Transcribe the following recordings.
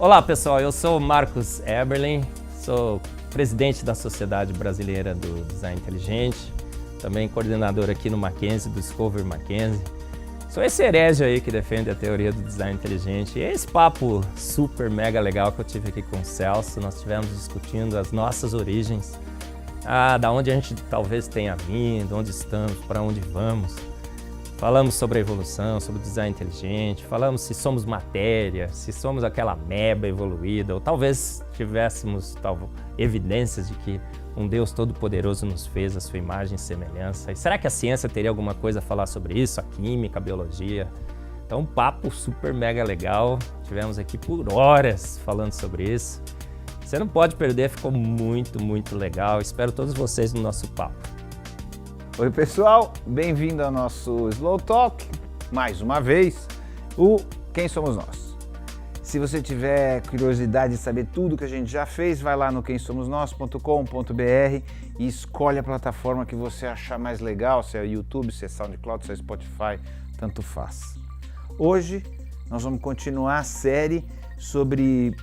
Olá pessoal, eu sou o Marcos Eberlin, sou presidente da Sociedade Brasileira do Design Inteligente, também coordenador aqui no Mackenzie, do Discover Mackenzie. Sou esse herege aí que defende a teoria do design inteligente. E esse papo super mega legal que eu tive aqui com o Celso, nós estivemos discutindo as nossas origens, da onde a gente talvez tenha vindo, onde estamos, para onde vamos. Falamos sobre a evolução, sobre o design inteligente, falamos se somos matéria, se somos aquela ameba evoluída, ou talvez tivéssemos evidências de que um Deus todo-poderoso nos fez a sua imagem e semelhança. E será que a ciência teria alguma coisa a falar sobre isso? A química, a biologia? Então, um papo super mega legal. Tivemos aqui por horas falando sobre isso. Você não pode perder, ficou muito, muito legal. Espero todos vocês no nosso papo. Oi pessoal, bem-vindo ao nosso Slow Talk, mais uma vez, Quem Somos Nós. Se você tiver curiosidade de saber tudo que a gente já fez, vai lá no quemsomosnós.com.br e escolhe a plataforma que você achar mais legal, se é YouTube, se é SoundCloud, se é Spotify, tanto faz. Hoje nós vamos continuar a série sobre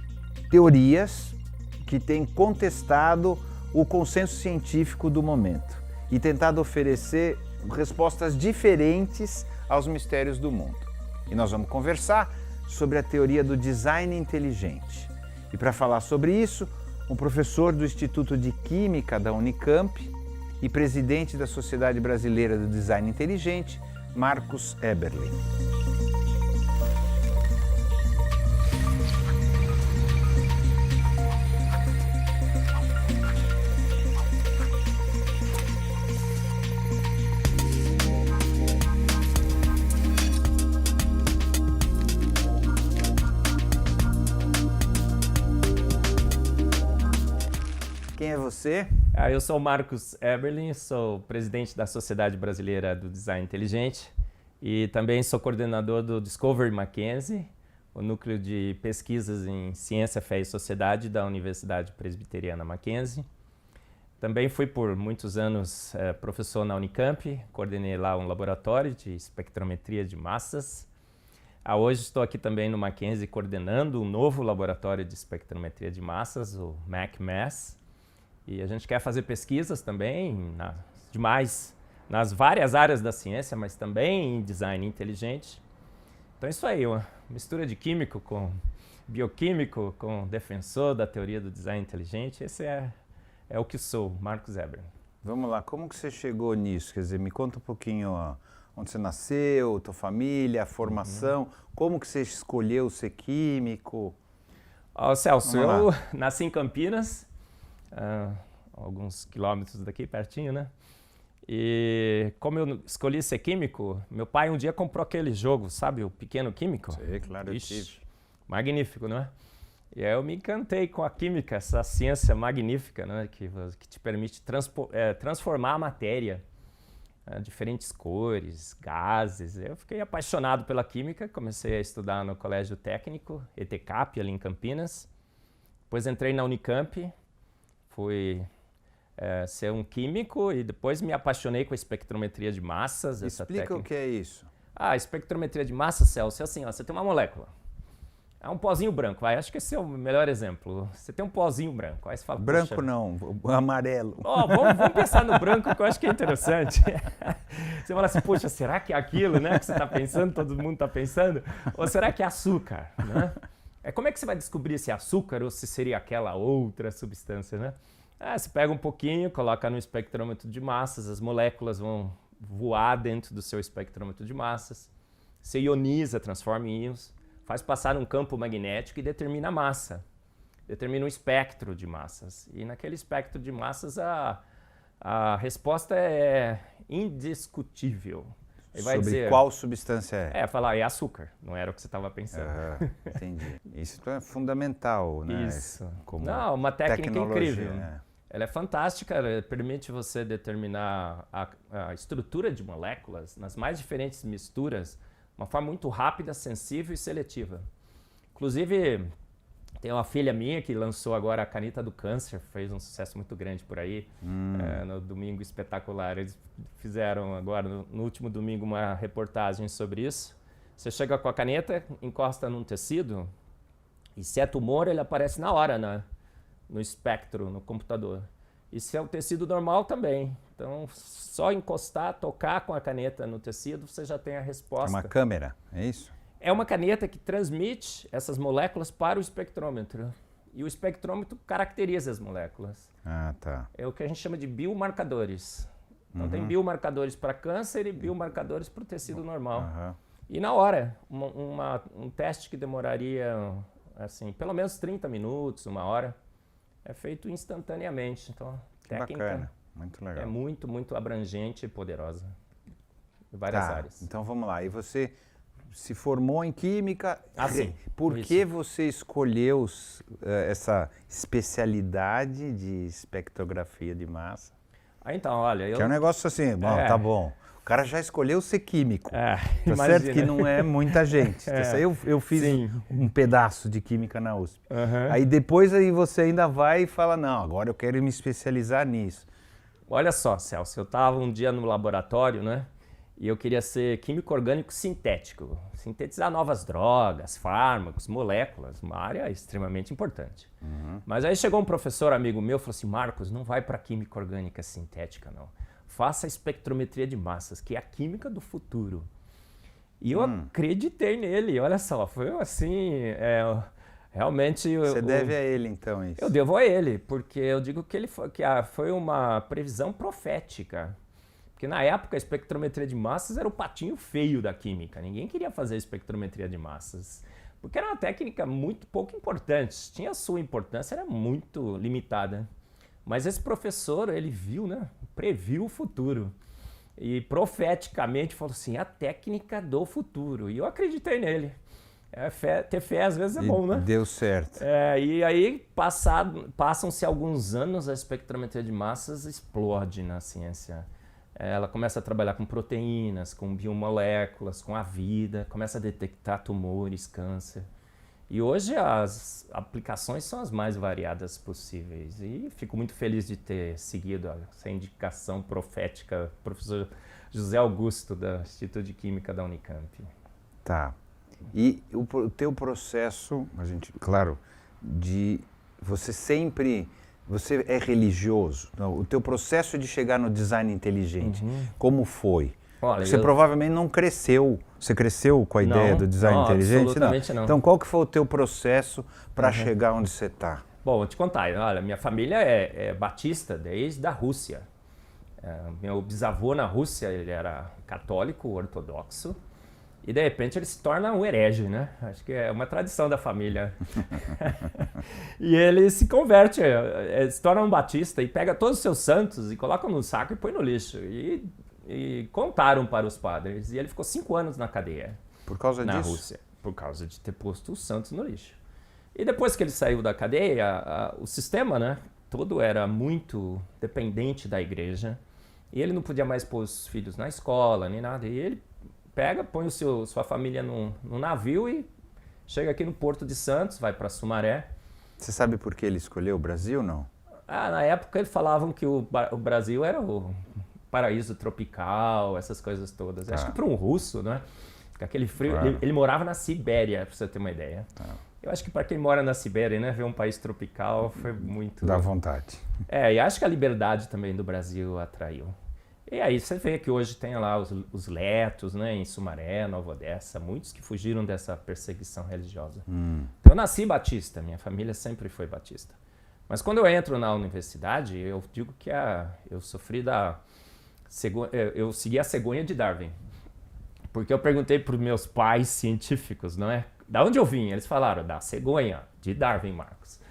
teorias que têm contestado o consenso científico do momento e tentado oferecer respostas diferentes aos mistérios do mundo. E nós vamos conversar sobre a teoria do design inteligente. E para falar sobre isso, um professor do Instituto de Química da Unicamp e presidente da Sociedade Brasileira do Design Inteligente, Marcos Eberlin. Quem é você? Eu sou o Marcos Eberlin, sou presidente da Sociedade Brasileira do Design Inteligente e também sou coordenador do Discover Mackenzie, o núcleo de pesquisas em ciência, fé e sociedade da Universidade Presbiteriana Mackenzie. Também fui por muitos anos professor na Unicamp, coordenei lá um laboratório de espectrometria de massas. Hoje estou aqui também no Mackenzie coordenando um novo laboratório de espectrometria de massas, o MacMass. E a gente quer fazer pesquisas também, nas várias áreas da ciência, mas também em design inteligente. Então é isso aí, uma mistura de químico com bioquímico, com defensor da teoria do design inteligente. Esse é o que sou, Marcos Eberlin. Vamos lá, como que você chegou nisso? Quer dizer, me conta um pouquinho onde você nasceu, tua família, a formação, como que você escolheu ser químico? Celso, eu nasci em Campinas, alguns quilômetros daqui, pertinho, né? E como eu escolhi ser químico, meu pai um dia comprou aquele jogo, sabe, o Pequeno Químico? Sim, claro, eu tive. Magnífico, não é? E aí eu me encantei com a química, essa ciência magnífica, né? Que te permite transformar a matéria, diferentes cores, gases. Eu fiquei apaixonado pela química, comecei a estudar no Colégio Técnico, ETCAP, ali em Campinas. Depois entrei na Unicamp, fui ser um químico e depois me apaixonei com a espectrometria de massas. Explica o que é isso. A espectrometria de massas, Celso, é assim, você tem uma molécula. É um pozinho branco, acho que esse é o melhor exemplo. Você tem um pozinho branco, aí você fala... Branco não, amarelo. Vamos pensar no branco, que eu acho que é interessante. Você fala assim, poxa, será que é aquilo, né, que você está pensando, todo mundo está pensando? Ou será que é açúcar, né? Como é que você vai descobrir se é açúcar ou se seria aquela outra substância, né? Você pega um pouquinho, coloca no espectrômetro de massas, as moléculas vão voar dentro do seu espectrômetro de massas, você ioniza, transforma em íons, faz passar um campo magnético e determina a massa, determina um espectro de massas. E naquele espectro de massas a resposta é indiscutível. Vai dizer, qual substância é? Falar, é açúcar, não era o que você estava pensando. Entendi. Isso é fundamental, né? Isso. Como uma técnica incrível. Né? Ela é fantástica, ela permite você determinar a estrutura de moléculas nas mais diferentes misturas, de uma forma muito rápida, sensível e seletiva. Inclusive, tem uma filha minha que lançou agora a caneta do câncer, fez um sucesso muito grande por aí, no Domingo Espetacular. Eles fizeram agora, no último domingo, uma reportagem sobre isso. Você chega com a caneta, encosta num tecido, E se é tumor, ele aparece na hora no espectro, no computador. E se é o tecido normal, também. Então, só encostar, tocar com a caneta no tecido, você já tem a É resposta. uma câmera, é isso? É uma caneta que transmite essas moléculas para o espectrômetro. E o espectrômetro caracteriza as moléculas. Ah, tá. É o que a gente chama de biomarcadores. Então, tem biomarcadores para câncer e biomarcadores para o tecido normal. Aham. E na hora, um teste que demoraria, assim, pelo menos 30 minutos, 1 hora, é feito instantaneamente. Então, a técnica Bacana, muito legal. é muito, muito abrangente e poderosa. Em várias áreas. Então vamos lá. E você se formou em química. Sim. Por que você escolheu essa especialidade de espectrografia de massa? Então, olha, Que é um negócio assim, bom, tá bom. O cara já escolheu ser químico. Tá certo que não é muita gente. Eu fiz um pedaço de química na USP. Aí depois você ainda vai e fala, não, agora eu quero me especializar nisso. Olha só, Celso, eu estava um dia no laboratório, né? E eu queria ser químico orgânico sintético. Sintetizar novas drogas, fármacos, moléculas, uma área extremamente importante. Mas aí chegou um professor amigo meu e falou assim, Marcos, não vai para química orgânica sintética, não. Faça a espectrometria de massas, que é a química do futuro. E eu acreditei nele, olha só, foi assim, realmente... Você deve a ele, então, isso? Eu devo a ele, porque eu digo que ele foi uma previsão profética. Porque na época a espectrometria de massas era o patinho feio da química, ninguém queria fazer espectrometria de massas. Porque era uma técnica muito pouco importante, tinha a sua importância, era muito limitada. Mas esse professor, ele viu, né? Previu o futuro. E profeticamente falou assim, a técnica do futuro. E eu acreditei nele. Ter fé às vezes é bom, né? Deu certo. E aí, passam-se alguns anos, a espectrometria de massas explode na ciência. Ela começa a trabalhar com proteínas, com biomoléculas, com a vida, começa a detectar tumores, câncer. E hoje as aplicações são as mais variadas possíveis. E fico muito feliz de ter seguido essa indicação profética do professor José Augusto, do Instituto de Química da Unicamp. Tá. E o teu processo, claro, você sempre... Você é religioso? Não, o teu processo de chegar no design inteligente, como foi? Olha, você provavelmente não cresceu. Você cresceu com a ideia do design inteligente? Absolutamente não. Então, qual que foi o teu processo para chegar onde você está? Bom, vou te contar. Olha, minha família é batista desde a Rússia. Meu bisavô na Rússia, ele era católico, ortodoxo. E de repente ele se torna um herege, né? Acho que é uma tradição da família. E ele se converte, se torna um batista e pega todos os seus santos e coloca num saco e põe no lixo. E contaram para os padres. E ele ficou 5 anos na cadeia. Por causa disso? Na Rússia. Por causa de ter posto os santos no lixo. E depois que ele saiu da cadeia, o sistema, né? Todo era muito dependente da igreja. E ele não podia mais pôr os filhos na escola, nem nada. E ele põe sua família num navio e chega aqui no Porto de Santos, vai para Sumaré. Você sabe por que ele escolheu o Brasil, não? Na época eles falavam que o Brasil era o paraíso tropical, essas coisas todas. Acho que para um russo, né? Aquele frio, claro. Ele morava na Sibéria, para você ter uma ideia. Eu acho que para quem mora na Sibéria, né, ver um país tropical foi muito... Dá vontade. E acho que a liberdade também do Brasil atraiu. E aí você vê que hoje tem lá os letos, né, em Sumaré, Nova Odessa, muitos que fugiram dessa perseguição religiosa. Então eu nasci batista, minha família sempre foi batista. Mas quando eu entro na universidade, eu digo que eu sofri eu segui a cegonha de Darwin. Porque eu perguntei para os meus pais científicos, não é? Da onde eu vim? Eles falaram, da cegonha de Darwin, Marcos.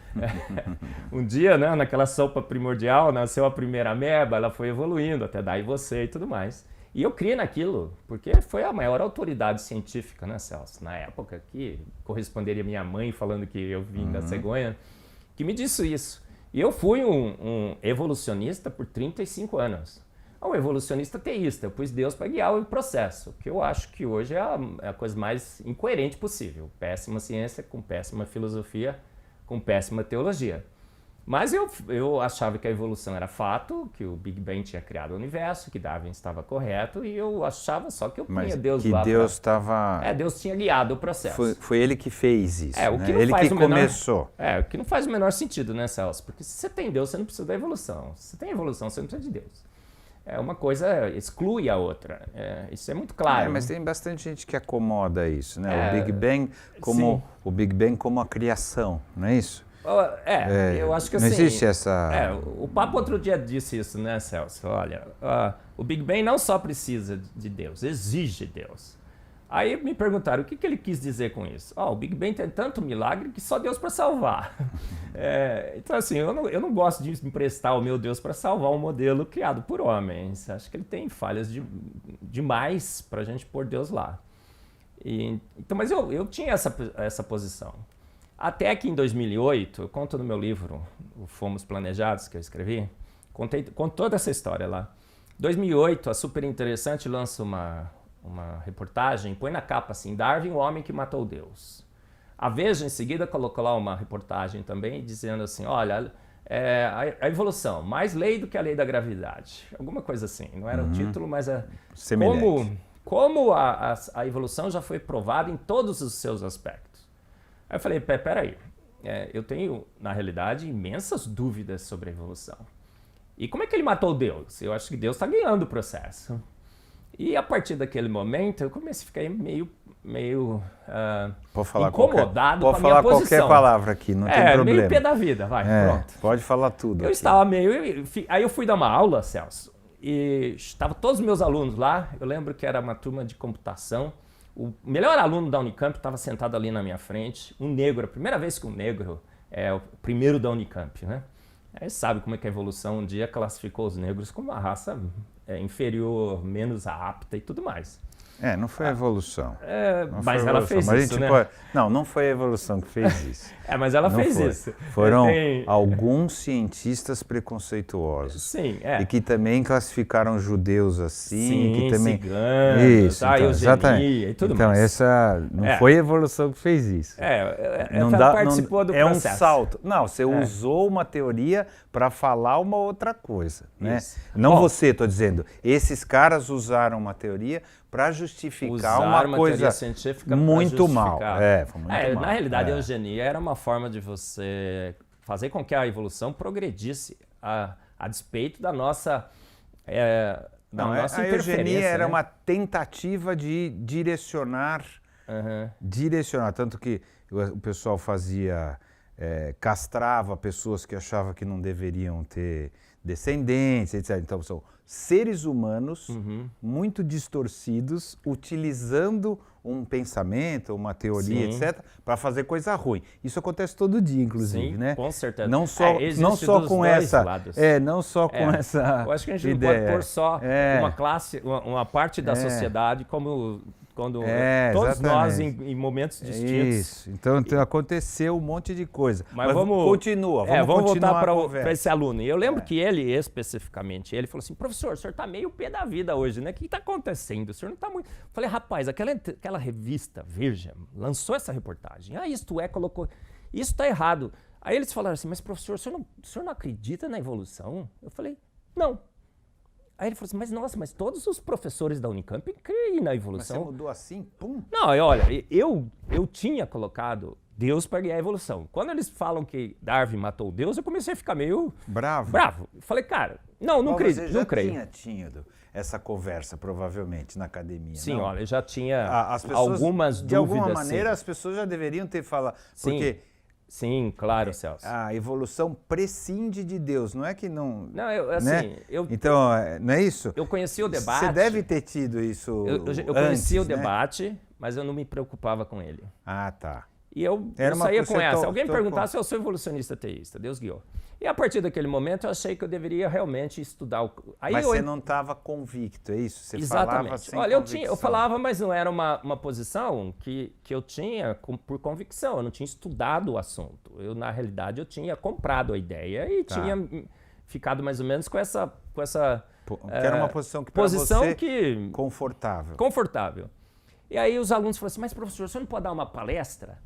Um dia, né, naquela sopa primordial, nasceu a primeira ameba, ela foi evoluindo até dar em você e tudo mais. E eu criei naquilo, porque foi a maior autoridade científica, né, Celso? Na época, que corresponderia a minha mãe falando que eu vim da cegonha, que me disse isso. E eu fui um evolucionista por 35 anos. Um evolucionista teísta, eu pus Deus para guiar o processo, que eu acho que hoje é a coisa mais incoerente possível. Péssima ciência com péssima filosofia, com péssima teologia. Mas eu achava que a evolução era fato, que o Big Bang tinha criado o universo, que Darwin estava correto, e eu achava só que eu punha Deus que lá. Deus estava... Deus tinha guiado o processo. Foi ele que fez isso, o que né? não Ele faz que o menor, começou. O que não faz o menor sentido, né, Celso? Porque se você tem Deus, você não precisa da evolução. Se você tem evolução, você não precisa de Deus. Uma coisa exclui a outra. Isso é muito claro. Mas tem bastante gente que acomoda isso, né? O Big Bang como a criação, não é isso? Eu acho que não assim... Não existe essa... o Papa outro dia disse isso, né, Celso? Olha, o Big Bang não só precisa de Deus, exige Deus. Aí me perguntaram o que ele quis dizer com isso. O Big Bang tem tanto milagre que só Deus para salvar. Então assim, eu não gosto de emprestar o meu Deus para salvar um modelo criado por homens. Acho que ele tem falhas demais para a gente pôr Deus lá. Então, mas eu tinha essa posição. Até que em 2008, eu conto no meu livro, o Fomos Planejados, que eu escrevi, conto toda essa história lá. Em 2008, a Super Interessante lança uma reportagem, põe na capa assim, Darwin, o homem que matou Deus. A Veja, em seguida, colocou lá uma reportagem também, dizendo assim, olha, a evolução, mais lei do que a lei da gravidade. Alguma coisa assim, não era o título, mas como a evolução já foi provada em todos os seus aspectos. Aí eu falei, peraí, eu tenho, na realidade, imensas dúvidas sobre a evolução. E como é que ele matou Deus? Eu acho que Deus está ganhando o processo. E a partir daquele momento, eu comecei a ficar meio incomodado com a minha posição. Pode falar qualquer palavra aqui, não tem problema. Meio pé da vida, pronto. Pode falar tudo. Eu estava aí eu fui dar uma aula, Celso, e estavam todos os meus alunos lá. Eu lembro que era uma turma de computação. O melhor aluno da Unicamp estava sentado ali na minha frente, um negro, a primeira vez que um negro é o primeiro da Unicamp, né? Aí sabe como é que a evolução um dia classificou os negros como uma raça inferior, menos apta e tudo mais. Não foi a evolução. Mas ela fez isso, né? Não foi a evolução que fez isso. Mas ela fez isso. Foram alguns cientistas preconceituosos. Sim, E que também classificaram judeus assim. Sim, que também... ciganos, então, eugenia e tudo mais. Então, essa não foi a evolução que fez isso. Ela participou do processo. É um salto. Não, você usou uma teoria para falar uma outra coisa. Né? Não você, estou dizendo. Esses caras usaram uma teoria para justificar uma coisa científica muito mal. Foi muito mal. Na realidade, a eugenia era uma forma de você fazer com que a evolução progredisse a despeito da nossa nossa a eugenia era né? uma tentativa de direcionar, tanto que o pessoal castrava pessoas que achavam que não deveriam ter descendentes, etc. Então são seres humanos muito distorcidos, utilizando um pensamento, uma teoria, etc., para fazer coisa ruim. Isso acontece todo dia, inclusive, né? Com certeza. Não só com essa Eu acho que a gente não pode pôr só uma classe, uma parte da sociedade como quando todos nós em momentos distintos. Isso. Então aconteceu um monte de coisa. Mas vamos voltar para esse aluno. E eu lembro que ele, especificamente, ele falou assim, professor, o senhor está meio pé da vida hoje, né? O que está acontecendo? O senhor não está muito... Eu falei, rapaz, aquela revista Veja lançou essa reportagem. Isto colocou... Isso está errado. Aí eles falaram assim, mas professor, o senhor não acredita na evolução? Eu falei, não. Aí ele falou assim, mas todos os professores da Unicamp creem na evolução. Mas você mudou assim, pum? Não, olha, eu tinha colocado Deus para guiar a evolução. Quando eles falam que Darwin matou Deus, eu comecei a ficar meio... Bravo. Falei, cara, não creio. Você já tinha tido essa conversa, provavelmente, na academia, Sim, não? olha, eu já tinha algumas dúvidas. De alguma maneira, as pessoas já deveriam ter falado... Porque Sim, claro, Celso. A evolução prescinde de Deus, não é que não... Não, Então, não é isso? Eu conheci o debate... Você deve ter tido isso Eu conheci o debate, mas eu não me preocupava com ele. Ah, tá. E eu saía com essa. Alguém me perguntasse, eu sou evolucionista teísta, Deus guiou. E a partir daquele momento eu achei que eu deveria realmente estudar. Mas você não estava convicto, é isso? Você falava sem convicção. Eu falava, mas não era uma posição que eu tinha por convicção. Eu não tinha estudado o assunto. Na realidade, eu tinha comprado a ideia e tinha ficado mais ou menos com essa que era uma posição que para você confortável. E aí os alunos falaram assim, mas professor, você não pode dar uma palestra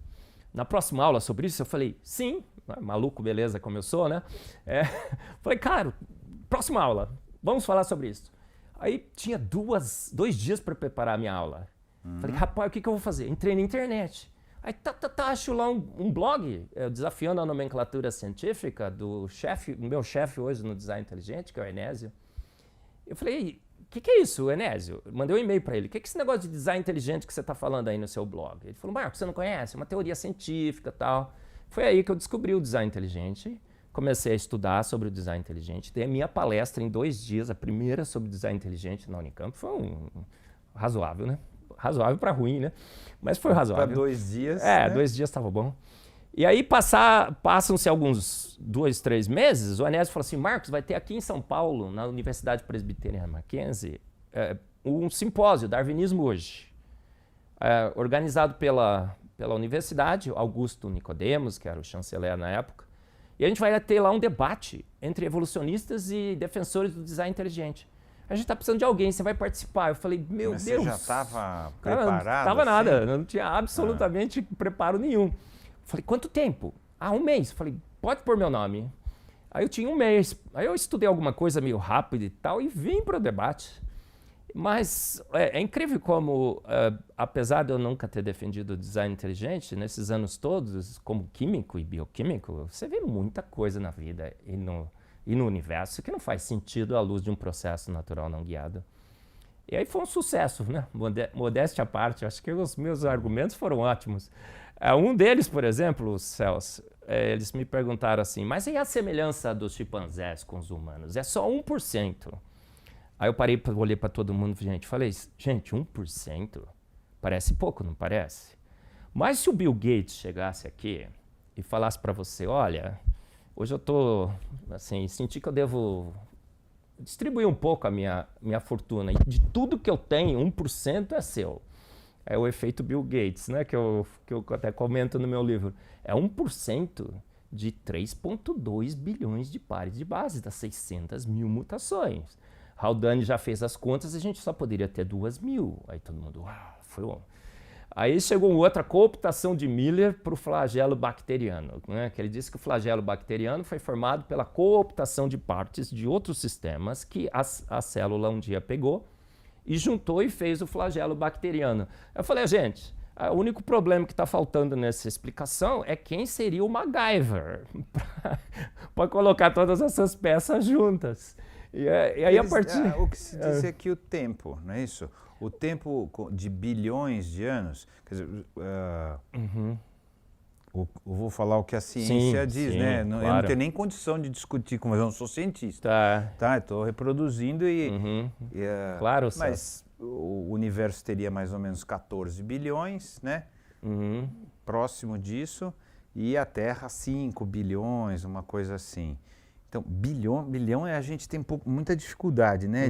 na próxima aula sobre isso? Eu falei, sim, maluco, beleza, como eu sou, né? Falei, cara, próxima aula, vamos falar sobre isso. Aí tinha 2 dias para preparar a minha aula. Falei, rapaz, o que eu vou fazer? Entrei na internet. Aí acho lá um blog, desafiando a nomenclatura científica do meu chefe hoje no Design Inteligente, que é o Enésio. Eu falei, o que é isso, Enésio? Mandei um e-mail para ele. O que é esse negócio de design inteligente que você está falando aí no seu blog? Ele falou, Marcos, você não conhece? É uma teoria científica e tal. Foi aí que eu descobri o design inteligente. Comecei a estudar sobre o design inteligente. Dei a minha palestra em 2 dias, a primeira sobre design inteligente na Unicamp. Foi razoável, né? Razoável para ruim, né? Mas foi razoável. Para 2 dias. Né? 2 dias estava bom. E aí passam-se alguns 2, 3 meses, o Enésio falou assim, Marcos, vai ter aqui em São Paulo, na Universidade Presbiteriana Mackenzie, um simpósio, Darwinismo Hoje, organizado pela universidade, Augusto Nicodemos, que era o chanceler na época, e a gente vai ter lá um debate entre evolucionistas e defensores do design inteligente. A gente está precisando de alguém, você vai participar. Eu falei, meu Mas Deus. Você já estava preparado? Não estava assim? nada, não tinha absolutamente preparo nenhum. Falei, quanto tempo? 1 mês. Falei, pode pôr meu nome. Aí eu tinha 1 mês. Aí eu estudei alguma coisa meio rápido e tal e vim para o debate. Mas é incrível como, apesar de eu nunca ter defendido o design inteligente, nesses anos todos, como químico e bioquímico, você vê muita coisa na vida e no universo que não faz sentido à luz de um processo natural não guiado. E aí foi um sucesso, né? Modéstia à parte, acho que os meus argumentos foram ótimos. Um deles, por exemplo, Celso, eles me perguntaram assim, mas e a semelhança dos chimpanzés com os humanos? É só 1%. Aí eu parei, olhei para todo mundo, falei, gente, 1%? Parece pouco, não parece? Mas se o Bill Gates chegasse aqui e falasse para você, olha, hoje eu tô, assim, senti que eu devo distribuir um pouco a minha fortuna. E de tudo que eu tenho, 1% é seu. É o efeito Bill Gates, né? Que eu até comento no meu livro. É 1% de 3,2 bilhões de pares de base, das 600 mil mutações. Haldane já fez as contas, a gente só poderia ter 2 mil. Aí todo mundo, foi bom. Aí chegou outra cooptação de Miller para o flagelo bacteriano, né? Que ele disse que o flagelo bacteriano foi formado pela cooptação de partes de outros sistemas que a célula um dia pegou e juntou e fez o flagelo bacteriano. Eu falei, gente, o único problema que está faltando nessa explicação é quem seria o MacGyver para colocar todas essas peças juntas. E aí a partir... O que se diz é que o tempo, não é isso? O tempo de bilhões de anos, quer dizer, eu vou falar o que a ciência diz, né? Claro. Eu não tenho nem condição de discutir com você, eu não sou cientista. Tá, estou reproduzindo claro, mas o universo teria mais ou menos 14 bilhões, né? Próximo disso, e a Terra 5 bilhões, uma coisa assim. Então, bilhão a gente tem muita dificuldade, né?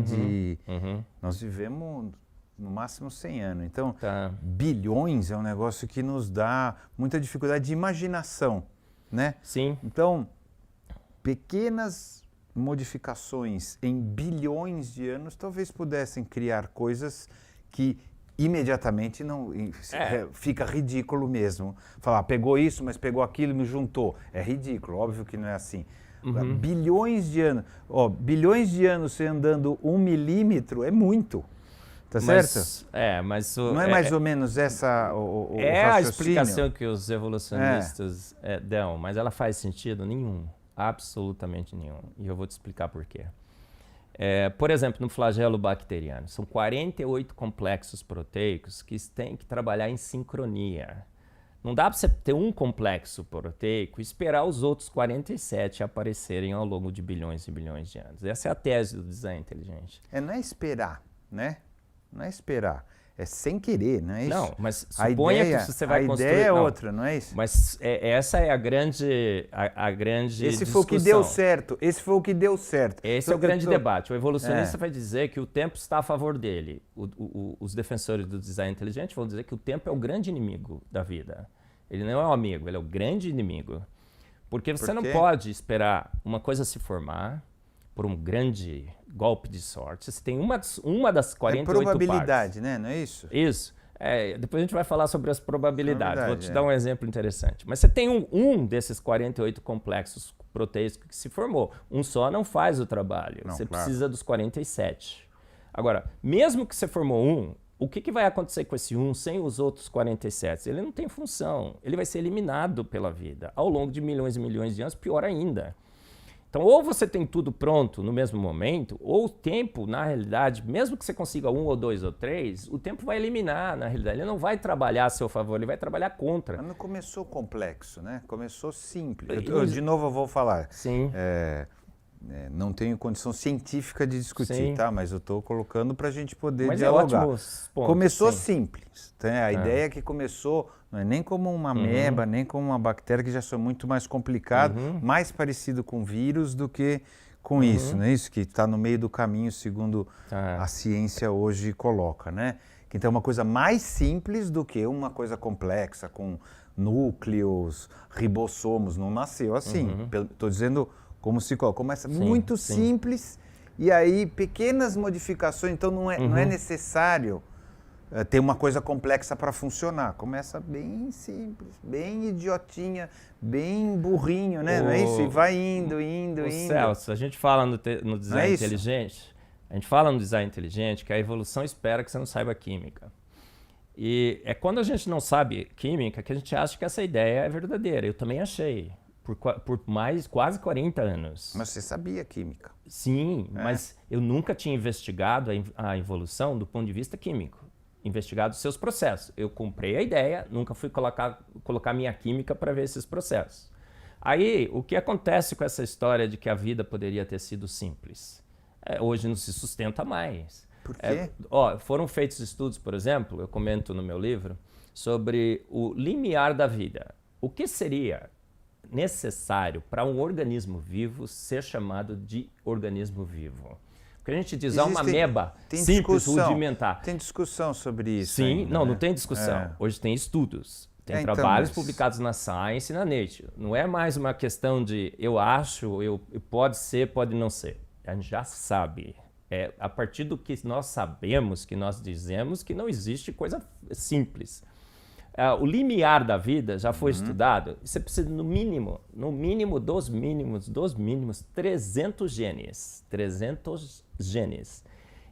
Nós vivemos no máximo 100 anos. Então, bilhões é um negócio que nos dá muita dificuldade de imaginação, né? Sim. Então, pequenas modificações em bilhões de anos talvez pudessem criar coisas que imediatamente não fica ridículo mesmo. Falar, pegou isso, mas pegou aquilo e me juntou. É ridículo, óbvio que não é assim. Bilhões de anos. Bilhões de anos você andando 1 milímetro é muito. Tá certo? Mas não é mais ou menos essa o a explicação que os evolucionistas dão, mas ela faz sentido nenhum. Absolutamente nenhum. E eu vou te explicar por quê. Por exemplo, no flagelo bacteriano, são 48 complexos proteicos que têm que trabalhar em sincronia. Não dá para você ter um complexo proteico e esperar os outros 47 aparecerem ao longo de bilhões e bilhões de anos. Essa é a tese do design inteligente. Não é esperar, né? Não é esperar. É sem querer, não é isso? Não, mas suponha que você vai construir... A ideia é outra, não é isso? Mas essa é a grande Esse discussão. foi o que deu certo. Esse foi o que deu certo. Esse é o grande debate. O evolucionista vai dizer que o tempo está a favor dele. Os defensores do design inteligente vão dizer que o tempo é o grande inimigo da vida. Ele não é um amigo, ele é o grande inimigo. Porque você não pode esperar uma coisa se formar por um grande golpe de sorte. Você tem uma das 48 probabilidade, partes. né? Não é isso? Isso. Depois a gente vai falar sobre as probabilidades. Vou te é. dar um exemplo interessante. Mas você tem um desses 48 complexos proteicos que se formou. Um só não faz o trabalho. Não, você claro. precisa dos 47. Agora, mesmo que você formou um, o que vai acontecer com esse um sem os outros 47? Ele não tem função. Ele vai ser eliminado pela vida ao longo de milhões e milhões de anos, pior ainda. Então, ou você tem tudo pronto no mesmo momento, ou o tempo, na realidade, mesmo que você consiga um ou dois ou três, o tempo vai eliminar, na realidade. Ele não vai trabalhar a seu favor, ele vai trabalhar contra. Mas não começou complexo, né? Começou simples. De novo eu vou falar. Sim. Não tenho condição científica de discutir, Sim. tá? Mas eu estou colocando para a gente poder Mas dialogar. ótimos pontos, Começou sim. simples. Tá? A ideia é que começou, não é nem como uma ameba, nem como uma bactéria, que já são muito mais complicado, mais parecido com vírus do que com isso, não é isso? Que está no meio do caminho, segundo a ciência hoje coloca, né? Então é uma coisa mais simples do que uma coisa complexa, com núcleos, ribossomos. Não nasceu assim. Estou dizendo como se começa muito simples e aí pequenas modificações. Então não é necessário ter uma coisa complexa para funcionar. Começa bem simples, bem idiotinha, bem burrinho, né? Não é isso? E vai indo. Celso, a gente fala no design inteligente, que a evolução espera que você não saiba química. E é quando a gente não sabe química que a gente acha que essa ideia é verdadeira. Eu também achei. Por quase 40 anos. Mas você sabia química? Sim, mas eu nunca tinha investigado a evolução do ponto de vista químico. Investigado os seus processos. Eu comprei a ideia, nunca fui colocar minha química para ver esses processos. Aí, o que acontece com essa história de que a vida poderia ter sido simples? Hoje não se sustenta mais. Por quê? Foram feitos estudos, por exemplo, eu comento no meu livro, sobre o limiar da vida. O que seria necessário para um organismo vivo ser chamado de organismo vivo? Porque a gente diz, uma ameba simples, rudimentar. Tem discussão sobre isso. Sim, ainda, não tem discussão. Hoje tem estudos, tem trabalhos publicados na Science e na Nature. Não é mais uma questão de eu acho, pode ser, pode não ser. A gente já sabe. É a partir do que nós sabemos, que nós dizemos que não existe coisa simples. O limiar da vida já foi estudado. Você precisa, no mínimo dos mínimos, 300 genes. 300 genes.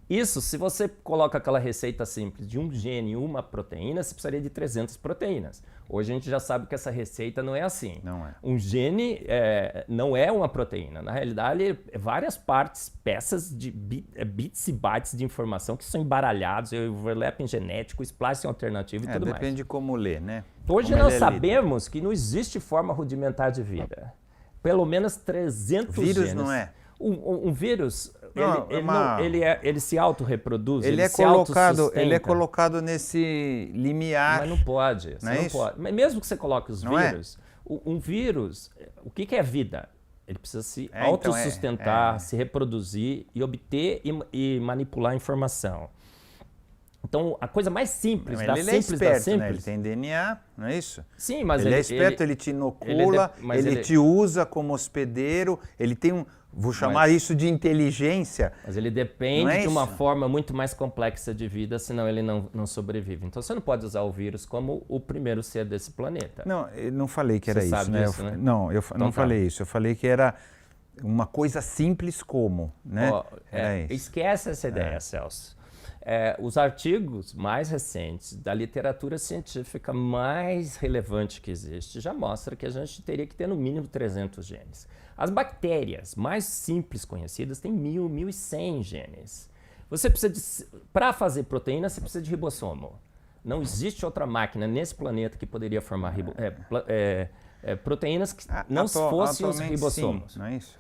Isso, se você coloca aquela receita simples de um gene e uma proteína, você precisaria de 300 proteínas. Hoje a gente já sabe que essa receita não é assim. Não é. Um gene não é uma proteína. Na realidade, é várias partes, peças de bits e bytes de informação que são embaralhados, overlapping genético, splicing alternativo e tudo mais. Depende de como ler, né? Hoje nós sabemos que não existe forma rudimentar de vida. Pelo menos 300 genes. Vírus não é? Um vírus, Não, ele se autorreproduz, ele é colocado nesse limiar. Mas não pode. Pode. Mas mesmo que você coloque os vírus, um vírus, o que é vida? Ele precisa se autossustentar, se reproduzir e obter e manipular informação. Então, a coisa mais simples da simples da simples... Né? Ele tem DNA, não é isso? Sim, mas ele é esperto, ele te inocula, ele te usa como hospedeiro, ele tem vou chamar isso de inteligência. Mas ele depende de uma forma muito mais complexa de vida, senão ele não sobrevive. Então você não pode usar o vírus como o primeiro ser desse planeta. Não, eu não falei que era você isso, sabe né? Disso, né? Não, eu não falei isso. Eu falei que era uma coisa simples como, né? Esquece essa ideia, Celso. Os artigos mais recentes da literatura científica mais relevante que existe já mostra que a gente teria que ter no mínimo 300 genes. As bactérias mais simples conhecidas têm 1.100 genes. Você precisa para fazer proteína, você precisa de ribossomo. Não existe outra máquina nesse planeta que poderia formar proteínas que não fossem os ribossomos. Sim, não é isso?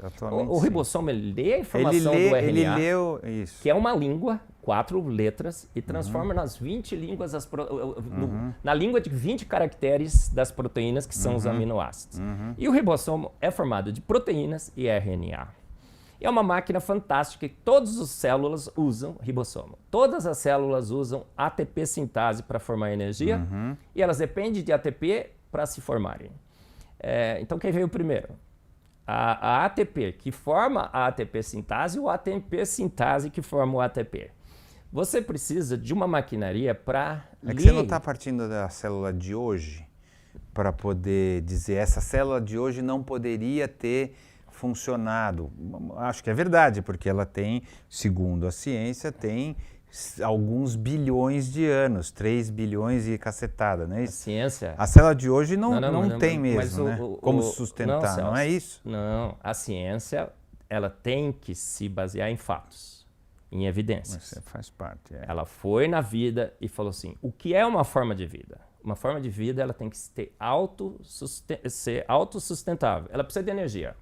O ribossomo ele lê a informação do RNA, ele leu isso. Que é uma língua, 4 letras, e transforma nas 20 línguas, na língua de 20 caracteres das proteínas, que são os aminoácidos. E o ribossomo é formado de proteínas e RNA. É uma máquina fantástica que todas as células usam ribossomo. Todas as células usam ATP sintase para formar energia e elas dependem de ATP para se formarem. Então, quem veio primeiro? A ATP, que forma a ATP sintase, ou a ATP sintase, que forma o ATP. Você precisa de uma maquinaria para É que você não está partindo da célula de hoje para poder dizer essa célula de hoje não poderia ter funcionado. Acho que é verdade, porque ela tem, segundo a ciência, tem alguns bilhões de anos, 3 bilhões e cacetada, não é isso? A ciência... A célula de hoje não tem mesmo, né? Como sustentar, não, Celso, não é isso? Não, a ciência ela tem que se basear em fatos, em evidências. Mas faz parte. É. Ela foi na vida e falou assim, o que é uma forma de vida? Uma forma de vida ela tem que ser autossustentável, ela precisa de energia.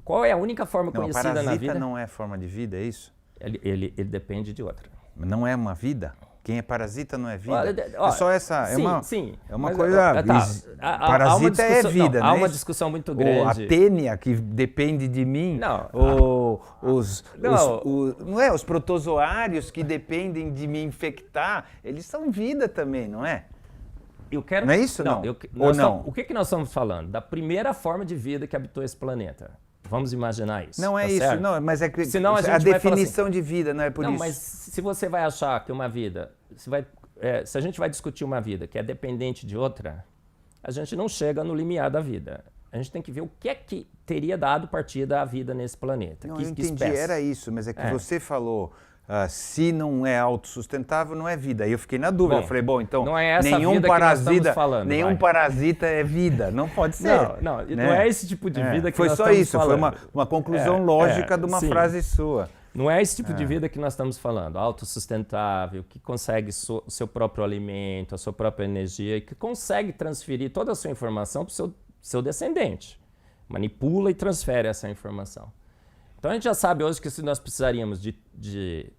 Qual é a única forma conhecida na vida? Parasita não é forma de vida, é isso? Ele depende de outra. Não é uma vida? Quem é parasita não é vida? Olha, é só essa... Sim, é uma mas, coisa... Parasita é vida, não, né? Há uma discussão muito grande. Ou a tênia, que depende de mim. Não. Ou os protozoários que dependem de me infectar, eles são vida também, não é? Não é isso, não? Ou não? O que nós estamos falando? Da primeira forma de vida que habitou esse planeta. Vamos imaginar isso. Não é isso, certo? não, mas é que senão a definição assim, de vida não é por isso. Não, mas se você vai achar que uma vida, se a gente vai discutir uma vida que é dependente de outra, a gente não chega no limiar da vida. A gente tem que ver o que é que teria dado partida à vida nesse planeta. Não, eu entendi, era isso, mas é que você falou... se não é autossustentável, não é vida. Aí eu fiquei na dúvida. Eu falei, então não é essa nenhum vida parasita, que nós estamos falando, nenhum parasita é vida. Não pode ser. Não é esse tipo de vida que nós estamos falando. Foi só isso, foi uma conclusão lógica de uma frase sua. Não é esse tipo de vida que nós estamos falando. Autossustentável, que consegue o seu próprio alimento, a sua própria energia, e que consegue transferir toda a sua informação para o seu descendente. Manipula e transfere essa informação. Então a gente já sabe hoje que se nós precisaríamos de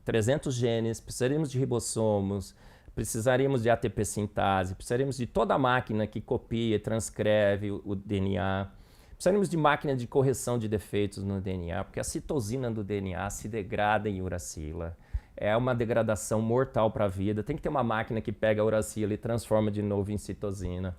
300 genes, precisaríamos de ribossomos, precisaríamos de ATP sintase, precisaríamos de toda a máquina que copia e transcreve o DNA, precisaríamos de máquina de correção de defeitos no DNA, porque a citosina do DNA se degrada em uracila. É uma degradação mortal para a vida. Tem que ter uma máquina que pega a uracila e transforma de novo em citosina.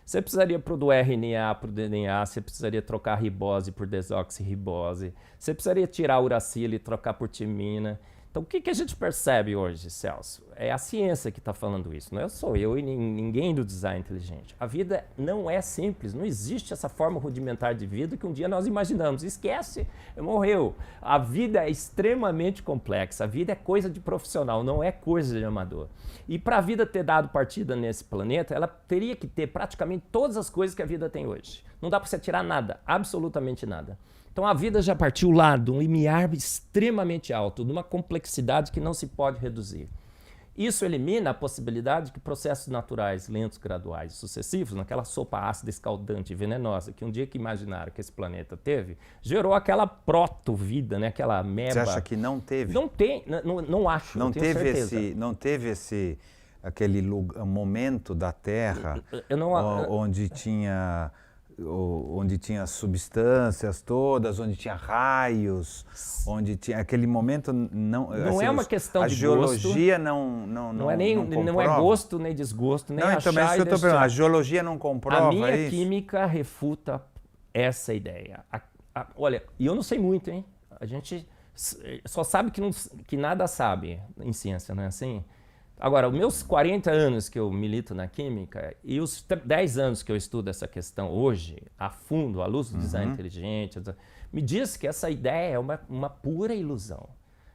Você precisaria do RNA para o DNA, você precisaria trocar ribose por desoxirribose, você precisaria tirar a uracila e trocar por timina. Então, o que a gente percebe hoje, Celso? É a ciência que está falando isso, não sou eu e ninguém do design inteligente. A vida não é simples, não existe essa forma rudimentar de vida que um dia nós imaginamos. Esquece, morreu. A vida é extremamente complexa, a vida é coisa de profissional, não é coisa de amador. E para a vida ter dado partida nesse planeta, ela teria que ter praticamente todas as coisas que a vida tem hoje. Não dá para você tirar nada, absolutamente nada. Então a vida já partiu lá de um limiar extremamente alto, de uma complexidade que não se pode reduzir. Isso elimina a possibilidade que processos naturais, lentos, graduais e sucessivos, naquela sopa ácida, escaldante e venenosa, que um dia que imaginaram que esse planeta teve, gerou aquela proto-vida, né? Aquela ameba. Você acha que não teve? Não tem, não acho, não tenho certeza. Não teve aquele momento da Terra onde tinha substâncias todas, onde tinha raios, onde tinha aquele momento não assim, é uma questão de gosto. A geologia não é gosto nem desgosto, nem achar então, mas isso eu estou perguntando, a geologia não comprova isso? A minha química refuta essa ideia. Olha, e eu não sei muito, hein? A gente só sabe que nada sabe em ciência, não é assim? Agora, os meus 40 anos que eu milito na química e os 10 anos que eu estudo essa questão hoje, a fundo, à luz do design inteligente, me diz que essa ideia é uma pura ilusão.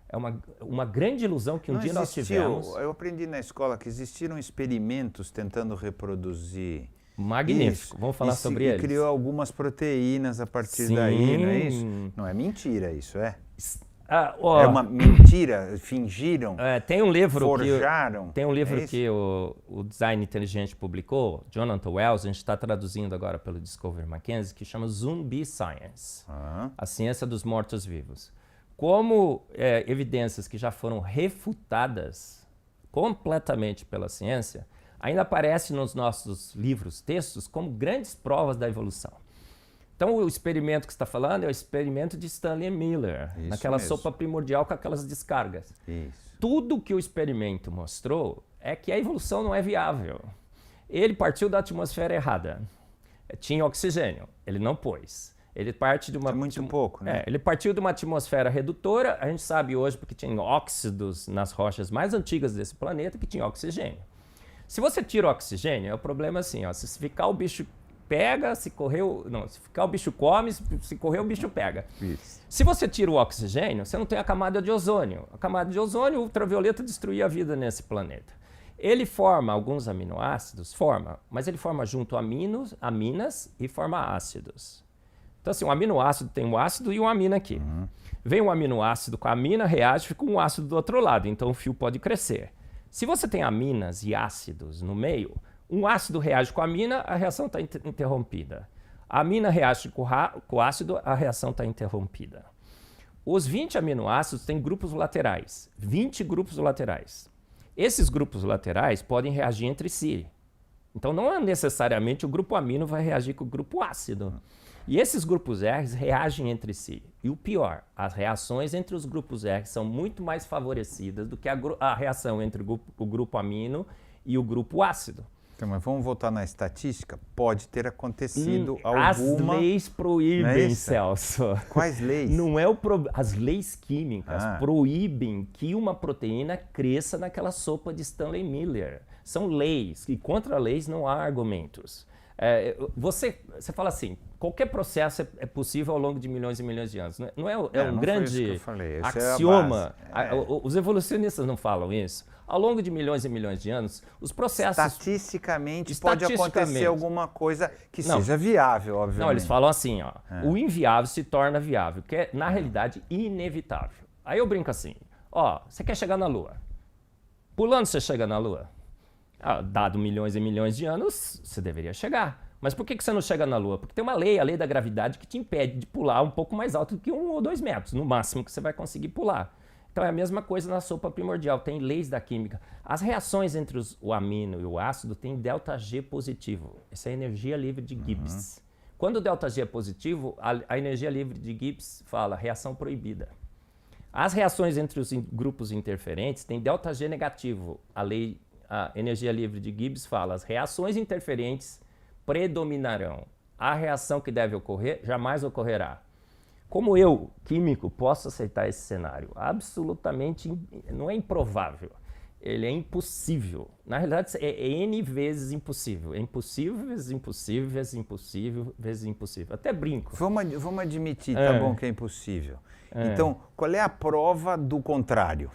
É uma grande ilusão que dia nós tivemos. Eu aprendi na escola que existiram experimentos tentando reproduzir. Magnífico, vamos falar sobre eles. E criou algumas proteínas a partir daí, não é isso? Não é mentira isso, é? É uma mentira, fingiram, tem um livro forjaram. Tem um livro que o Design Inteligente publicou, Jonathan Wells, a gente está traduzindo agora pelo Discover Mackenzie, que chama Zombie Science, a ciência dos mortos-vivos. Como evidências que já foram refutadas completamente pela ciência, ainda aparecem nos nossos livros, textos, como grandes provas da evolução. Então, o experimento que você está falando é o experimento de Stanley Miller, naquela sopa primordial com aquelas descargas. Isso. Tudo que o experimento mostrou é que a evolução não é viável. Ele partiu da atmosfera errada. Tinha oxigênio, ele não pôs. Ele parte de uma... É muito pouco, né? ele partiu de uma atmosfera redutora, a gente sabe hoje porque tinha óxidos nas rochas mais antigas desse planeta que tinha oxigênio. Se você tira o oxigênio, o problema é assim, ó, se ficar o bicho pega, se ficar o bicho come, se correr o bicho pega. Isso. Se você tira o oxigênio, você não tem a camada de ozônio. A camada de ozônio, o ultravioleta destruía a vida nesse planeta. Ele forma alguns aminoácidos, mas ele forma junto aminas e forma ácidos. Então, assim, um aminoácido tem um ácido e uma amina aqui. Vem um aminoácido com a amina, reage, fica um ácido do outro lado, então o fio pode crescer. Se você tem aminas e ácidos no meio, um ácido reage com a amina, a reação está interrompida. A amina reage com o ácido, a reação está interrompida. Os 20 aminoácidos têm grupos laterais, 20 grupos laterais. Esses grupos laterais podem reagir entre si. Então, não é necessariamente o grupo amino vai reagir com o grupo ácido. E esses grupos R reagem entre si. E o pior, as reações entre os grupos R são muito mais favorecidas do que a reação entre o grupo amino e o grupo ácido. Então, mas vamos voltar na estatística? Pode ter acontecido alguma... As leis proíbem, Celso. Quais leis? Não é as leis químicas proíbem que uma proteína cresça naquela sopa de Stanley Miller. São leis, e contra leis não há argumentos. Você fala assim, qualquer processo é possível ao longo de milhões e milhões de anos. Não é um grande axioma. Os evolucionistas não falam isso. Ao longo de milhões e milhões de anos, os processos... Estatisticamente pode acontecer alguma coisa que seja viável, obviamente. Não, eles falam assim, ó, o inviável se torna viável, que é, na realidade, inevitável. Aí eu brinco assim, ó, você quer chegar na Lua. Pulando você chega na Lua. Dado milhões e milhões de anos, você deveria chegar. Mas por que você não chega na Lua? Porque tem uma lei, a lei da gravidade, que te impede de pular um pouco mais alto do que 1 ou 2 metros, no máximo que você vai conseguir pular. Então é a mesma coisa na sopa primordial, tem leis da química. As reações entre o amino e o ácido têm ΔG positivo. Essa é a energia livre de Gibbs. Quando o ΔG é positivo, a energia livre de Gibbs fala reação proibida. As reações entre os grupos interferentes têm ΔG negativo. A energia livre de Gibbs fala as reações interferentes predominarão. A reação que deve ocorrer jamais ocorrerá. Como eu, químico, posso aceitar esse cenário? Absolutamente, não é improvável. Ele é impossível. Na realidade, é N vezes impossível. É impossível, vezes impossível, vezes impossível, vezes impossível. Até brinco. Vamos admitir, tá bom, que é impossível. Então, qual é a prova do contrário?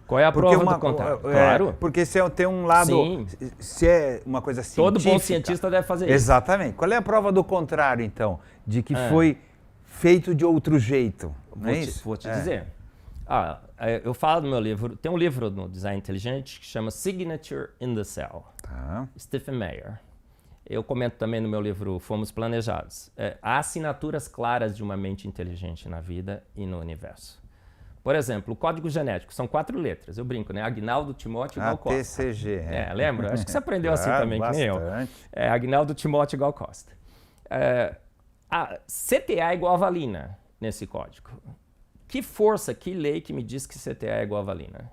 Qual é a prova do contrário? Claro. Porque se tem um lado, se é uma coisa científica... Todo bom cientista deve fazer isso. Exatamente. Qual é a prova do contrário, então? De que foi feito de outro jeito, não é isso? Vou te dizer. Eu falo no meu livro, tem um livro no Design Inteligente que chama Signature in the Cell, Stephen Meyer. Eu comento também no meu livro Fomos Planejados. Há assinaturas claras de uma mente inteligente na vida e no universo. Por exemplo, o código genético, são 4 letras. Eu brinco, né? Aguinaldo, Timóteo, Gal Costa. TCG. Lembra? Acho que você aprendeu assim também, que nem eu. Aguinaldo, Timóteo, Gal Costa. A CTA é igual a valina nesse código. Que força, que lei que me diz que CTA é igual a valina?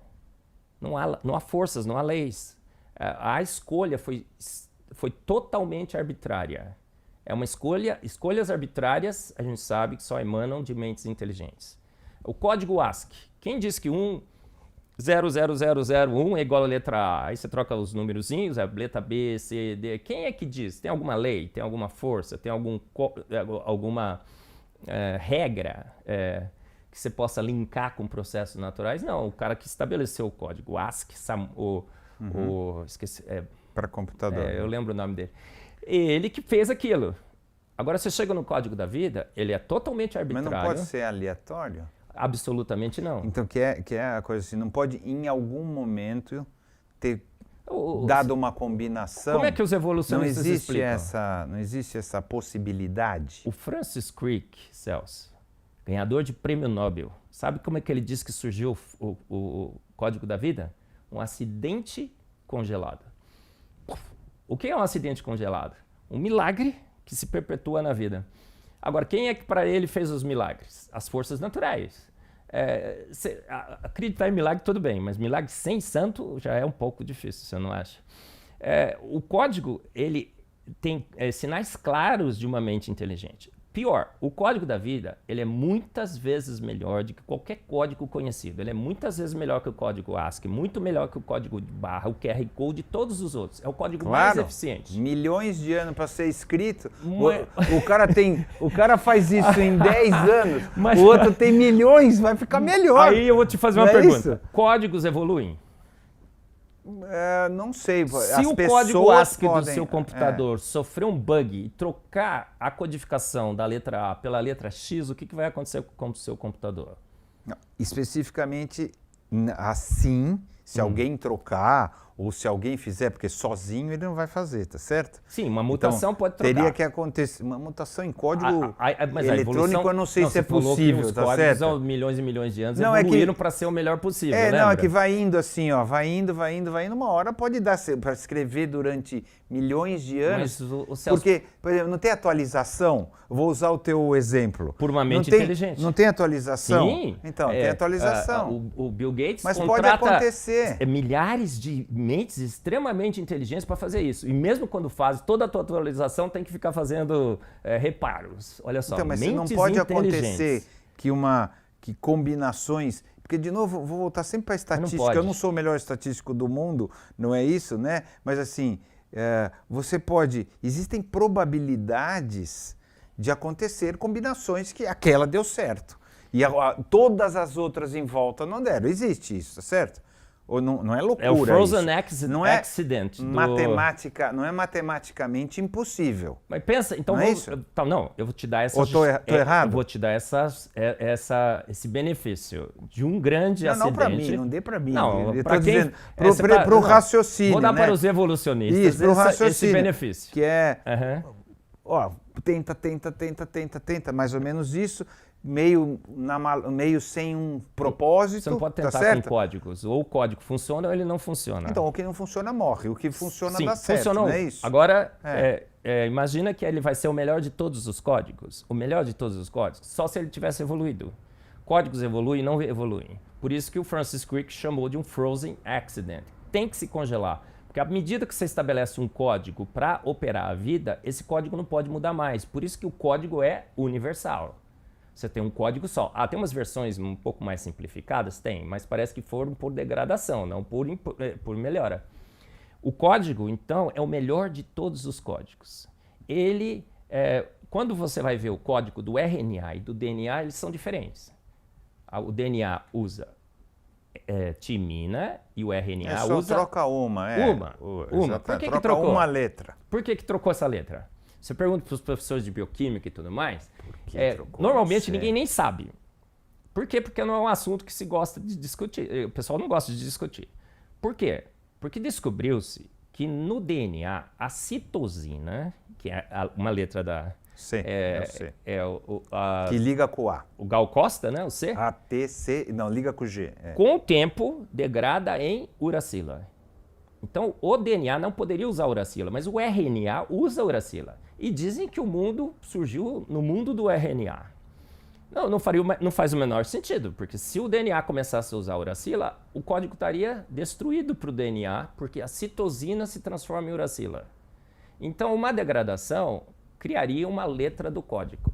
Não há forças, não há leis. A escolha foi totalmente arbitrária. É uma escolhas arbitrárias, a gente sabe que só emanam de mentes inteligentes. O código ASCII, quem diz que 00001 é igual a letra A? Aí você troca os númerozinhos, a letra B, C, D. Quem é que diz? Tem alguma lei? Tem alguma força? Tem alguma regra que você possa linkar com processos naturais? Não, o cara que estabeleceu o código ASCII, esqueci... para computador. Eu lembro o nome dele. Ele que fez aquilo. Agora você chega no código da vida, ele é totalmente arbitrário. Mas não pode ser aleatório? Absolutamente não. Então, que é a coisa assim, não pode em algum momento ter dado uma combinação? Como é que os evolucionistas explicam? Não existe essa possibilidade? O Francis Crick, Celso, ganhador de prêmio Nobel, sabe como é que ele diz que surgiu o código da vida? Um acidente congelado. O que é um acidente congelado? Um milagre que se perpetua na vida. Agora, quem é que para ele fez os milagres? As forças naturais. Acreditar em milagre, tudo bem, mas milagre sem santo já é um pouco difícil, você não acha? O código, ele tem sinais claros de uma mente inteligente. Pior, o código da vida, ele é muitas vezes melhor do que qualquer código conhecido. Ele é muitas vezes melhor que o código ASCII, muito melhor que o código de barra, o QR Code e todos os outros. É o código mais eficiente. Milhões de anos para ser escrito. O cara faz isso em 10 anos, o outro tem milhões, vai ficar melhor. Aí eu vou te fazer uma pergunta. Códigos evoluem? Não sei. Se o código ASCII do seu computador sofrer um bug e trocar a codificação da letra A pela letra X, o que vai acontecer com o seu computador? Não, especificamente assim, se alguém trocar ou se alguém fizer, porque sozinho ele não vai fazer, tá certo? Sim, uma mutação então, pode trocar. Teria que acontecer uma mutação em código mas eletrônico, eu não sei se é possível, os tá códigos certo? há milhões e milhões de anos evoluíram para ser o melhor possível, lembra? Não, é que vai indo assim, ó, vai indo, uma hora pode dar para escrever durante milhões de anos, porque, por exemplo, não tem atualização, eu vou usar o teu exemplo. Por uma mente inteligente. Não tem atualização? Sim. Então, tem atualização. O Bill Gates mas pode acontecer. Milhares de mentes extremamente inteligentes para fazer isso. E mesmo quando faz, toda a tua atualização tem que ficar fazendo reparos. Olha só, então, mas mentes não pode acontecer que combinações... Porque, de novo, vou voltar sempre para a estatística. Eu não sou o melhor estatístico do mundo, não é isso, né? Mas, assim, você pode... Existem probabilidades de acontecer combinações que aquela deu certo. E todas as outras em volta não deram. Existe isso, tá certo? Ou não é loucura. É o Frozen isso. Accident. Não é matematicamente impossível. Mas pensa, então não é isso? Eu vou te dar essa. Ou tô errado? Eu vou te dar esse benefício de um grande acidente. Não para mim, não dê para mim. Não, eu para tô quem? Dizendo, pro raciocínio. Vou dar né? para os evolucionistas isso, pro raciocínio, esse benefício. Que é, tenta, mais ou menos isso. Meio sem um propósito. Você não pode tentar tá com códigos. Ou o código funciona ou ele não funciona. Então, o que não funciona morre. O que funciona dá certo, funcionou. não é isso? Agora, imagina que ele vai ser o melhor de todos os códigos. O melhor de todos os códigos, só se ele tivesse evoluído. Códigos evoluem e não evoluem. Por isso que o Francis Crick chamou de um Frozen Accident. Tem que se congelar. Porque à medida que você estabelece um código para operar a vida, esse código não pode mudar mais. Por isso que o código é universal. Você tem um código só. Tem umas versões um pouco mais simplificadas? Tem, mas parece que foram por degradação, não por melhora. O código, então, é o melhor de todos os códigos. Quando você vai ver o código do RNA e do DNA, eles são diferentes. O DNA usa timina e o RNA usa... troca uma. Uma. Por que troca trocou? Uma letra. Por que trocou essa letra? Você pergunta para os professores de bioquímica e tudo mais, normalmente ninguém nem sabe. Por quê? Porque não é um assunto que se gosta de discutir. O pessoal não gosta de discutir. Por quê? Porque descobriu-se que no DNA, a citosina, que é uma letra da... C, que liga com o A. O Gal Costa, né? O C. A, T, C... Não, liga com o G. Com o tempo, degrada em uracila. Então, o DNA não poderia usar uracila, mas o RNA usa uracila. E dizem que o mundo surgiu no mundo do RNA. Não faz o menor sentido, porque se o DNA começasse a usar uracila, o código estaria destruído para o DNA, porque a citosina se transforma em uracila. Então, uma degradação criaria uma letra do código.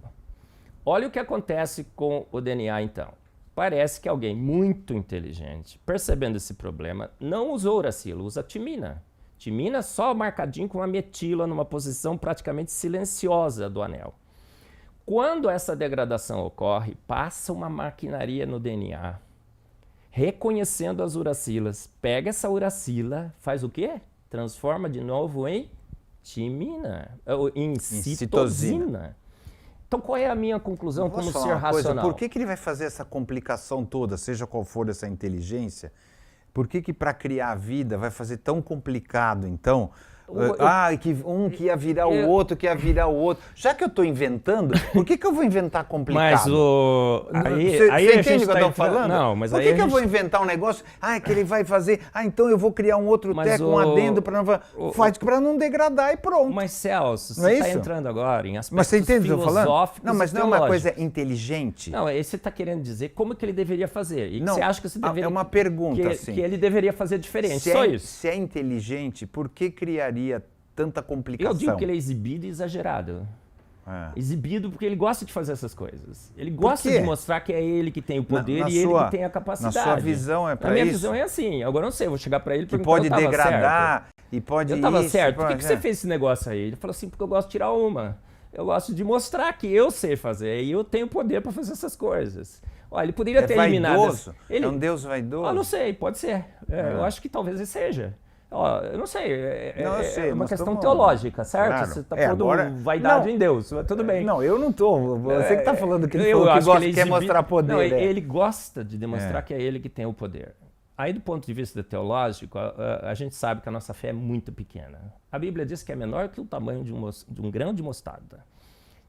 Olha o que acontece com o DNA, então. Parece que alguém muito inteligente, percebendo esse problema, não usou uracila, usa timina. Timina só marcadinho com uma metila numa posição praticamente silenciosa do anel. Quando essa degradação ocorre, passa uma maquinaria no DNA, reconhecendo as uracilas. Pega essa uracila, faz o quê? Transforma de novo em timina, em citosina. Então, qual é a minha conclusão como ser racional? Por que ele vai fazer essa complicação toda, seja qual for essa inteligência? Por que para criar a vida vai fazer tão complicado, então? Que ia virar o outro, que ia virar o outro. Já que eu estou inventando, por que eu vou inventar complicado? Você entende o que eu estou falando? Não, mas por que eu vou inventar um negócio? Que ele vai fazer... então eu vou criar um outro um adendo para não degradar e pronto. Mas, Celso, você está entrando agora em aspectos filosóficos. Não, mas não é uma coisa inteligente. Não, você está querendo dizer como que ele deveria fazer. E você acha que você deveria... É uma pergunta, que ele deveria fazer diferente, só isso. Se é inteligente, por que criaria tanta complicação? Eu digo que ele é exibido e exagerado. exibido porque ele gosta de fazer essas coisas. Ele gosta de mostrar que é ele que tem o poder e ele que tem a capacidade. Na sua visão é para isso? Na minha visão é assim. Agora eu não sei, eu vou chegar para ele e que pode degradar certo. E pode eu tava certo. Por que você fez esse negócio aí? Ele falou assim, porque eu gosto de tirar uma. Eu gosto de mostrar que eu sei fazer e eu tenho poder para fazer essas coisas. Olha, ele poderia ter eliminado... Vaidoso? Ele... É um deus vaidoso? Não sei, pode ser. Eu acho que talvez ele seja. Eu não sei, é uma questão teológica, certo? Claro. Você está pondo vaidade em Deus, tudo bem. Não, eu não estou. Você que está falando que ele falou que quer mostrar poder. Não, ele gosta de demonstrar que é ele que tem o poder. Aí, do ponto de vista teológico, a gente sabe que a nossa fé é muito pequena. A Bíblia diz que é menor que o tamanho de um grão de mostarda.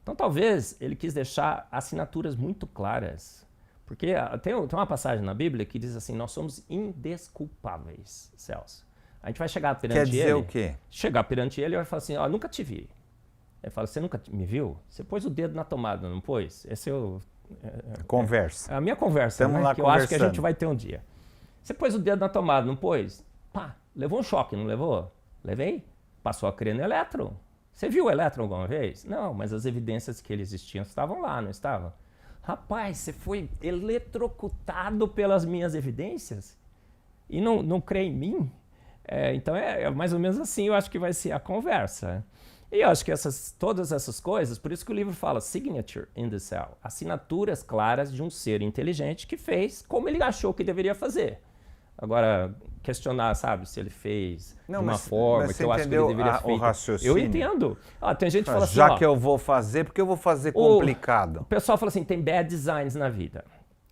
Então, talvez ele quis deixar assinaturas muito claras. Porque tem uma passagem na Bíblia que diz assim, nós somos indesculpáveis, Celso. A gente vai chegar perante ele... Quer dizer o quê? Chegar perante ele e vai falar assim, nunca te vi. Ele fala, você nunca me viu? Você pôs o dedo na tomada, não pôs? Esse é o... Conversa. É a minha conversa, Estamos lá que eu acho que a gente vai ter um dia. Você pôs o dedo na tomada, não pôs? Pá, levou um choque, não levou? Levei. Passou a crer no elétron. Você viu o elétron alguma vez? Não, mas as evidências que ele existiam estavam lá, não estavam? Rapaz, você foi eletrocutado pelas minhas evidências? E não crê em mim? Então é mais ou menos assim, eu acho que vai ser a conversa. E eu acho que todas essas coisas, por isso que o livro fala signature in the cell, assinaturas claras de um ser inteligente que fez como ele achou que deveria fazer. Agora, questionar, sabe, se ele fez de uma forma que eu acho que ele deveria ter feito. Eu entendo. Tem gente que fala assim, já que eu vou fazer, porque eu vou fazer complicado. O pessoal fala assim, tem bad designs na vida.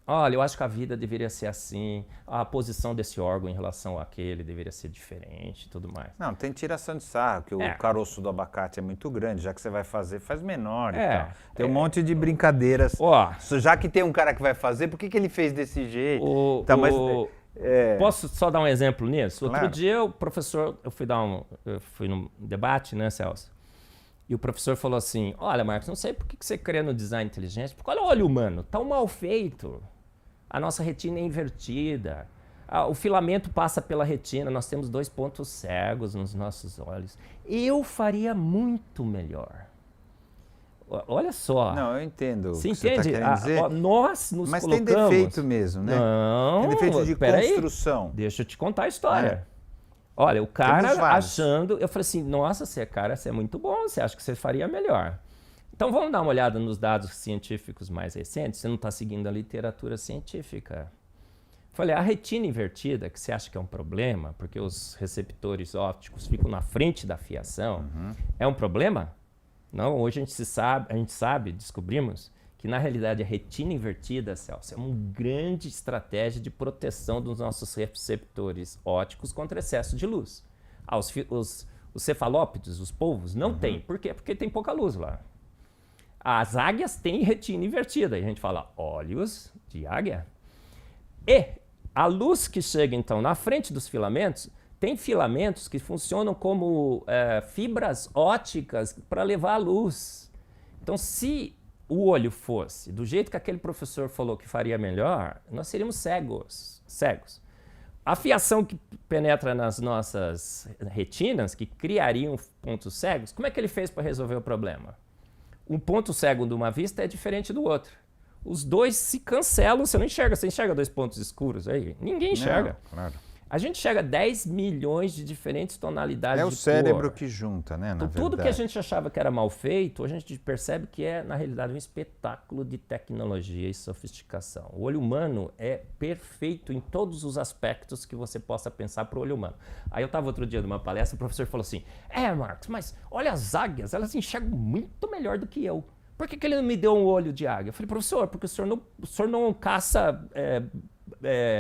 Olha, eu acho que a vida deveria ser assim, a posição desse órgão em relação àquele deveria ser diferente e tudo mais. Não, tem tiração de sarro, que o caroço do abacate é muito grande, já que você vai fazer, faz menor e tal. Tem um monte de brincadeiras. Já que tem um cara que vai fazer, por que ele fez desse jeito? Posso só dar um exemplo nisso? Claro. Outro dia o professor, eu fui num debate, né, Celso? E o professor falou assim, olha, Marcos, não sei por que você crê no design inteligente, porque olha o olho humano, tá mal feito. A nossa retina é invertida. O filamento passa pela retina, nós temos 2 pontos cegos nos nossos olhos. Eu faria muito melhor. Olha só. Não, eu entendo. Você o que entende? Você tá querendo dizer. Nós nos Mas colocamos... tem defeito mesmo, né? Não. Tem defeito de construção. Deixa eu te contar a história. Olha, o cara achando... Eu falei assim, nossa, você é muito bom, você acha que você faria melhor. Então vamos dar uma olhada nos dados científicos mais recentes. Você não está seguindo a literatura científica. Falei, a retina invertida, que você acha que é um problema, porque os receptores ópticos ficam na frente da fiação, é um problema? Não, hoje a gente sabe, descobrimos, que na realidade a retina invertida, Celso, é uma grande estratégia de proteção dos nossos receptores ópticos contra excesso de luz. Os cefalópodes, os polvos, não tem. Por quê? Porque tem pouca luz lá. As águias têm retina invertida. E a gente fala, olhos de águia. E a luz que chega, então, na frente dos filamentos, tem filamentos que funcionam como fibras ópticas para levar a luz. Então, se o olho fosse do jeito que aquele professor falou que faria melhor, nós seríamos cegos. A fiação que penetra nas nossas retinas, que criariam pontos cegos, como é que ele fez para resolver o problema? Um ponto cego de uma vista é diferente do outro. Os dois se cancelam, você não enxerga. Você enxerga 2 pontos escuros aí? Ninguém enxerga. Não, claro. A gente enxerga 10 milhões de diferentes tonalidades de cor. É o cérebro que junta, né, na verdade. Tudo que a gente achava que era mal feito, a gente percebe que é, na realidade, um espetáculo de tecnologia e sofisticação. O olho humano é perfeito em todos os aspectos que você possa pensar para o olho humano. Aí eu estava outro dia numa palestra, o professor falou assim, Marcos, mas olha as águias, elas enxergam muito melhor do que eu. Por que ele não me deu um olho de águia? Eu falei, professor, porque o senhor não caça...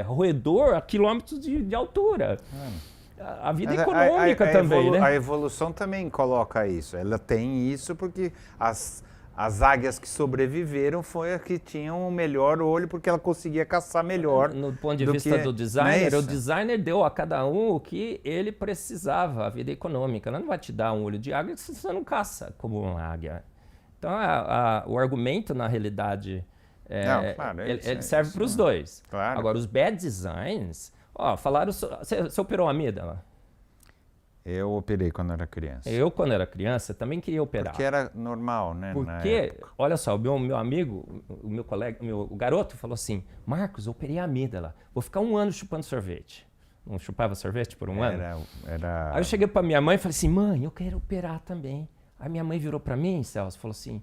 roedor a quilômetros de altura. A vida econômica também, né? A evolução também coloca isso. Ela tem isso porque as águias que sobreviveram foi a que tinham o melhor olho porque ela conseguia caçar melhor. No ponto de vista do designer, o designer deu a cada um o que ele precisava, a vida econômica. Ela não vai te dar um olho de águia se você não caça como uma águia. Então, o argumento, na realidade... ele serve para os dois. Claro. Agora, os bad designs... falaram... Você operou a amígdala? Eu operei quando era criança. Eu, quando era criança, também queria operar. Porque era normal, né? Porque, olha só, o meu amigo, o meu colega, o garoto falou assim, Marcos, eu operei a amígdala, vou ficar 1 ano chupando sorvete. Não chupava sorvete por 1 ano? Aí eu cheguei pra minha mãe e falei assim, mãe, eu quero operar também. Aí minha mãe virou pra mim, Celso, falou assim,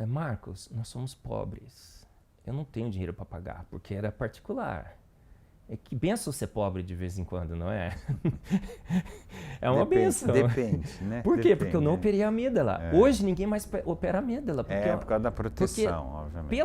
Marcos, nós somos pobres. Eu não tenho dinheiro para pagar, porque era particular. É que benção ser pobre de vez em quando, não é? É uma benção. Depende, né? Por quê? Porque eu não operei a amígdala. Hoje ninguém mais opera a amígdala. Por causa da proteção, obviamente.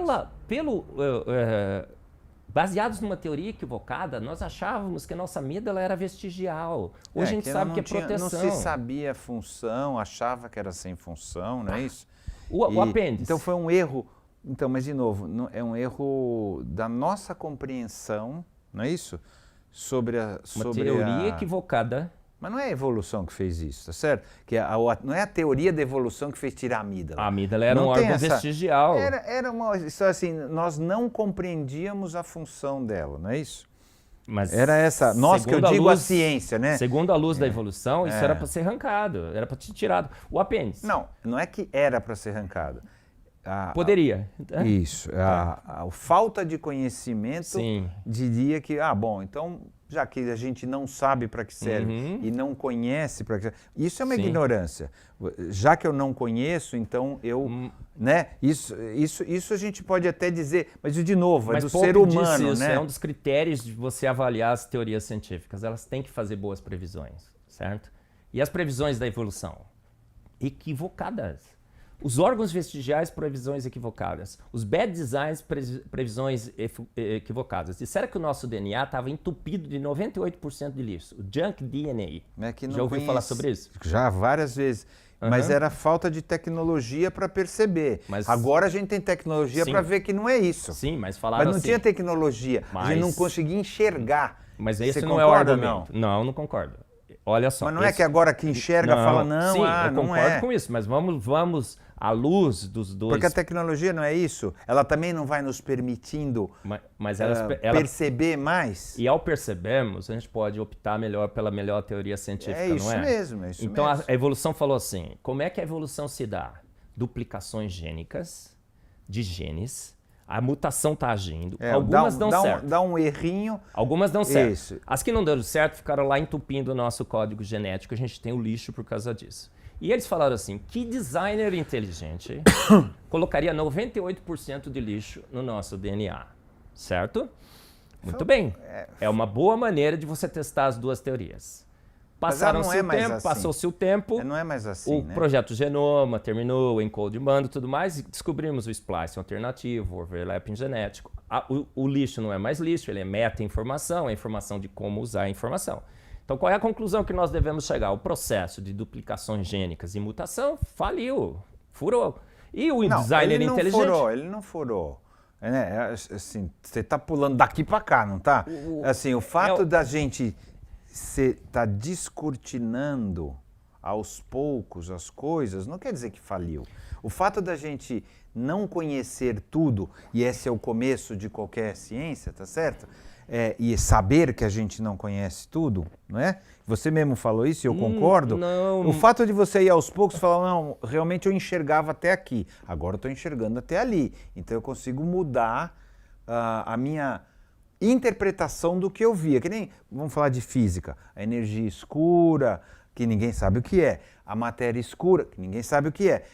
Baseados numa teoria equivocada, nós achávamos que a nossa amígdala era vestigial. Hoje a gente sabe que é proteção. Não se sabia a função, achava que era sem função, não é isso? O apêndice. Então foi um erro. Então, mas de novo, é um erro da nossa compreensão, não é isso? Sobre uma teoria equivocada. Mas não é a evolução que fez isso, tá certo? Não é a teoria da evolução que fez tirar a amígdala. A amígdala era um órgão vestigial. Era uma história assim, nós não compreendíamos a função dela, não é isso? Mas era essa, nós que eu digo a ciência, né? Segundo a luz da evolução, isso era para ser arrancado, era para ser tirado. O apêndice. Não é que era para ser arrancado. Poderia. Isso. A falta de conhecimento diria que, bom, então, já que a gente não sabe para que serve e não conhece para que serve, isso é uma ignorância. Já que eu não conheço, então eu, né? Isso a gente pode até dizer, mas de novo, é do ser humano, isso, né? É um dos critérios de você avaliar as teorias científicas. Elas têm que fazer boas previsões, certo? E as previsões da evolução? Equivocadas. Os órgãos vestigiais, previsões equivocadas. Os bad designs, previsões equivocadas. Disseram que o nosso DNA estava entupido de 98% de lixo. O junk DNA. Já ouviu falar sobre isso? Já, várias vezes. Mas era falta de tecnologia para perceber. Agora a gente tem tecnologia para ver que não é isso. Sim, mas falaram Mas não tinha tecnologia. A gente não conseguia enxergar. Mas esse não é o argumento. Não, não concordo. Olha só. Mas não é que agora que enxerga fala, não, sim, eu não concordo com isso, mas vamos à luz dos dois. Porque a tecnologia não é isso? Ela também não vai nos permitindo perceber mais? E ao percebermos, a gente pode optar pela melhor teoria científica, não é? É isso mesmo. Então a evolução falou assim, como é que a evolução se dá? Duplicações gênicas de genes. A mutação está agindo. Algumas dão certo. Dá um errinho. Algumas dão certo. Isso. As que não deram certo ficaram lá entupindo o nosso código genético. A gente tem o lixo por causa disso. E eles falaram assim, que designer inteligente colocaria 98% de lixo no nosso DNA, certo? Muito bem. É uma boa maneira de você testar as duas teorias. Passou-se o tempo, não é mais assim, o projeto Genoma terminou, o Encode Mando e tudo mais, e descobrimos o splicing alternativo, o overlapping genético. O lixo não é mais lixo, ele é meta-informação, é informação de como usar a informação. Então, qual é a conclusão que nós devemos chegar? O processo de duplicações gênicas e mutação faliu, furou. E o designer inteligente... Ele não furou. Assim, você está pulando daqui para cá, não está? Assim, o fato da gente... Você está descortinando aos poucos as coisas, não quer dizer que faliu. O fato da gente não conhecer tudo, e esse é o começo de qualquer ciência, tá certo? E saber que a gente não conhece tudo, não é? Você mesmo falou isso e eu concordo. Não. O fato de você ir aos poucos e falar, não, realmente eu enxergava até aqui, agora eu estou enxergando até ali. Então eu consigo mudar a minha... interpretação do que eu via, que nem, vamos falar de física, a energia escura, que ninguém sabe o que é, a matéria escura, que ninguém sabe o que é.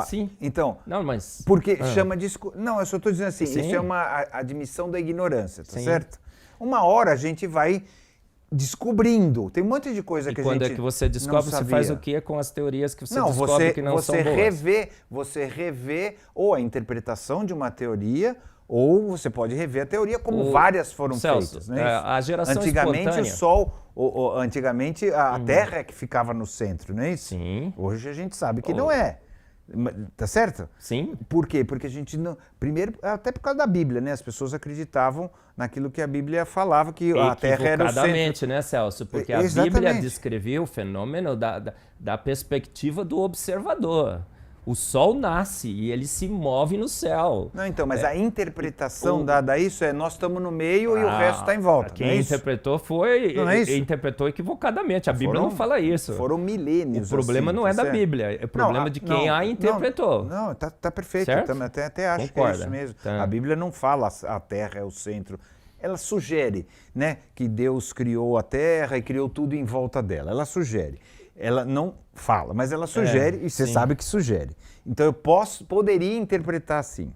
Sim. Então, não, mas... porque chama de escuro. Não, eu só estou dizendo assim, Sim. Isso é uma admissão da ignorância, tá Sim. certo? Uma hora a gente vai descobrindo, tem um monte de coisa que a gente não sabia. E quando é que você descobre, você faz o que com as teorias que você descobre que não são boas? Você revê ou a interpretação de uma teoria, ou você pode rever a teoria, como várias foram feitas. Né? A geração antigamente espontânea... o Sol, antigamente a Terra é que ficava no centro, não é isso? Sim. Hoje a gente sabe que não é. Tá certo? Sim. Por quê? Porque a gente não... Primeiro, até por causa da Bíblia, né? As pessoas acreditavam naquilo que a Bíblia falava, que a Terra era o centro. Equivocadamente, né, Celso? Porque a Bíblia descrevia o fenômeno da perspectiva do observador. O Sol nasce e ele se move no céu. Não, então, mas a interpretação dada a isso é nós estamos no meio e o resto está em volta. Quem interpretou interpretou equivocadamente. A Bíblia não fala isso. Foram milênios. O problema não é da Bíblia, é o problema de quem a interpretou. Não, tá perfeito. Certo? Eu até acho Concorda. que é isso mesmo. Tá. A Bíblia não fala a Terra é o centro. Ela sugere, né, que Deus criou a Terra e criou tudo em volta dela. Ela sugere. Ela não fala, mas ela sugere e você sabe que sugere. Então eu poderia interpretar assim.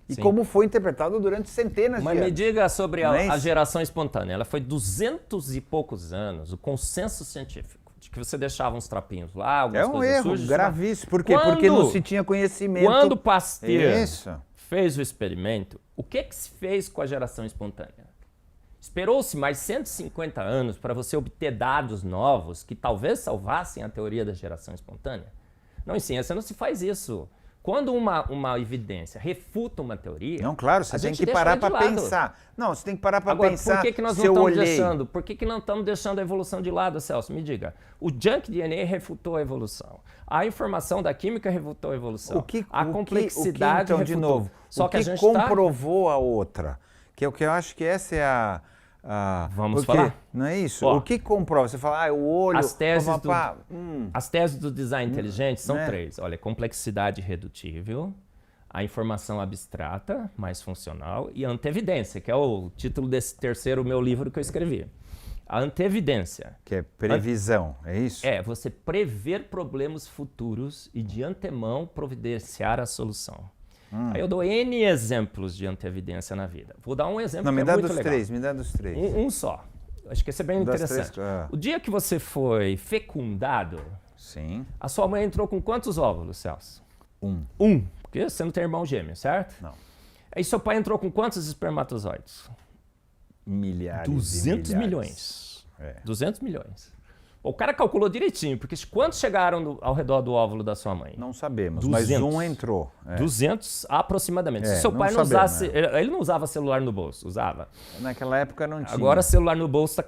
E como foi interpretado durante centenas de anos. Mas me diga sobre a geração espontânea. Ela foi 200 e poucos anos, o consenso científico, de que você deixava uns trapinhos lá, algumas coisas sujas. É um erro gravíssimo. Por quê? Porque não se tinha conhecimento. Quando Pasteur fez o experimento, o que se fez com a geração espontânea? Esperou-se mais 150 anos para você obter dados novos que talvez salvassem a teoria da geração espontânea? Não, em ciência não se faz isso. Quando uma evidência refuta uma teoria... Não, claro, você tem que parar para pensar. Não, você tem que parar para pensar. Por que nós não estamos deixando? Por que não estamos deixando a evolução de lado, Celso? Me diga. O junk DNA refutou a evolução. A informação da química refutou a evolução. A complexidade então, de novo, só que a gente comprovou a outra. Que é o que eu acho que essa é Vamos falar? Não é isso? O que comprova? Você fala, o olho... As teses do design inteligente são três. Olha, complexidade irredutível, a informação abstrata, mais funcional, e a antevidência, que é o título desse terceiro meu livro que eu escrevi. A antevidência. Que é previsão, é isso? É, você prever problemas futuros e de antemão providenciar a solução. Aí eu dou N exemplos de antevidência na vida. Vou dar um exemplo que é muito legal. Me dá dos três. Um só. Acho que esse é bem interessante. O dia que você foi fecundado, a sua mãe entrou com quantos óvulos, Celso? Um. Porque você não tem irmão gêmeo, certo? Não. Aí seu pai entrou com quantos espermatozoides? Milhares 200 milhões. 200 milhões. O cara calculou direitinho, porque quantos chegaram ao redor do óvulo da sua mãe? Não sabemos, 200. mas um entrou. 200 aproximadamente. Se seu pai não usasse... Ele não usava celular no bolso, usava. Naquela época não tinha. Agora celular no bolso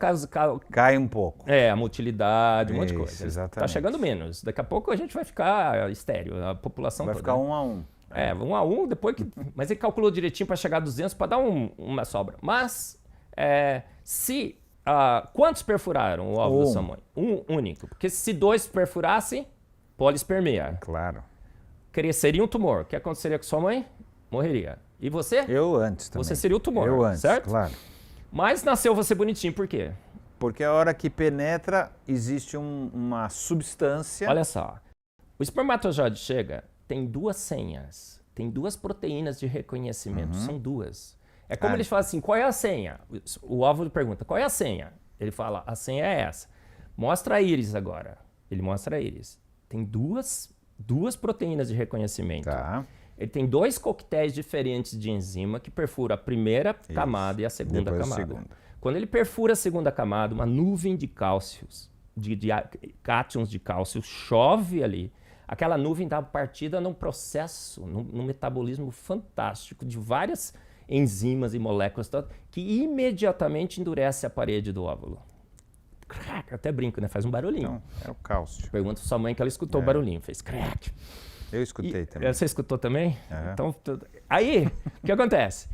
cai um pouco. A motilidade, um monte de coisa. Exatamente. Tá chegando menos. Daqui a pouco a gente vai ficar estéreo, a população vai toda. Vai ficar 1 a 1. 1 a 1, depois que... Mas ele calculou direitinho para chegar a 200, para dar uma sobra. Mas, se... quantos perfuraram o óvulo da sua mãe? Um único. Porque se 2 perfurassem, polispermia. Claro. Cresceria um tumor. O que aconteceria com sua mãe? Morreria. E você? Eu antes também. Você seria o tumor, eu antes, certo? Claro. Mas nasceu você bonitinho, por quê? Porque a hora que penetra, existe uma substância... Olha só. O espermatozoide chega, tem 2 senhas. Tem 2 proteínas de reconhecimento. São 2. É como ele fala assim, qual é a senha? O óvulo pergunta, qual é a senha? Ele fala, a senha é essa. Mostra a íris agora. Ele mostra a íris. Tem duas proteínas de reconhecimento. Tá. Ele tem 2 coquetéis diferentes de enzima que perfura a primeira camada e a segunda camada. Quando ele perfura a segunda camada, uma nuvem de cálcios, de cátions de cálcio, chove ali. Aquela nuvem dá partida num processo, num metabolismo fantástico de várias enzimas e moléculas que imediatamente endurece a parede do óvulo. Crack, eu até brinco, né? Faz um barulhinho. Não, é o cálcio. Pergunta pra sua mãe que ela escutou o barulhinho, fez crack. Eu escutei também. Você escutou também? Então, aí, o que acontece?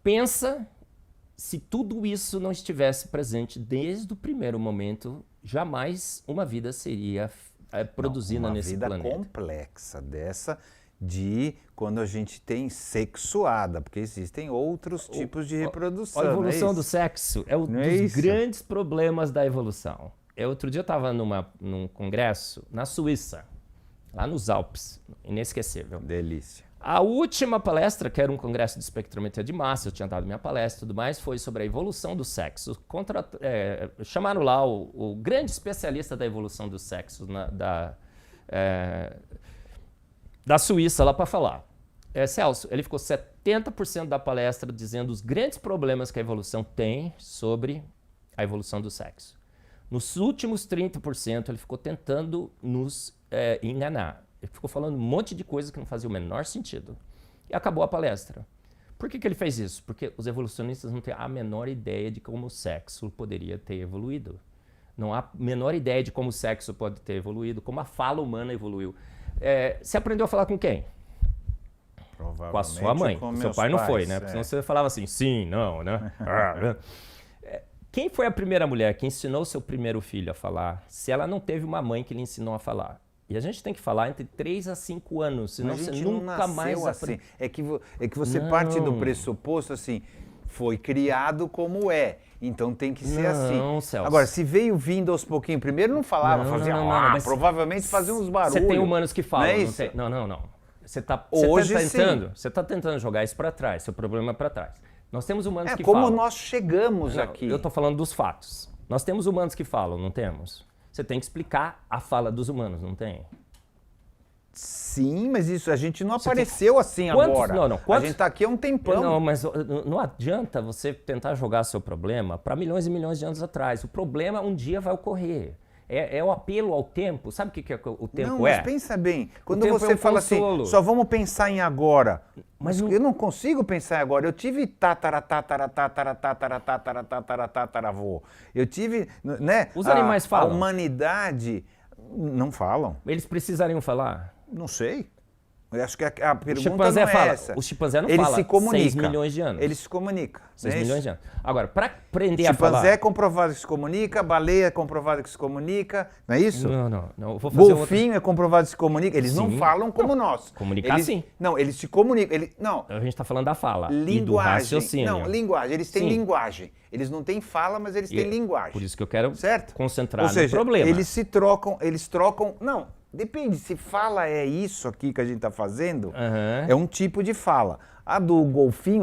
Pensa se tudo isso não estivesse presente desde o primeiro momento, jamais uma vida seria produzida nesse planeta. Uma vida complexa dessa de quando a gente tem sexuada, porque existem outros tipos de reprodução. A evolução do sexo é um dos grandes problemas da evolução. Outro dia eu estava num congresso na Suíça, lá nos Alpes, inesquecível. Delícia. A última palestra, que era um congresso de espectrometria de massa, eu tinha dado minha palestra e tudo mais, foi sobre a evolução do sexo. Chamaram lá o grande especialista da evolução do sexo da Suíça lá para falar. Celso, ele ficou 70% da palestra dizendo os grandes problemas que a evolução tem sobre a evolução do sexo. Nos últimos 30% ele ficou tentando nos enganar. Ele ficou falando um monte de coisa que não fazia o menor sentido. E acabou a palestra. Por que ele fez isso? Porque os evolucionistas não têm a menor ideia de como o sexo poderia ter evoluído. Não há a menor ideia de como o sexo pode ter evoluído, como a fala humana evoluiu. Você aprendeu a falar com quem? Com a sua mãe. Com seu pai não foi, né? Porque senão você falava assim, sim, não, né? Quem foi a primeira mulher que ensinou seu primeiro filho a falar, se ela não teve uma mãe que lhe ensinou a falar? E a gente tem que falar entre 3 a 5 anos, senão você nunca mais assim. É que você parte do pressuposto assim, foi criado como é, então tem que ser assim. Celso. Agora, se veio vindo aos pouquinhos, primeiro não falava, fazia provavelmente fazia uns barulhos. Você tem humanos que falam, não é isso? Não. Você tá tentando jogar isso para trás, seu problema é para trás. Nós temos humanos que falam. Como nós chegamos aqui. Eu tô falando dos fatos. Nós temos humanos que falam, não temos? Você tem que explicar a fala dos humanos, não tem? Sim, mas isso a gente não apareceu assim agora. A gente está aqui há um tempão. Não, mas não adianta você tentar jogar seu problema para milhões e milhões de anos atrás. O problema um dia vai ocorrer. É o apelo ao tempo. Sabe o que o tempo não, mas pensa bem. Quando você fala assim, só vamos pensar em agora. Mas eu não consigo pensar em agora. Eu tive tataravô. Eu tive, né? Os animais falam. A humanidade não falam. Eles precisariam falar? Não sei. Eu acho que a pergunta não é essa. O chimpanzé não ele fala se comunica. 6 milhões de anos. Ele se comunica. 6 milhões de anos. Agora, para aprender a falar... Chimpanzé é comprovado que se comunica, baleia é comprovado que se comunica, não é isso? Não. Eu vou fazer golfinho é comprovado que se comunica. Eles não falam como nós. Comunicar sim. Não, eles se comunicam. Não. A gente está falando da fala linguagem. E do raciocínio. Não, linguagem. Eles têm linguagem. Eles não têm fala, mas eles têm linguagem. Por isso que eu quero concentrar Ou seja, no problema. Eles trocam... Não. Depende, se fala é isso aqui que a gente está fazendo, é um tipo de fala. A do golfinho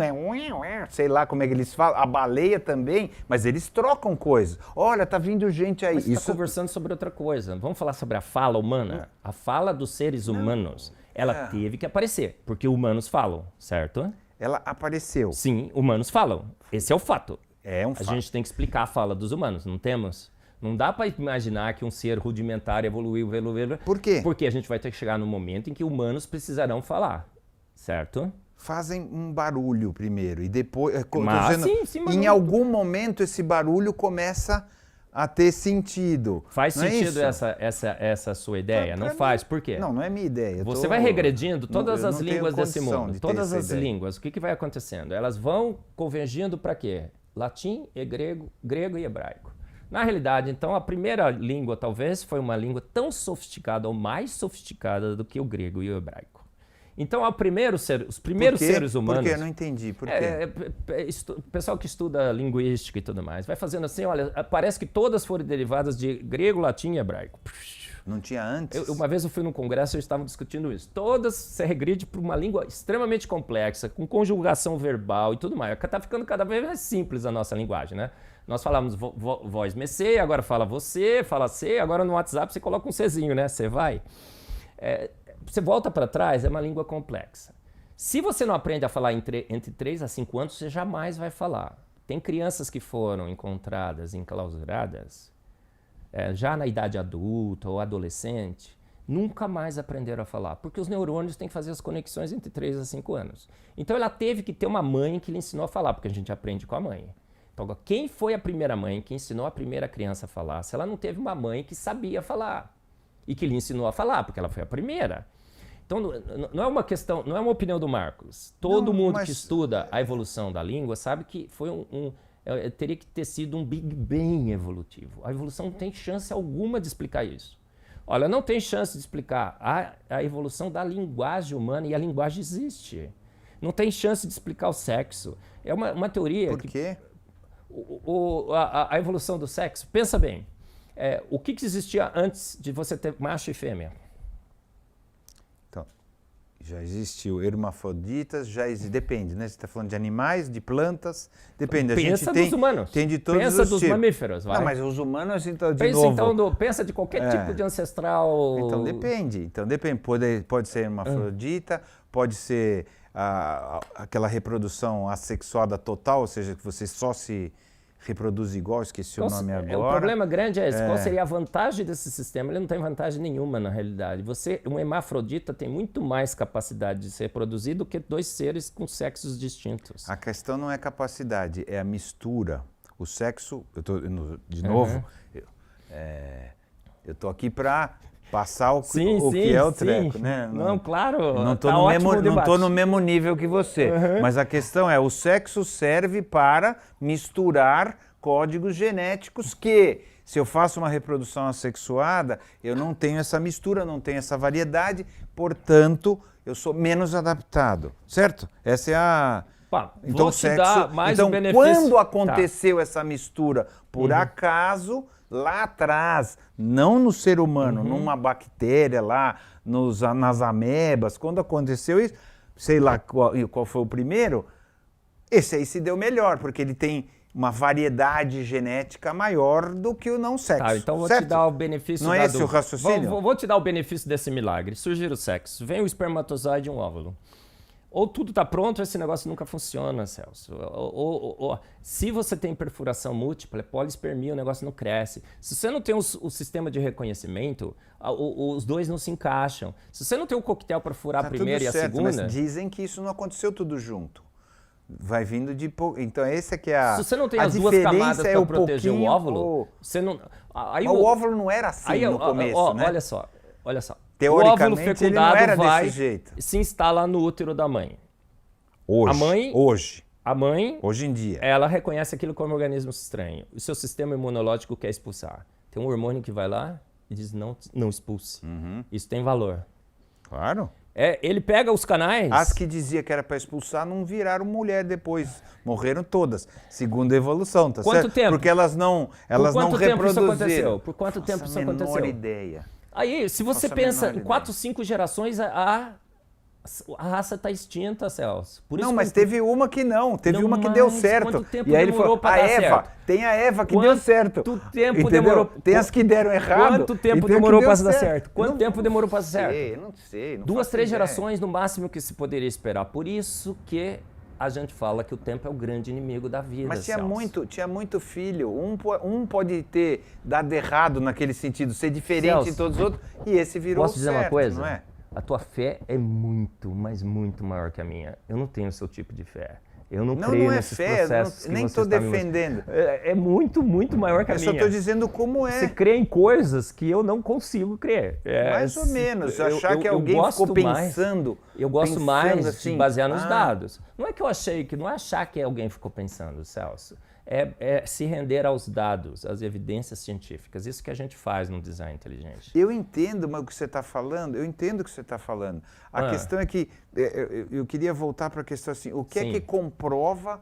sei lá como é que eles falam, a baleia também, mas eles trocam coisas. Olha, tá vindo gente aí. Mas você está conversando sobre outra coisa. Vamos falar sobre a fala humana? A fala dos seres humanos, ela teve que aparecer, porque humanos falam, certo? Ela apareceu. Sim, humanos falam. Esse é o fato. É um fato. A gente tem que explicar a fala dos humanos, não temos? Não dá para imaginar que um ser rudimentar evoluiu. Por quê? Porque a gente vai ter que chegar no momento em que humanos precisarão falar, certo? Fazem um barulho primeiro e depois... sim, em algum momento esse barulho começa a ter sentido. Faz sentido essa sua ideia? Não faz. Por quê? Não é minha ideia. Você vai regredindo todas as línguas desse mundo. Todas as línguas. O que vai acontecendo? Elas vão convergindo para quê? Latim, grego e hebraico. Na realidade, então, a primeira língua talvez foi uma língua tão sofisticada ou mais sofisticada do que o grego e o hebraico. Então, os primeiros seres humanos... Por quê? Eu não entendi. Por quê? O pessoal que estuda linguística e tudo mais vai fazendo assim, olha, parece que todas foram derivadas de grego, latim e hebraico. Não tinha antes? Uma vez eu fui num congresso e eles estavam discutindo isso. Todas se regride para uma língua extremamente complexa, com conjugação verbal e tudo mais. Está ficando cada vez mais simples a nossa linguagem, né? Nós falamos voz mecê, agora fala você, fala C, agora no WhatsApp você coloca um Czinho, né? Você vai. Você volta para trás, é uma língua complexa. Se você não aprende a falar entre 3 a 5 anos, você jamais vai falar. Tem crianças que foram encontradas, enclausuradas, já na idade adulta ou adolescente, nunca mais aprenderam a falar, porque os neurônios têm que fazer as conexões entre 3 a 5 anos. Então ela teve que ter uma mãe que lhe ensinou a falar, porque a gente aprende com a mãe. Então, quem foi a primeira mãe que ensinou a primeira criança a falar? Se ela não teve uma mãe que sabia falar e que lhe ensinou a falar, porque ela foi a primeira. Então, não é uma questão, não é uma opinião do Marcos. Todo mundo que estuda a evolução da língua sabe que foi teria que ter sido um Big Bang evolutivo. A evolução não tem chance alguma de explicar isso. Olha, não tem chance de explicar a evolução da linguagem humana, e a linguagem existe. Não tem chance de explicar o sexo. É uma teoria... Por quê? A evolução do sexo, pensa bem, o que existia antes de você ter macho e fêmea? Então, já existiu hermafroditas, depende, né? Você está falando de animais, de plantas, depende. Pensa dos humanos. Tem de todos pensa os dos tipos. mamíferos, vai. Não, mas os humanos, então, pensa de qualquer tipo de ancestral... Então depende. Pode ser hermafrodita, pode ser... aquela reprodução assexuada total, ou seja, que você só se reproduz igual, esqueci o nome agora. O problema grande é esse. Qual seria a vantagem desse sistema? Ele não tem vantagem nenhuma, na realidade. Um hermafrodita tem muito mais capacidade de se reproduzir do que 2 seres com sexos distintos. A questão não é capacidade, é a mistura. O sexo, eu estou aqui para Passar o Sim, que é o sim. treco, né? Não, claro. Não tô, tá no ótimo mesmo, o não tô debate. no mesmo nível que você. Mas a questão é, o sexo serve para misturar códigos genéticos que, se eu faço uma reprodução assexuada, eu não tenho essa mistura, não tenho essa variedade, portanto, eu sou menos adaptado, certo? Essa é a... Pá, Então, vou te dar mais um então benefício. quando aconteceu essa mistura, por acaso, lá atrás, não no ser humano, numa bactéria lá, nas amebas, quando aconteceu isso, sei lá qual foi o primeiro, esse aí se deu melhor, porque ele tem uma variedade genética maior do que o não sexo. Tá, então vou certo? te dar o benefício Não é da esse o dúvida. raciocínio? Vou te dar o benefício desse milagre. Surgir o sexo. Vem o espermatozoide e um óvulo. Ou tudo está pronto, ou esse negócio nunca funciona, Celso. Se você tem perfuração múltipla, é polispermia, o negócio não cresce. Se você não tem o sistema de reconhecimento, os dois não se encaixam. Se você não tem o coquetel para furar a primeira e a certo, segunda... mas dizem que isso não aconteceu tudo junto. Vai vindo de pouco. Então, esse é que é a. Se você não tem a as duas diferença camadas é para o proteger o pouquinho, óvulo, você não... Aí Mas o óvulo não era assim no começo, né? Olha só. Teoricamente, o óvulo fecundado ele não era vai desse jeito. se instala no útero da mãe. Hoje. A mãe... Hoje. A mãe, Hoje em dia. ela reconhece aquilo como um organismo estranho. O seu sistema imunológico quer expulsar. Tem um hormônio que vai lá e diz não expulse. Isso tem valor. Claro. Ele pega os canais... As que dizia que era para expulsar não viraram mulher depois. Morreram todas. Segundo a evolução, tá Quanto certo? tempo? Porque elas não Por quanto tempo isso reproduziram. aconteceu? Por quanto tempo isso aconteceu? Nossa, menor ideia. Aí, se você Faço a pensa menor em 4, 5 gerações, a raça está extinta, Celso. Por isso Não, mas que- teve uma que não. Teve Não, uma que deu mas certo. quanto tempo E aí ele demorou falou, pra a dar Eva, certo? tem a Eva que deu certo. Quanto tempo Entendeu? demorou? Tem as que deram errado. Quanto e tempo tem a que demorou deu para dar certo? Quanto Não tempo demorou para dar certo? sei, não sei. Não 2, faço 3 ideia. gerações no máximo que se poderia esperar. Por isso que a gente fala que o tempo é o grande inimigo da vida. Mas tinha Celso. muito filho. Um pode ter dado errado naquele sentido, ser diferente Celso, de todos os outros, e esse virou Posso dizer certo, uma coisa? não é? A tua fé é muito, mas muito maior que a minha. Eu não tenho o seu tipo de fé. Eu não creio Não é nesses fé, processos que nem você estou está me defendendo. É muito, muito maior que a Eu minha. só estou dizendo como é. Você crê em coisas que eu não consigo crer. Mais ou menos. Achar que alguém gosto ficou pensando. Eu gosto pensando mais assim, de basear nos ah, dados. Não é que eu achei que... Não é achar que alguém ficou pensando, Celso. É se render aos dados, às evidências científicas. Isso que a gente faz no design inteligente. Eu entendo o que você está falando, eu entendo o que você está falando. A questão é que, eu queria voltar para a questão assim, o que é Sim. que comprova,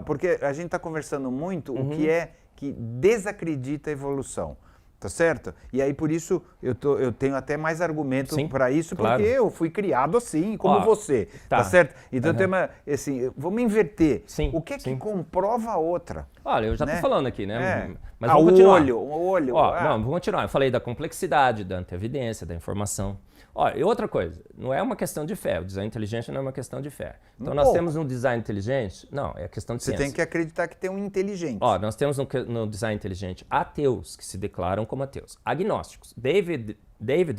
porque a gente está conversando muito o que é que desacredita a evolução, tá certo? E aí por isso eu tenho até mais argumento Sim, para isso, claro. porque eu fui criado assim, como Ó, você, tá tá. certo? Então tem uma, assim, vamos inverter. Sim, O que é que sim. comprova a outra? Olha, eu já né? estou falando aqui, né? É. Mas Ah, vamos o continuar. olho. Ó, não, vamos continuar. Eu falei da complexidade, da anteevidência, da informação. Ó, e outra coisa, não é uma questão de fé. O design inteligente não é uma questão de fé. Então nós temos um design inteligente, não, é questão de Você ciência. tem que acreditar que tem um inteligente. Ó, nós temos no design inteligente ateus que se declaram como ateus. Agnósticos. David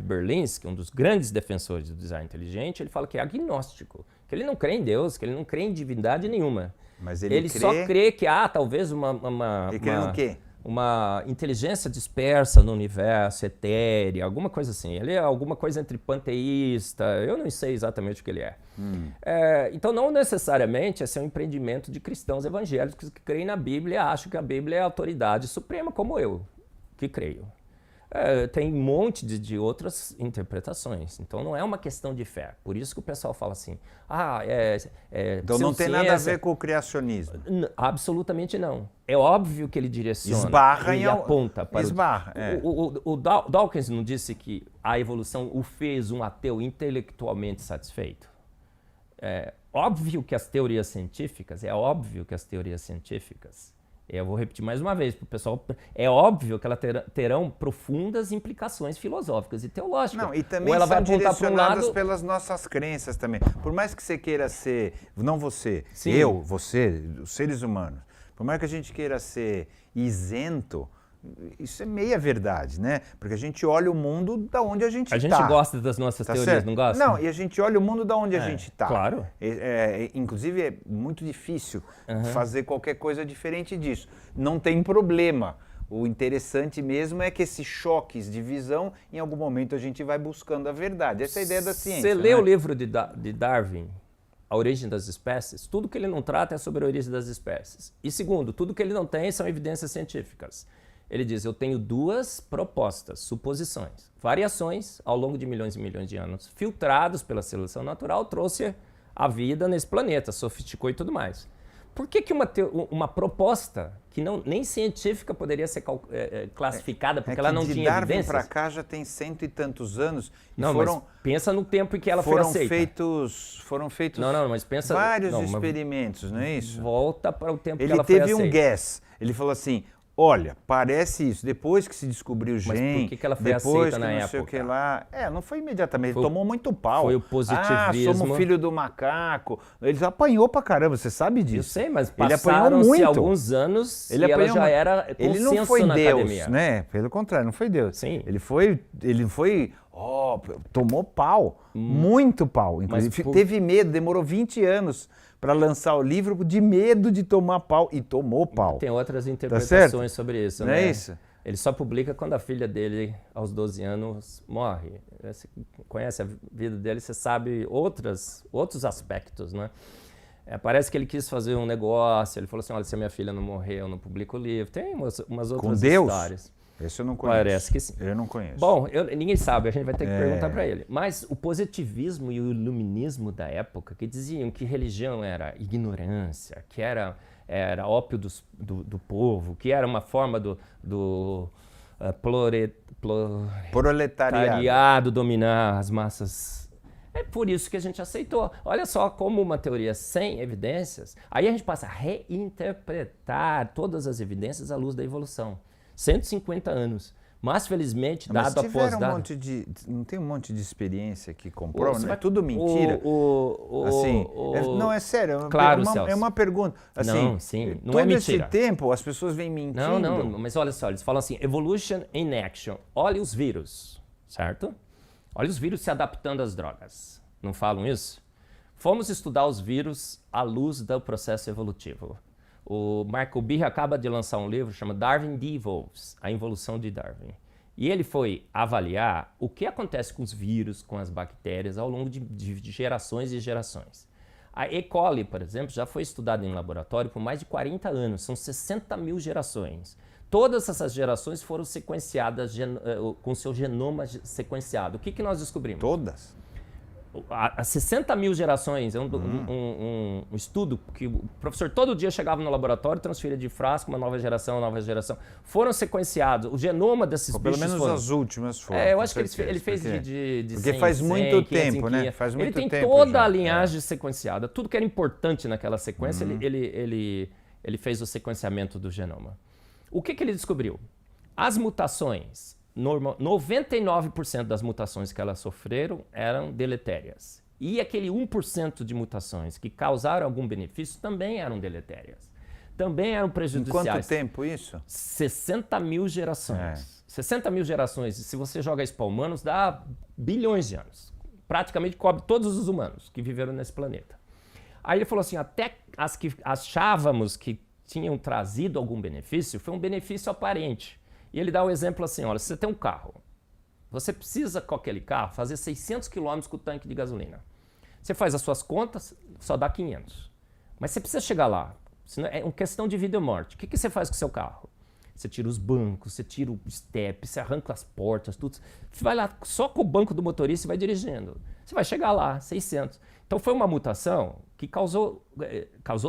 Berlinski, um dos grandes defensores do design inteligente, ele fala que é agnóstico, que ele não crê em Deus, que ele não crê em divindade nenhuma. Mas ele só crê que há talvez Ele crê no quê? uma inteligência dispersa no universo, etérea, alguma coisa assim. Ele é alguma coisa entre panteísta, eu não sei exatamente o que ele é. Então, não necessariamente esse é um empreendimento de cristãos evangélicos que creem na Bíblia e acham que a Bíblia é a autoridade suprema, como eu, que creio. Tem um monte de outras interpretações. Então, não é uma questão de fé. Por isso que o pessoal fala assim, Então não tem nada a ver com o criacionismo. Absolutamente não. É óbvio que ele direciona, Esbarra ele em aponta para esbarra, o Dawkins não disse que a evolução o fez um ateu intelectualmente satisfeito? É óbvio que as teorias científicas, eu vou repetir mais uma vez para o pessoal, é óbvio que elas terão profundas implicações filosóficas e teológicas. Não, e também Ou ela vai são apontar para um direcionadas lado... pelas nossas crenças também. Por mais que você queira ser, não você, Sim. eu, você, os seres humanos, por mais que a gente queira ser isento, isso é meia verdade, né? Porque a gente olha o mundo da onde a gente está. A gente gosta das nossas teorias, certo? não gosta? Não, e a gente olha o mundo da onde a gente está. claro. Inclusive, é muito difícil fazer qualquer coisa diferente disso. Não tem problema. O interessante mesmo é que esses choques de visão, em algum momento a gente vai buscando a verdade. Essa é a ideia da ciência. Você lê o livro de Darwin, A Origem das Espécies, tudo que ele não trata é sobre a origem das espécies. E segundo, tudo que ele não tem são evidências científicas. Ele diz, eu tenho duas propostas, suposições, variações ao longo de milhões e milhões de anos, filtrados pela seleção natural, trouxe a vida nesse planeta, sofisticou e tudo mais. Por que uma proposta que nem científica poderia ser classificada, porque ela não tinha de Darwin evidências? para cá já tem 100 e tantos anos. E Não, mas pensa no tempo em que ela foi aceita. Foram feitos mas pensa, vários experimentos, não é isso? Volta para o tempo que ela foi aceita. Ele teve um guess. Ele falou assim, olha, parece isso. Depois que se descobriu o gene, mas por que ela foi aceita na época? Sei o que lá. Não foi imediatamente. Ele tomou muito pau. Foi o positivismo. Somos filho do macaco. Ele apanhou pra caramba, você sabe disso. Eu sei, mas ele apanhou muito. Alguns anos e ela já era consenso ele não foi na Deus, academia. Né? Pelo contrário, não foi Deus. Sim. Ele foi tomou pau, muito pau. Inclusive, teve medo, demorou 20 anos para lançar o livro de medo de tomar pau e tomou pau. Tem outras interpretações sobre isso, não né? É isso? Ele só publica quando a filha dele, aos 12 anos, morre. Você conhece a vida dele, você sabe outros aspectos, né? Parece que ele quis fazer um negócio, ele falou assim, olha, se a minha filha não morrer, eu não publico o livro. Tem umas outras Com Deus? histórias. Esse eu não conheço. Parece que sim. Eu não conheço. Bom, ninguém sabe, a gente vai ter que perguntar para ele. Mas o positivismo e o iluminismo da época, que diziam que religião era ignorância, que era ópio do povo, que era uma forma do proletariado dominar as massas. É por isso que a gente aceitou. Olha só como uma teoria sem evidências, aí a gente passa a reinterpretar todas as evidências à luz da evolução. 150 anos. Mas, felizmente, dado após dado... Não tem um monte de experiência que comprova? Não é tudo mentira? Não, é sério. Claro, é uma pergunta. Assim, não, sim, não é mentira. Todo esse tempo, as pessoas vêm mentindo. Não, mas olha só, eles falam assim, evolution in action. Olha os vírus, certo? Olha os vírus se adaptando às drogas. Não falam isso? Fomos estudar os vírus à luz do processo evolutivo. O Michael Behe acaba de lançar um livro chamado Darwin Evolves, A Evolução de Darwin. E ele foi avaliar o que acontece com os vírus, com as bactérias, ao longo de gerações e gerações. A E. coli, por exemplo, já foi estudada em laboratório por mais de 40 anos, são 60 mil gerações. Todas essas gerações foram sequenciadas com seu genoma sequenciado. O que nós descobrimos? Todas? Há 60 mil gerações, um estudo que o professor todo dia chegava no laboratório, transferia de frasco, uma nova geração, foram sequenciados, o genoma desses bichos pelo menos as últimas foram. Eu acho que ele fez de porque 100, faz muito 500, tempo, né? Faz muito tempo. Ele tem toda a linhagem sequenciada, tudo que era importante naquela sequência, ele fez o sequenciamento do genoma. O que ele descobriu? As mutações... 99% das mutações que elas sofreram eram deletérias. E aquele 1% de mutações que causaram algum benefício também eram deletérias. Também eram prejudiciais. Em quanto tempo isso? 60 mil gerações. 60 mil gerações, se você joga isso para humanos, dá bilhões de anos. Praticamente cobre todos os humanos que viveram nesse planeta. Aí ele falou assim, até as que achávamos que tinham trazido algum benefício, foi um benefício aparente. E ele dá o exemplo assim, olha, se você tem um carro, você precisa com aquele carro fazer 600 km com o tanque de gasolina. Você faz as suas contas, só dá 500. Mas você precisa chegar lá, é uma questão de vida ou morte. O que você faz com o seu carro? Você tira os bancos, você tira o step, você arranca as portas, tudo. Você vai lá só com o banco do motorista e vai dirigindo. Você vai chegar lá, 600. Então foi uma mutação que causou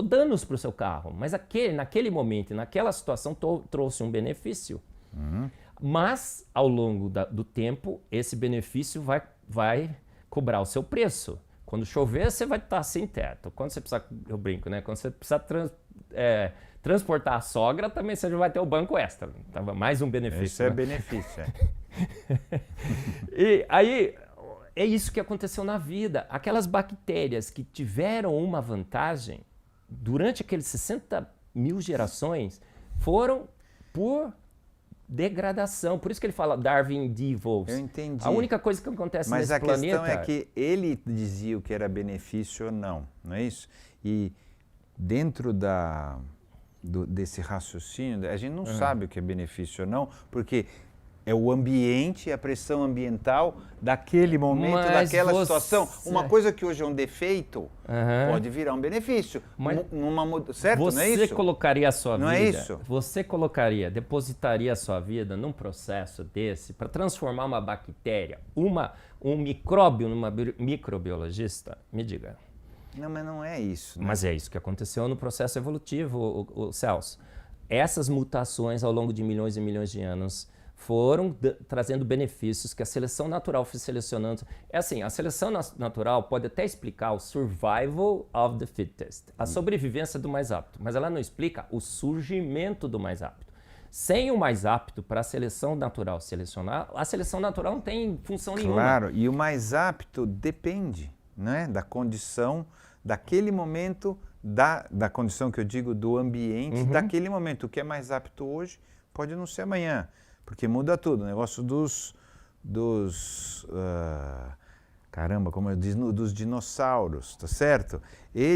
danos para o seu carro. Mas naquele momento, naquela situação, trouxe um benefício. Mas, ao longo do tempo, esse benefício vai cobrar o seu preço. Quando chover, você vai estar sem teto. Quando você precisar, eu brinco, né? Quando você precisar transportar a sogra, também você já vai ter o banco extra. Então, mais um benefício. Isso é benefício, E aí, é isso que aconteceu na vida. Aquelas bactérias que tiveram uma vantagem, durante aqueles 60 mil gerações, foram por degradação. Por isso que ele fala Darwin Evolves. Eu entendi. A única coisa que acontece nesse planeta... Mas a questão é que ele dizia o que era benefício ou não, não é isso? E dentro desse raciocínio, a gente não sabe o que é benefício ou não, porque é o ambiente, a pressão ambiental daquele momento, daquela situação. Uma coisa que hoje é um defeito pode virar um benefício. Certo, não é isso? Você colocaria a sua vida... Não é isso? Você depositaria a sua vida num processo desse para transformar uma bactéria, um micróbio numa microbiologista? Me diga. Não, mas não é isso. Né? Mas é isso que aconteceu no processo evolutivo, o Celso. Essas mutações ao longo de milhões e milhões de anos foram trazendo benefícios que a seleção natural foi selecionando. É assim, a seleção natural pode até explicar o survival of the fittest, a sobrevivência do mais apto, mas ela não explica o surgimento do mais apto. Sem o mais apto para a seleção natural selecionar, a seleção natural não tem função nenhuma. Claro, e o mais apto depende, né, da condição, daquele momento, da condição que eu digo do ambiente, daquele momento. O que é mais apto hoje pode não ser amanhã. Porque muda tudo, o negócio caramba, como eu disse, dos dinossauros, tá certo?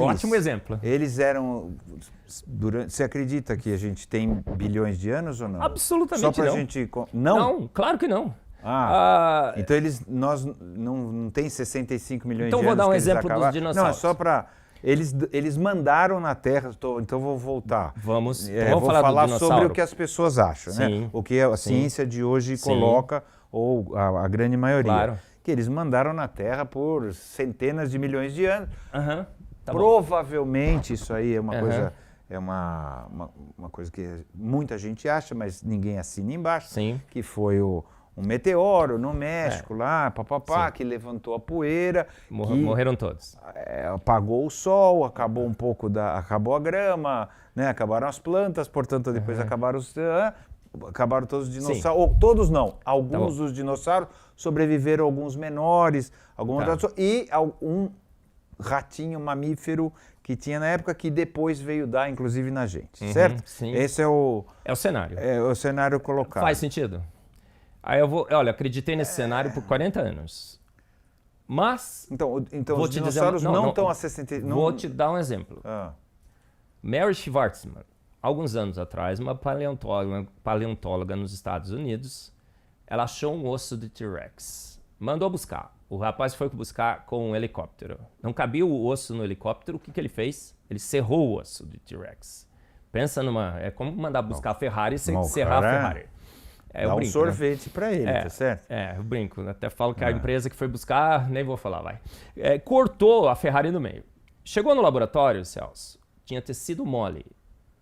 Ótimo exemplo. Eles eram, você acredita que a gente tem bilhões de anos ou não? Absolutamente não. Só pra não. gente... Não? Não, claro que não. Então nós não tem 65 milhões de anos. Então vou dar um que exemplo dos dinossauros. Não, é só para... Eles mandaram na Terra, então vou voltar. Vamos falar do sobre o que as pessoas acham, sim, né? O que a ciência de hoje coloca, ou a grande maioria. Claro. Que eles mandaram na Terra por centenas de milhões de anos. Provavelmente isso aí é uma coisa... É uma coisa que muita gente acha, mas ninguém assina embaixo. Sim. Que foi um meteoro no México lá, que levantou a poeira. Morreram todos. Apagou o sol, acabou um pouco acabou a grama, né? Acabaram as plantas, portanto depois acabaram todos os dinossauros. Ou, todos não, alguns dos dinossauros sobreviveram, alguns menores, e um ratinho mamífero que tinha na época que depois veio dar, inclusive, na gente, certo? Sim. Esse é o cenário. É o cenário colocado. Faz sentido. Aí acreditei nesse cenário por 40 anos. Mas... Então os dinossauros não estão a 60... Vou te dar um exemplo. Mary Schwartzman, alguns anos atrás, uma paleontóloga nos Estados Unidos, ela achou um osso de T-Rex. Mandou buscar. O rapaz foi buscar com um helicóptero. Não cabia o osso no helicóptero, o que ele fez? Ele serrou o osso de T-Rex. Pensa é como mandar buscar a Ferrari sem serrar a Ferrari. Dá um sorvete para ele, tá certo? Eu brinco. Até falo que a empresa que foi buscar, nem vou falar, vai. Cortou a Ferrari no meio. Chegou no laboratório, Celso, tinha tecido mole,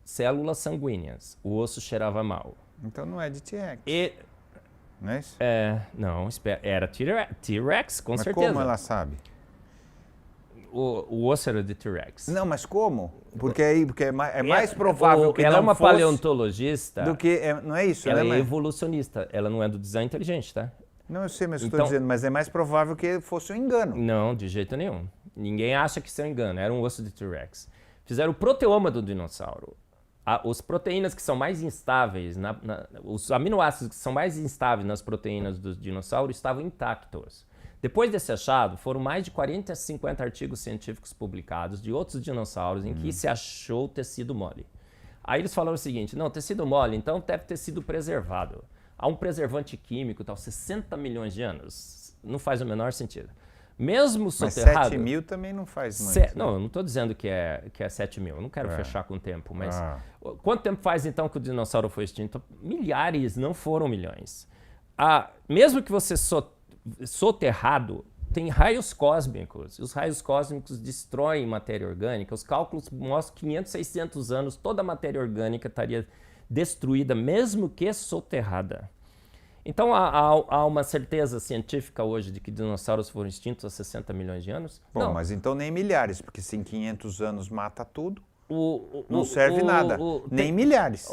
células sanguíneas, o osso cheirava mal. Então não é de T-Rex. Não é isso? Não, era T-Rex, com certeza. Mas como ela sabe? O osso era de T-Rex. Não, mas como? Porque é mais provável que ela não é uma fosse paleontologista. Do que não é isso? Ela é evolucionista. Ela não é do design inteligente, tá? Não, eu sei, mas eu estou dizendo, mas é mais provável que fosse um engano. Não, de jeito nenhum. Ninguém acha que isso é um engano. Era um osso de T-Rex. Fizeram o proteoma do dinossauro. As proteínas que são mais instáveis, os aminoácidos que são mais instáveis nas proteínas dos dinossauros estavam intactos. Depois desse achado, foram mais de 40 a 50 artigos científicos publicados de outros dinossauros em que se achou tecido mole. Aí eles falaram o seguinte, não, tecido mole, então deve ter sido preservado. Há um preservante químico, 60 milhões de anos. Não faz o menor sentido. Mesmo soterrado... Mas 7 mil também não faz muito. Não, eu não estou dizendo que é 7 mil. Eu não quero fechar com o tempo, mas... Quanto tempo faz, então, que o dinossauro foi extinto? Milhares, não foram milhões. Mesmo que você soterrado, tem raios cósmicos. Os raios cósmicos destroem matéria orgânica. Os cálculos mostram que 500, 600 anos toda a matéria orgânica estaria destruída, mesmo que soterrada. Então, há uma certeza científica hoje de que dinossauros foram extintos há 60 milhões de anos? Bom, não. Mas então nem milhares, porque se em 500 anos mata tudo, não serve nada. Nem milhares.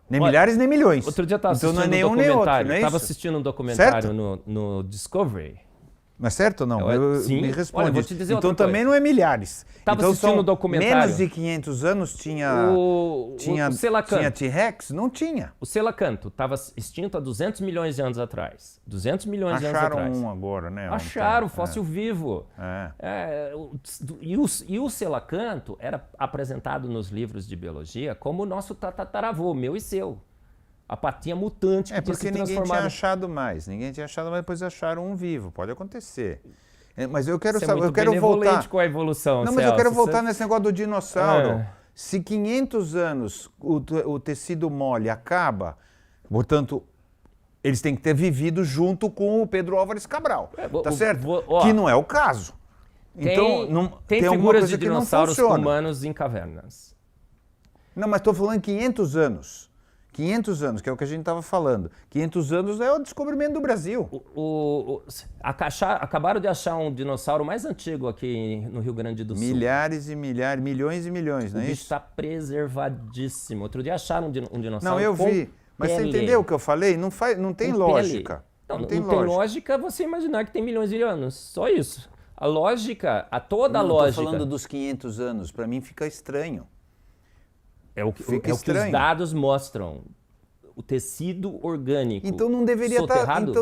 Nem milhares, nem milhões. Outro dia eu estava assistindo um documentário. Estava assistindo um documentário no Discovery. Não é certo ou não? Sim. Me responde. Olha, vou te dizer então outra também coisa. não é milhares. Estava Então assistindo são um documentário. menos de 500 anos tinha O Selacanto. tinha T-Rex? Não tinha. O Selacanto estava extinto há 200 milhões de anos atrás. 200 milhões de anos Acharam atrás. um agora, né? Acharam fóssil vivo. É. E o Selacanto era apresentado nos livros de biologia como o nosso tataravô, meu e seu. A patinha mutante que tinha se porque ninguém tinha transformado. achado mais. Ninguém tinha achado mais, depois acharam um vivo. Pode acontecer. Mas eu quero Você é saber, eu muito quero voltar. benevolente com a evolução, Não, mas eu quero Celso. voltar nesse negócio do dinossauro. É. Se 500 anos o tecido mole acaba, portanto, eles têm que ter vivido junto com o Pedro Álvares Cabral. Tá certo? Que não é o caso. Então, tem alguma figuras coisa de que não dinossauros funciona. humanos em cavernas. Não, mas estou falando 500 anos. 500 anos, que é o que a gente estava falando. 500 anos é o descobrimento do Brasil. Acabaram de achar um dinossauro mais antigo aqui no Rio Grande do Sul. Milhares e milhares, milhões e milhões, não é O bicho isso? está preservadíssimo. Outro dia acharam um dinossauro. Não, eu com vi. Mas você pele. entendeu o que eu falei? Não tem Com lógica. pele. Não tem lógica você imaginar que tem milhões de anos. Só isso. A lógica, toda a lógica. Estou falando dos 500 anos. Para mim fica estranho. É o que Fica os estranho. dados mostram. O tecido orgânico. Então não deveria estar. soterrado.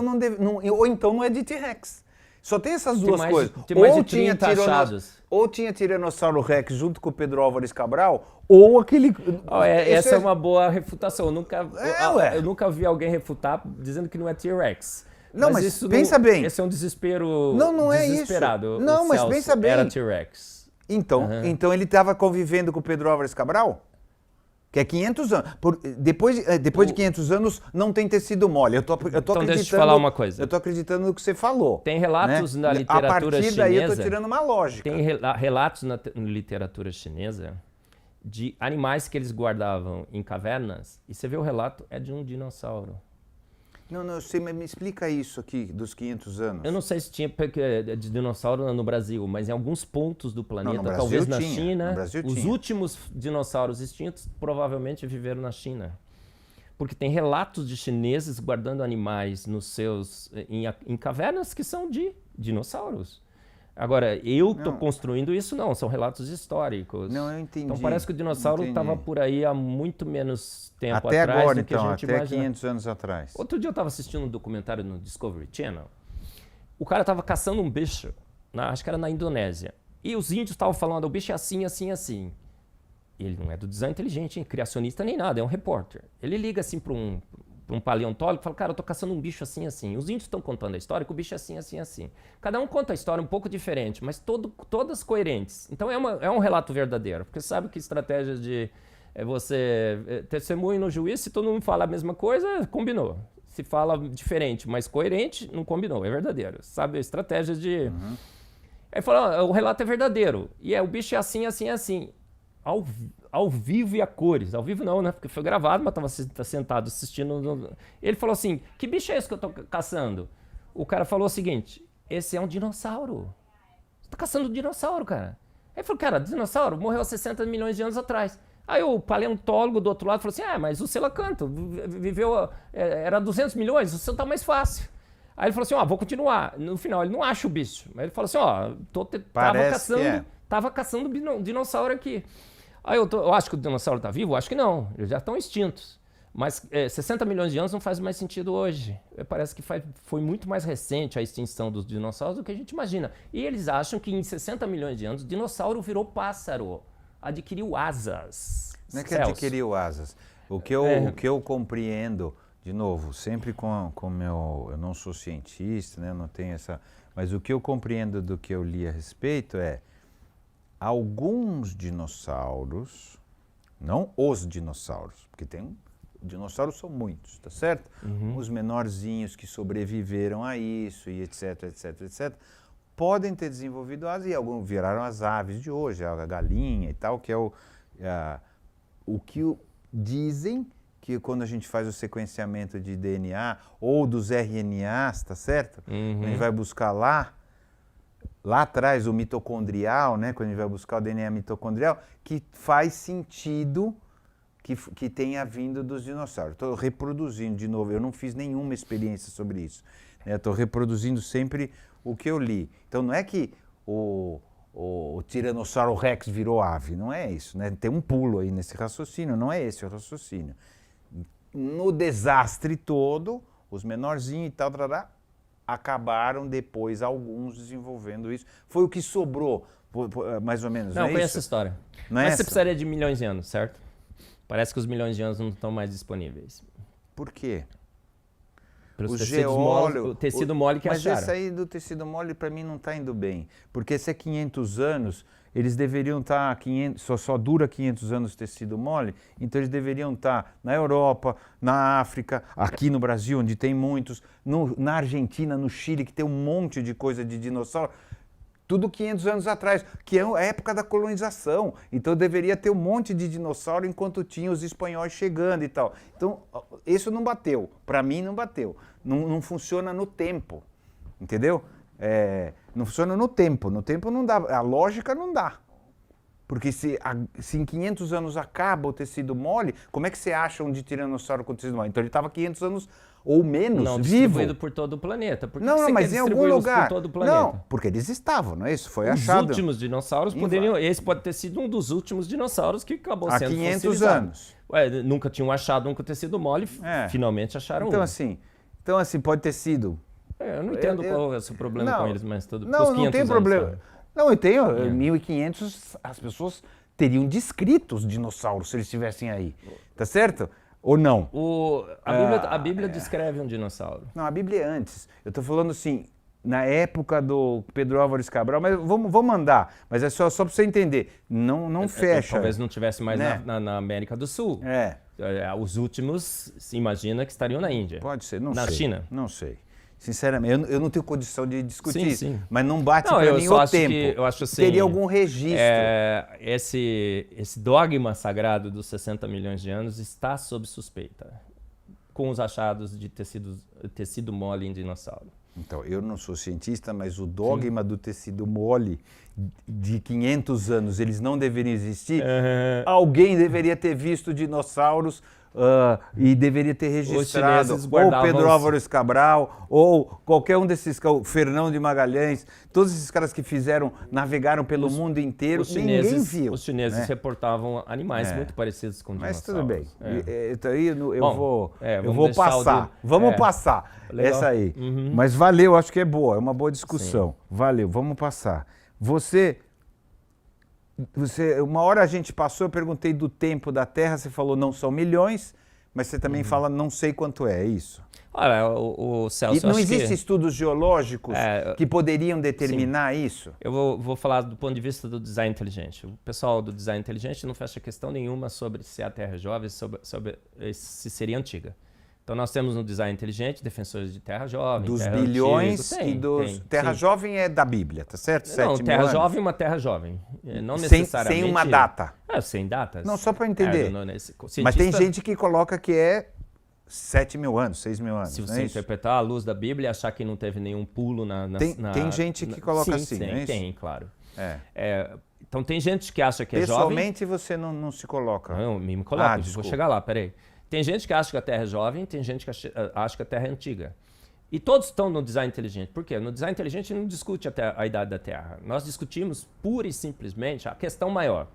Ou então não é de T-Rex. Só tem essas duas coisas. Tem mais de 30 achados. Ou tinha Tiranossauro Rex junto com o Pedro Álvares Cabral, ou aquele. Essa é uma boa refutação. Ué. Eu nunca vi alguém refutar dizendo que não é T-Rex. Não, mas isso pensa bem. Esse é um desespero Não é isso. desesperado. Não, O mas Celso pensa bem. Era T-Rex. Então ele estava convivendo com o Pedro Álvares Cabral? Que é 500 anos. Depois de 500 anos não tem tecido mole. Eu tô acreditando. Deixa eu te falar uma coisa. Eu estou acreditando no que você falou. Tem relatos né? na literatura chinesa. A partir chinesa. daí eu estou tirando uma lógica. Tem relatos na literatura chinesa de animais que eles guardavam em cavernas. E você vê o relato, é de um dinossauro. Não, eu sei, mas me explica isso aqui, dos 500 anos. Eu não sei se tinha de dinossauro no Brasil, mas em alguns pontos do planeta, no Brasil talvez na tinha, China, no Brasil os tinha. últimos dinossauros extintos provavelmente viveram na China. Porque tem relatos de chineses guardando animais nos seus em cavernas que são de dinossauros. Agora, eu estou construindo isso, não, são relatos históricos. Não, eu entendi. Então parece que o dinossauro estava por aí há muito menos tempo até atrás agora, do que então, a gente até imagina. 500 anos atrás. Outro dia eu estava assistindo um documentário no Discovery Channel. O cara estava caçando um bicho, acho que era na Indonésia. E os índios estavam falando, o bicho é assim, assim, assim. Ele não é do design inteligente, hein? Criacionista nem nada, é um repórter. Ele liga assim para um paleontólogo e fala, cara, eu tô caçando um bicho assim, assim. Os índios estão contando a história que o bicho é assim, assim, assim. Cada um conta a história um pouco diferente, mas todas coerentes. Então é um relato verdadeiro, porque sabe que estratégia de você testemunho no juiz, se todo mundo fala a mesma coisa, combinou. Se fala diferente, mas coerente, não combinou, é verdadeiro. Sabe, estratégia de... Aí fala, o relato é verdadeiro, e o bicho é assim, assim, assim. Ao vivo e a cores. Ao vivo não, né? Porque foi gravado, mas estava sentado assistindo. Ele falou assim, que bicho é esse que eu tô caçando? O cara falou o seguinte, esse é um dinossauro. Você tá caçando um dinossauro, cara. Aí ele falou, cara, dinossauro morreu há 60 milhões de anos atrás. Aí o paleontólogo do outro lado falou assim, mas o Selacanto viveu, era 200 milhões, o seu tá mais fácil. Aí ele falou assim, vou continuar. No final, ele não acha o bicho. Mas ele falou assim, tava caçando dinossauro aqui. Aí eu acho que o dinossauro está vivo? Acho que não, eles já estão extintos. Mas 60 milhões de anos não faz mais sentido hoje. Parece que foi muito mais recente a extinção dos dinossauros do que a gente imagina. E eles acham que em 60 milhões de anos o dinossauro virou pássaro, adquiriu asas. Não é que adquiriu asas. O que eu compreendo, de novo, sempre com meu... Eu não sou cientista, né, não tenho essa... Mas o que eu compreendo do que eu li a respeito é alguns dinossauros, não os dinossauros, porque dinossauros são muitos, tá certo? Os menorzinhos que sobreviveram a isso e etc, etc, etc, podem ter desenvolvido asas e alguns viraram as aves de hoje, a galinha e tal, que é o que dizem que quando a gente faz o sequenciamento de DNA ou dos RNAs, tá certo? A gente vai buscar lá atrás o mitocondrial, né, quando a gente vai buscar o DNA mitocondrial, que faz sentido que tenha vindo dos dinossauros. Estou reproduzindo de novo, eu não fiz nenhuma experiência sobre isso. Estou reproduzindo sempre o que eu li. Então não é que o Tiranossauro Rex virou ave, não é isso, né? Tem um pulo aí nesse raciocínio, não é esse o raciocínio. No desastre todo, os menorzinhos e tal, acabaram depois alguns desenvolvendo isso. Foi o que sobrou, mais ou menos, Não, é conheço isso? essa história. Não é Mas essa? você precisaria de milhões de anos, certo? Parece que os milhões de anos não estão mais disponíveis. Por quê? Pelos O tecidos geólogos, moles, o tecido mole que mas acharam. esse aí do tecido mole para mim não está indo bem, porque se é 500 anos, eles deveriam estar 500, só dura 500 anos o tecido mole, então eles deveriam estar na Europa, na África, aqui no Brasil, onde tem muitos, na Argentina, no Chile, que tem um monte de coisa de dinossauro, tudo 500 anos atrás, que é a época da colonização. Então deveria ter um monte de dinossauro enquanto tinha os espanhóis chegando e tal. Então isso não bateu, para mim não bateu. Não funciona no tempo, entendeu? Não funciona no tempo não dá, a lógica não dá. Porque se em 500 anos acaba o tecido mole, como é que você acha um de tiranossauro com tecido mole? Então ele estava 500 anos ou menos não, vivo. Distribuído por todo o planeta. Por que Não, você mas quer em algum distribuí-los lugar. por todo o planeta? Não, porque eles estavam, não é isso? Foi Os achado. últimos dinossauros poderiam... Esse pode ter sido um dos últimos dinossauros que acabou Há sendo 500 fossilizado. anos. Ué, nunca tinham achado um com tecido mole, finalmente acharam Então um. então assim, pode ter sido. Eu não entendo qual é o seu problema não, com eles, mas tudo. Não, não tem problema. Sabe? Não, eu tenho. 1500, as pessoas teriam descrito os dinossauros se eles estivessem aí. Tá certo? Ou não? A Bíblia descreve um dinossauro. Não, a Bíblia é antes. Eu estou falando assim, na época do Pedro Álvares Cabral, mas vamos andar. Mas é só para você entender. Não fecha. Talvez não tivesse mais né? na América do Sul. Os últimos, se imagina que estariam na Índia. Pode ser, não sei. Na China. Não sei. Sinceramente, eu não tenho condição de discutir isso, sim. mas não bate para mim o tempo. Eu acho assim, teria algum registro. Esse dogma sagrado dos 60 milhões de anos está sob suspeita, com os achados de tecido mole em dinossauro. Então, eu não sou cientista, mas o dogma do tecido mole de 500 anos, eles não deveriam existir. Alguém deveria ter visto dinossauros e deveria ter registrado, ou Pedro Álvares Cabral, ou qualquer um desses, o Fernão de Magalhães, todos esses caras que navegaram pelo mundo inteiro, ninguém viu. Os chineses reportavam animais muito parecidos com dinossauros. Mas tudo bem, então aí eu vou deixar passar, vamos passar legal. Essa aí. Mas valeu, acho que é boa, é uma boa discussão. Sim. Valeu, vamos passar. Você, uma hora a gente passou, eu perguntei do tempo da Terra, você falou não são milhões, mas você também fala não sei quanto é isso? Olha, o Celso... E não existem estudos geológicos que poderiam determinar isso? Eu vou falar do ponto de vista do design inteligente. O pessoal do design inteligente não fecha questão nenhuma sobre se a Terra é jovem, sobre se seria antiga. Então nós temos no design inteligente defensores de terra jovem, dos terra bilhões antigo. E dos... Terra jovem é da Bíblia, tá certo? Não, terra jovem é uma terra jovem. Não sem necessariamente... Sem uma data. Sem datas. Não, só para entender. Cientista... Mas tem gente que coloca que é 7 mil anos, 6 mil anos. Se você interpretar a luz da Bíblia e achar que não teve nenhum pulo Tem gente que coloca assim, não é isso? Tem, claro. Então tem gente que acha que é jovem... Pessoalmente você não se coloca? Não, eu me coloco, vou chegar lá, peraí. Tem gente que acha que a Terra é jovem, tem gente que acha que a Terra é antiga. E todos estão no design inteligente. Por quê? No design inteligente não discute a idade da Terra. Nós discutimos pura e simplesmente a questão maior.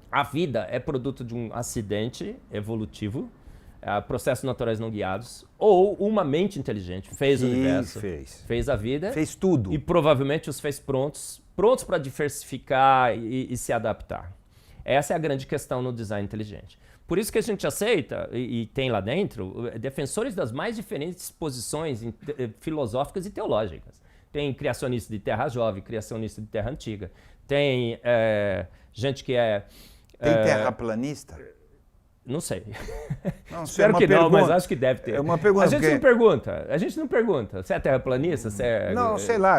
A vida é produto de um acidente evolutivo, processos naturais não guiados, ou uma mente inteligente fez o universo, fez a vida, fez tudo. E provavelmente os fez prontos para diversificar e se adaptar. Essa é a grande questão no design inteligente. Por isso que a gente aceita, e tem lá dentro, defensores das mais diferentes posições filosóficas e teológicas. Tem criacionista de terra jovem, criacionista de terra antiga. Tem gente que é... Tem terraplanista? Não sei. Não, Espero que não, mas acho que deve ter. É uma pergunta. A gente não pergunta. Se é terraplanista, se é... Não, sei lá,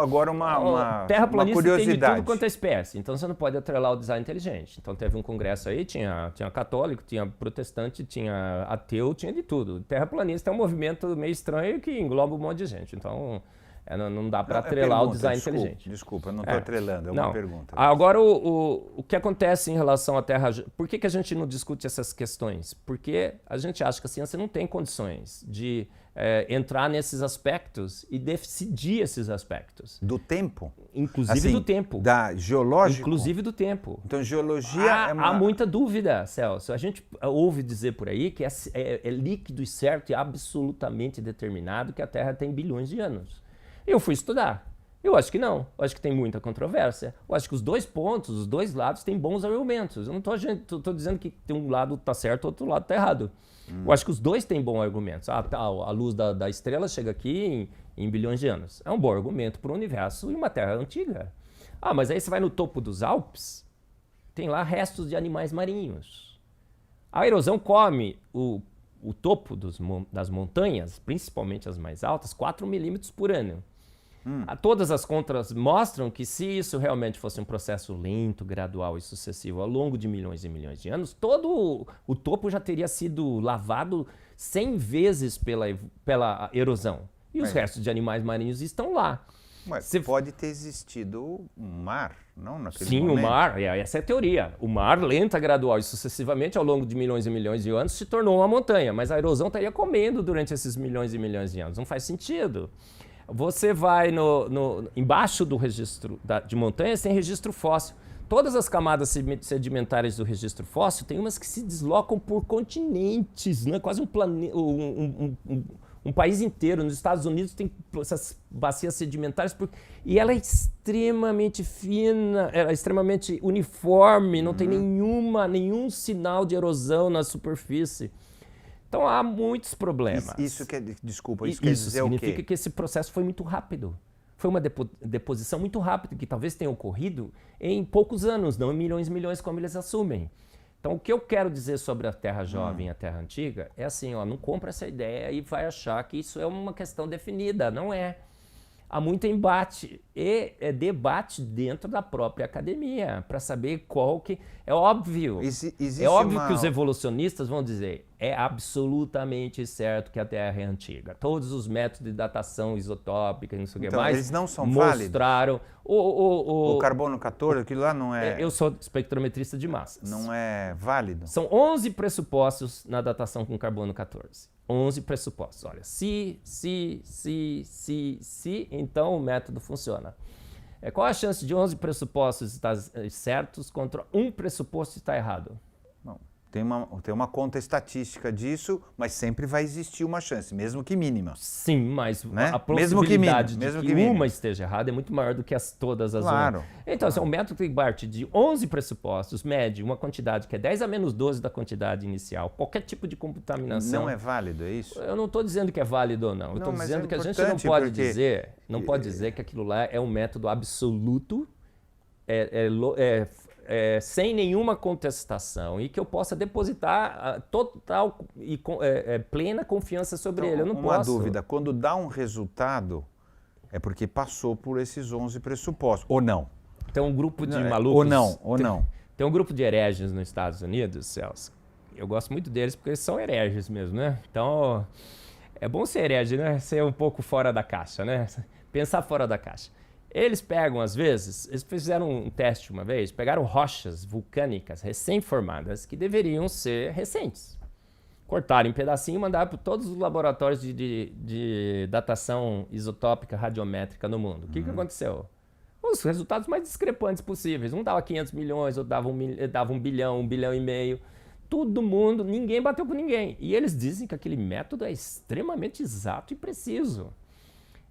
agora uma terraplanista curiosidade. Tem de tudo quanto é espécie, então você não pode atrelar o design inteligente. Então teve um congresso aí, tinha católico, tinha protestante, tinha ateu, tinha de tudo. Terraplanista é um movimento meio estranho que engloba um monte de gente. Então Não dá para atrelar o design inteligente. Desculpa, eu não estou atrelando, é uma pergunta. Agora, o que acontece em relação à Terra... Por que a gente não discute essas questões? Porque a gente acha que a ciência não tem condições de entrar nesses aspectos e decidir esses aspectos. Do tempo? Inclusive assim, do tempo. Da geológico? Inclusive do tempo. Então, geologia é uma... Há muita dúvida, Celso. A gente ouve dizer por aí que é líquido e certo e absolutamente determinado que a Terra tem bilhões de anos. Eu fui estudar. Eu acho que não. Eu acho que tem muita controvérsia. Eu acho que os dois pontos, os dois lados têm bons argumentos. Eu não estou dizendo que tem um lado está certo, outro lado está errado. Eu acho que os dois têm bons argumentos. A luz da estrela chega aqui em bilhões de anos. É um bom argumento para o universo e uma Terra antiga. Mas aí você vai no topo dos Alpes, tem lá restos de animais marinhos. A erosão come o topo das montanhas, principalmente as mais altas, 4 milímetros por ano. Todas as contas mostram que se isso realmente fosse um processo lento, gradual e sucessivo ao longo de milhões e milhões de anos, todo o topo já teria sido lavado 100 vezes pela erosão. E os restos de animais marinhos estão lá. Mas pode ter existido um mar, não naquele Sim, momento? o mar, essa é a teoria. O mar, lenta, gradual e sucessivamente, ao longo de milhões e milhões de anos, se tornou uma montanha. Mas a erosão estaria comendo durante esses milhões e milhões de anos. Não faz sentido. Você vai embaixo do registro de montanhas, tem registro fóssil. Todas as camadas sedimentares do registro fóssil, tem umas que se deslocam por continentes, né? Quase um país inteiro. Nos Estados Unidos tem essas bacias sedimentares e ela é extremamente fina, ela é extremamente uniforme, não tem nenhum sinal de erosão na superfície. Então há muitos problemas. Isso quer dizer o quê? Significa que esse processo foi muito rápido. Foi uma deposição muito rápida, que talvez tenha ocorrido em poucos anos, não em milhões e milhões como eles assumem. Então o que eu quero dizer sobre a Terra jovem e a Terra antiga é assim, não compra essa ideia e vai achar que isso é uma questão definida. Não é. Há muito embate e debate dentro da própria academia para saber qual que... É óbvio, que os evolucionistas vão dizer é absolutamente certo que a Terra é antiga. Todos os métodos de datação isotópica, não sei o que mais, eles não são mostraram... O carbono 14, aquilo lá não é... Eu sou espectrometrista de massas. Não é válido? São 11 pressupostos na datação com carbono 14. 11 pressupostos. Olha, se, então o método funciona. Qual a chance de 11 pressupostos estar certos contra um pressuposto estar errado? Bom, tem uma conta estatística disso, mas sempre vai existir uma chance, mesmo que mínima. Sim, mas né? a possibilidade de que uma esteja errada é muito maior do que todas as outras. Então, é um método que parte de 11 pressupostos, mede uma quantidade que é 10 a menos 12 da quantidade inicial. Qualquer tipo de contaminação... Não é válido, é isso? Eu não estou dizendo que é válido ou não. Eu estou dizendo que a gente não pode dizer que aquilo lá é um método absoluto, sem nenhuma contestação e que eu possa depositar total e plena confiança sobre ele. Eu não posso. Uma dúvida, quando dá um resultado, é porque passou por esses 11 pressupostos, ou não? Tem um grupo de malucos... Ou não. Tem um grupo de hereges nos Estados Unidos, Celso. Eu gosto muito deles porque eles são hereges mesmo, né? Então, é bom ser herege, né? Ser um pouco fora da caixa, né? Pensar fora da caixa. Eles pegam, às vezes, eles fizeram um teste uma vez, pegaram rochas vulcânicas recém-formadas que deveriam ser recentes. Cortaram em pedacinho e mandaram para todos os laboratórios de datação isotópica radiométrica no mundo. O que aconteceu? Os resultados mais discrepantes possíveis. Um dava 500 milhões, outro dava 1 bilhão, 1 bilhão e meio. Todo mundo, ninguém bateu com ninguém. E eles dizem que aquele método é extremamente exato e preciso.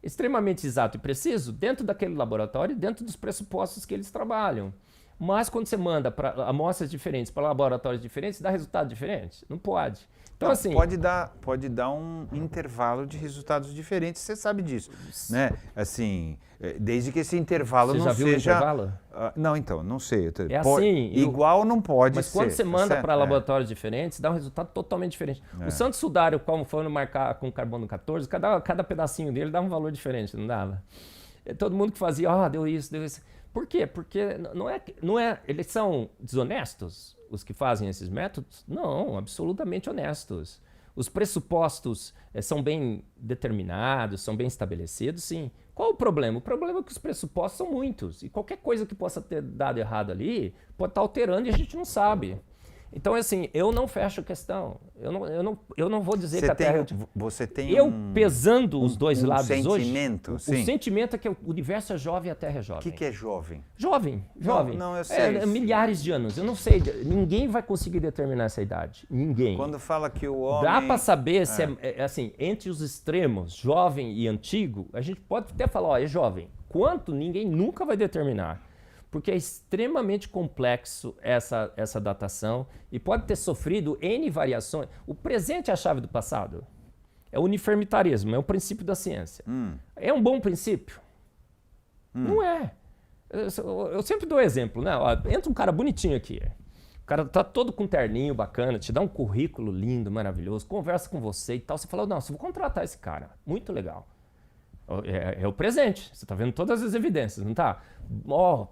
Extremamente exato e preciso dentro daquele laboratório, dentro dos pressupostos que eles trabalham. Mas quando você manda para amostras diferentes, para laboratórios diferentes, dá resultado diferente? Não pode. Então, não, assim, pode dar um intervalo de resultados diferentes, você sabe disso, né? Assim, desde que esse intervalo não seja... Você já viu o intervalo? Não, então, não sei. Igual não pode ser. Mas quando você manda para laboratórios diferentes, dá um resultado totalmente diferente. O Santos Sudário, como foi marcar com carbono 14, cada pedacinho dele dava um valor diferente, não dava? Todo mundo que fazia, deu isso, deu isso. Por quê? Porque eles são desonestos, os que fazem esses métodos? Não, absolutamente honestos. Os pressupostos são bem determinados, são bem estabelecidos, sim. Qual o problema? O problema é que os pressupostos são muitos. E qualquer coisa que possa ter dado errado ali pode estar alterando e a gente não sabe. Então, assim, eu não fecho a questão. Eu não vou dizer que a Terra... Você tem pesando os dois lados sentimento, hoje... sim. O sentimento é que o universo é jovem e a Terra é jovem. O que é jovem? Jovem. Não, eu sei. Milhares de anos. Eu não sei. Ninguém vai conseguir determinar essa idade. Ninguém. Quando fala que o homem... Dá para saber se assim, entre os extremos, jovem e antigo, a gente pode até falar, ó, é jovem. Quanto? Ninguém nunca vai determinar. Porque é extremamente complexo essa datação e pode ter sofrido N variações. O presente é a chave do passado. É o uniformitarismo, é o princípio da ciência. É um bom princípio? Não é. Eu sempre dou exemplo, né? Ó, entra um cara bonitinho aqui. O cara tá todo com um terninho bacana, te dá um currículo lindo, maravilhoso, conversa com você e tal. Você fala, não, eu vou contratar esse cara. Muito legal. É o presente. Você tá vendo todas as evidências, não tá? Ó,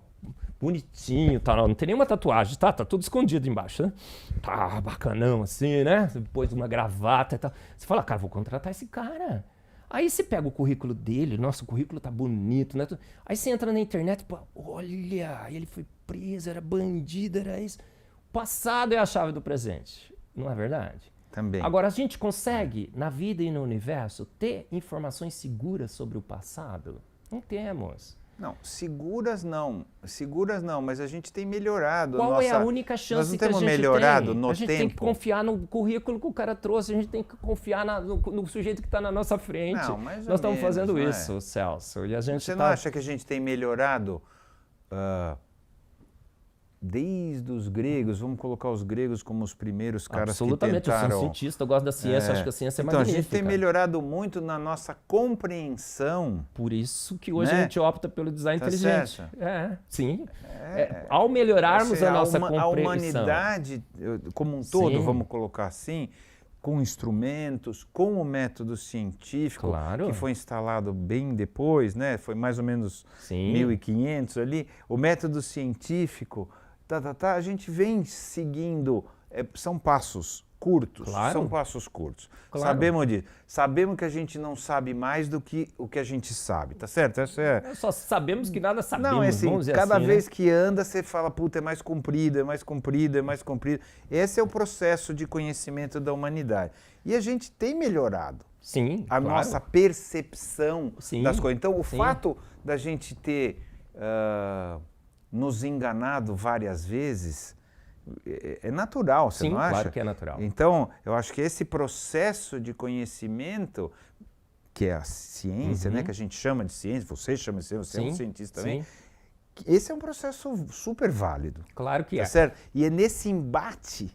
bonitinho, tá, não tem nenhuma tatuagem, tá tudo escondido embaixo, né? Tá bacanão assim, né? Depois uma gravata e tal. Você fala, cara, vou contratar esse cara. Aí você pega o currículo dele, nossa, o currículo tá bonito, né? Aí você entra na internet, pô, olha, ele foi preso, era bandido, era isso. O passado é a chave do presente, não é verdade? Também. Agora, a gente consegue, na vida e no universo, ter informações seguras sobre o passado? Não temos. Não, seguras não, mas a gente tem melhorado. Qual é a única chance que a gente melhorado tem? no a gente tempo. Tem que confiar no currículo que o cara trouxe, a gente tem que confiar no sujeito que está na nossa frente. Não, mais ou Nós estamos menos, fazendo não isso, Celso. E a gente Você não acha que a gente tem melhorado desde os gregos? Vamos colocar os gregos como os primeiros caras que tentaram... Absolutamente, eu sou um cientista, eu gosto da ciência, acho que a ciência é magnífica. Então, a gente tem melhorado muito na nossa compreensão. Por isso que hoje a gente opta pelo design inteligente. Certo? Sim. Ao melhorarmos a nossa compreensão. A humanidade como um todo, Sim. vamos colocar assim, com instrumentos, com o método científico, Claro. que foi instalado bem depois, né? Foi mais ou menos Sim. 1500 ali. O método científico, a gente vem seguindo, são passos curtos, Claro. são passos curtos. Claro. Sabemos disso. Sabemos que a gente não sabe mais do que o que a gente sabe, tá certo? Essa é... Só sabemos que nada sabemos, Não, é assim, vamos dizer cada assim, vez né? que anda, você fala, puta, é mais comprido, é mais comprido, é mais comprido. Esse é o processo de conhecimento da humanidade. E a gente tem melhorado Sim, a claro. nossa percepção Sim, das coisas. Então, o sim. fato da gente ter nos enganado várias vezes é natural, você Sim, não acha? claro que é natural. Então, eu acho que esse processo de conhecimento, que é a ciência, né, que a gente chama de ciência, você chama de ciência, você é um cientista também, esse é um processo super válido. Claro que Tá é. certo? E é nesse embate,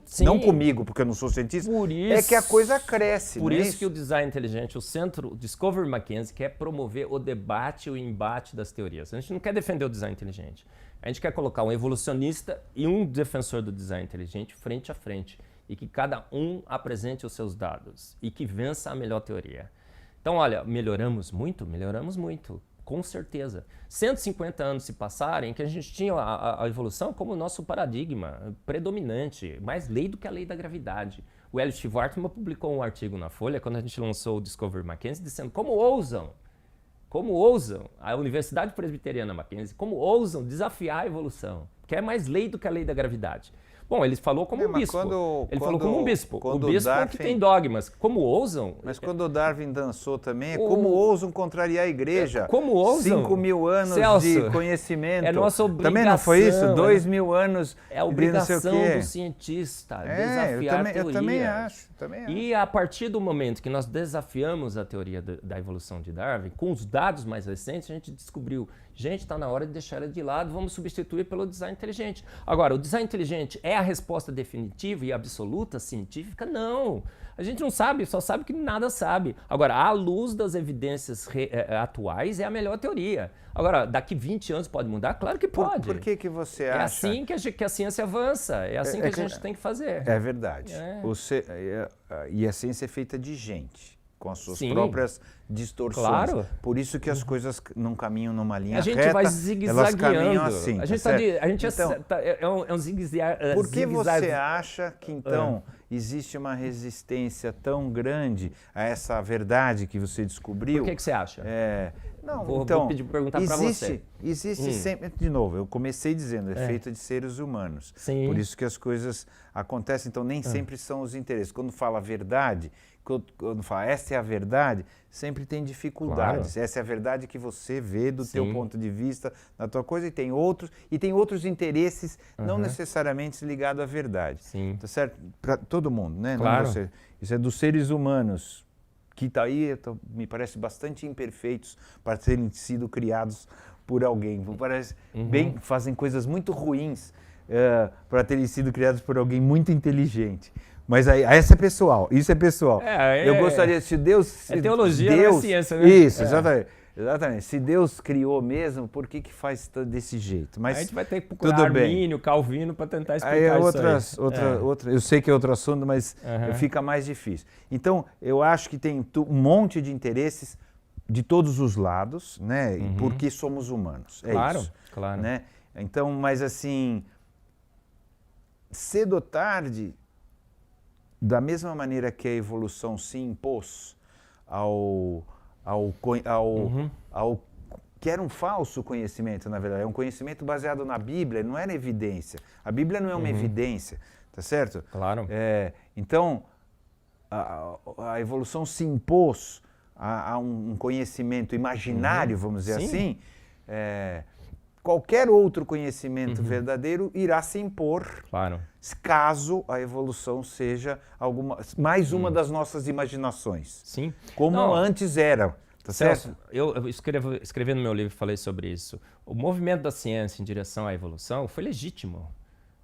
Sim. não comigo, porque eu não sou cientista, Por é que a coisa cresce. Por não é isso que o design inteligente, o centro Discovery Mackenzie, quer promover o debate e o embate das teorias. A gente não quer defender o design inteligente. A gente quer colocar um evolucionista e um defensor do design inteligente frente a frente e que cada um apresente os seus dados e que vença a melhor teoria. Então, olha, melhoramos muito? Melhoramos muito. Com certeza. 150 anos se passarem que a gente tinha a evolução como o nosso paradigma predominante, mais lei do que a lei da gravidade. O Elliot Schwartzman publicou um artigo na Folha, quando a gente lançou o Discovery Mackenzie, dizendo como ousam, a Universidade Presbiteriana Mackenzie, como ousam desafiar a evolução, que é mais lei do que a lei da gravidade. Bom, ele falou como um bispo. Ele falou como um bispo. O bispo é que tem dogmas. Como ousam... Mas quando o Darwin dançou também, como ousam contrariar a igreja. Como ousam... 5.000 anos Celso, de conhecimento. É nossa obrigação. Também não foi isso? 2.000 anos é a obrigação de não sei o quê. do cientista desafiar teorias. Eu também acho. E a partir do momento que nós desafiamos a teoria da evolução de Darwin, com os dados mais recentes, a gente descobriu, gente, está na hora de deixar ela de lado, vamos substituir pelo design inteligente. Agora, o design inteligente é a resposta definitiva e absoluta científica? Não. A gente não sabe, só sabe que nada sabe. Agora, à luz das evidências atuais, é a melhor teoria. Agora, daqui 20 anos pode mudar? Claro que pode. Por que você acha? É assim que a ciência avança, é assim que a gente tem que fazer. É verdade. E a ciência é feita de gente. com as suas Sim. próprias distorções. Claro. Por isso que as coisas não caminham numa linha A gente reta, vai elas zigue-zagueando. caminham assim. A gente tá certo? é um zigue-zague. Por que você acha que, então, existe uma resistência tão grande a essa verdade que você descobriu? Por que você acha? Não, vou então, pedir perguntar para você. Existe sempre, de novo, eu comecei dizendo, é feita de seres humanos. Sim. Por isso que as coisas acontecem, então nem sempre são os interesses. Quando fala verdade, quando fala essa é a verdade, sempre tem dificuldades. Claro. Essa é a verdade que você vê do Sim. teu ponto de vista, da tua coisa, e tem outros interesses, não necessariamente ligados à verdade. Sim. Tá certo? Para todo mundo, né? Claro. Não você. Isso é dos seres humanos, que está aí, me parece bastante imperfeitos para terem sido criados por alguém. Parece fazem coisas muito ruins para terem sido criados por alguém muito inteligente. Mas aí, isso é pessoal. Eu gostaria, se Deus... É teologia, Deus, não é ciência, né? Isso, exatamente. Se Deus criou mesmo, por que faz desse jeito? Mas a gente vai ter que procurar tudo bem. Armínio, Calvino para tentar explicar Aí isso aí. eu sei que é outro assunto, mas fica mais difícil. Então, eu acho que tem um monte de interesses de todos os lados, né? Porque somos humanos. Claro, isso, claro. Né? Então, mas assim, cedo ou tarde, da mesma maneira que a evolução se impôs ao que era um falso conhecimento, na verdade, é um conhecimento baseado na Bíblia, não era evidência. A Bíblia não é uma evidência, tá certo? Claro. Então, a evolução se impôs a um conhecimento imaginário, vamos dizer assim. Qualquer outro conhecimento verdadeiro irá se impor, claro, caso a evolução seja mais uma das nossas imaginações. Sim. Como antes era, tá certo? Eu escrevi no meu livro, falei sobre isso. O movimento da ciência em direção à evolução foi legítimo.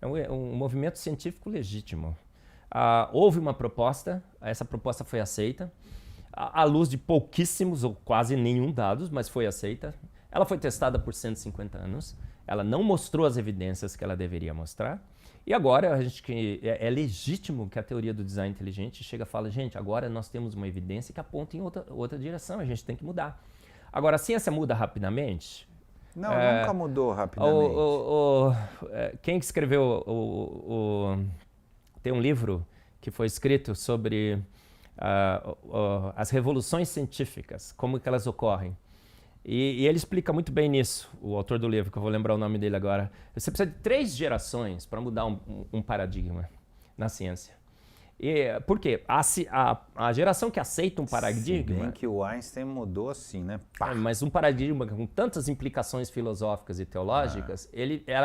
É um movimento científico legítimo. Houve uma proposta, essa proposta foi aceita, à luz de pouquíssimos ou quase nenhum dados, mas foi aceita. Ela foi testada por 150 anos, ela não mostrou as evidências que ela deveria mostrar, e agora é legítimo que a teoria do design inteligente chega e fala, gente, agora nós temos uma evidência que aponta em outra direção, a gente tem que mudar. Agora, a ciência muda rapidamente? Não, nunca mudou rapidamente. Quem escreveu tem um livro que foi escrito sobre as revoluções científicas, como que elas ocorrem. E ele explica muito bem nisso, o autor do livro, que eu vou lembrar o nome dele agora. Você precisa de 3 gerações para mudar um paradigma na ciência. Por quê? A geração que aceita um paradigma... Se bem que o Einstein mudou assim, né? Mas um paradigma com tantas implicações filosóficas e teológicas,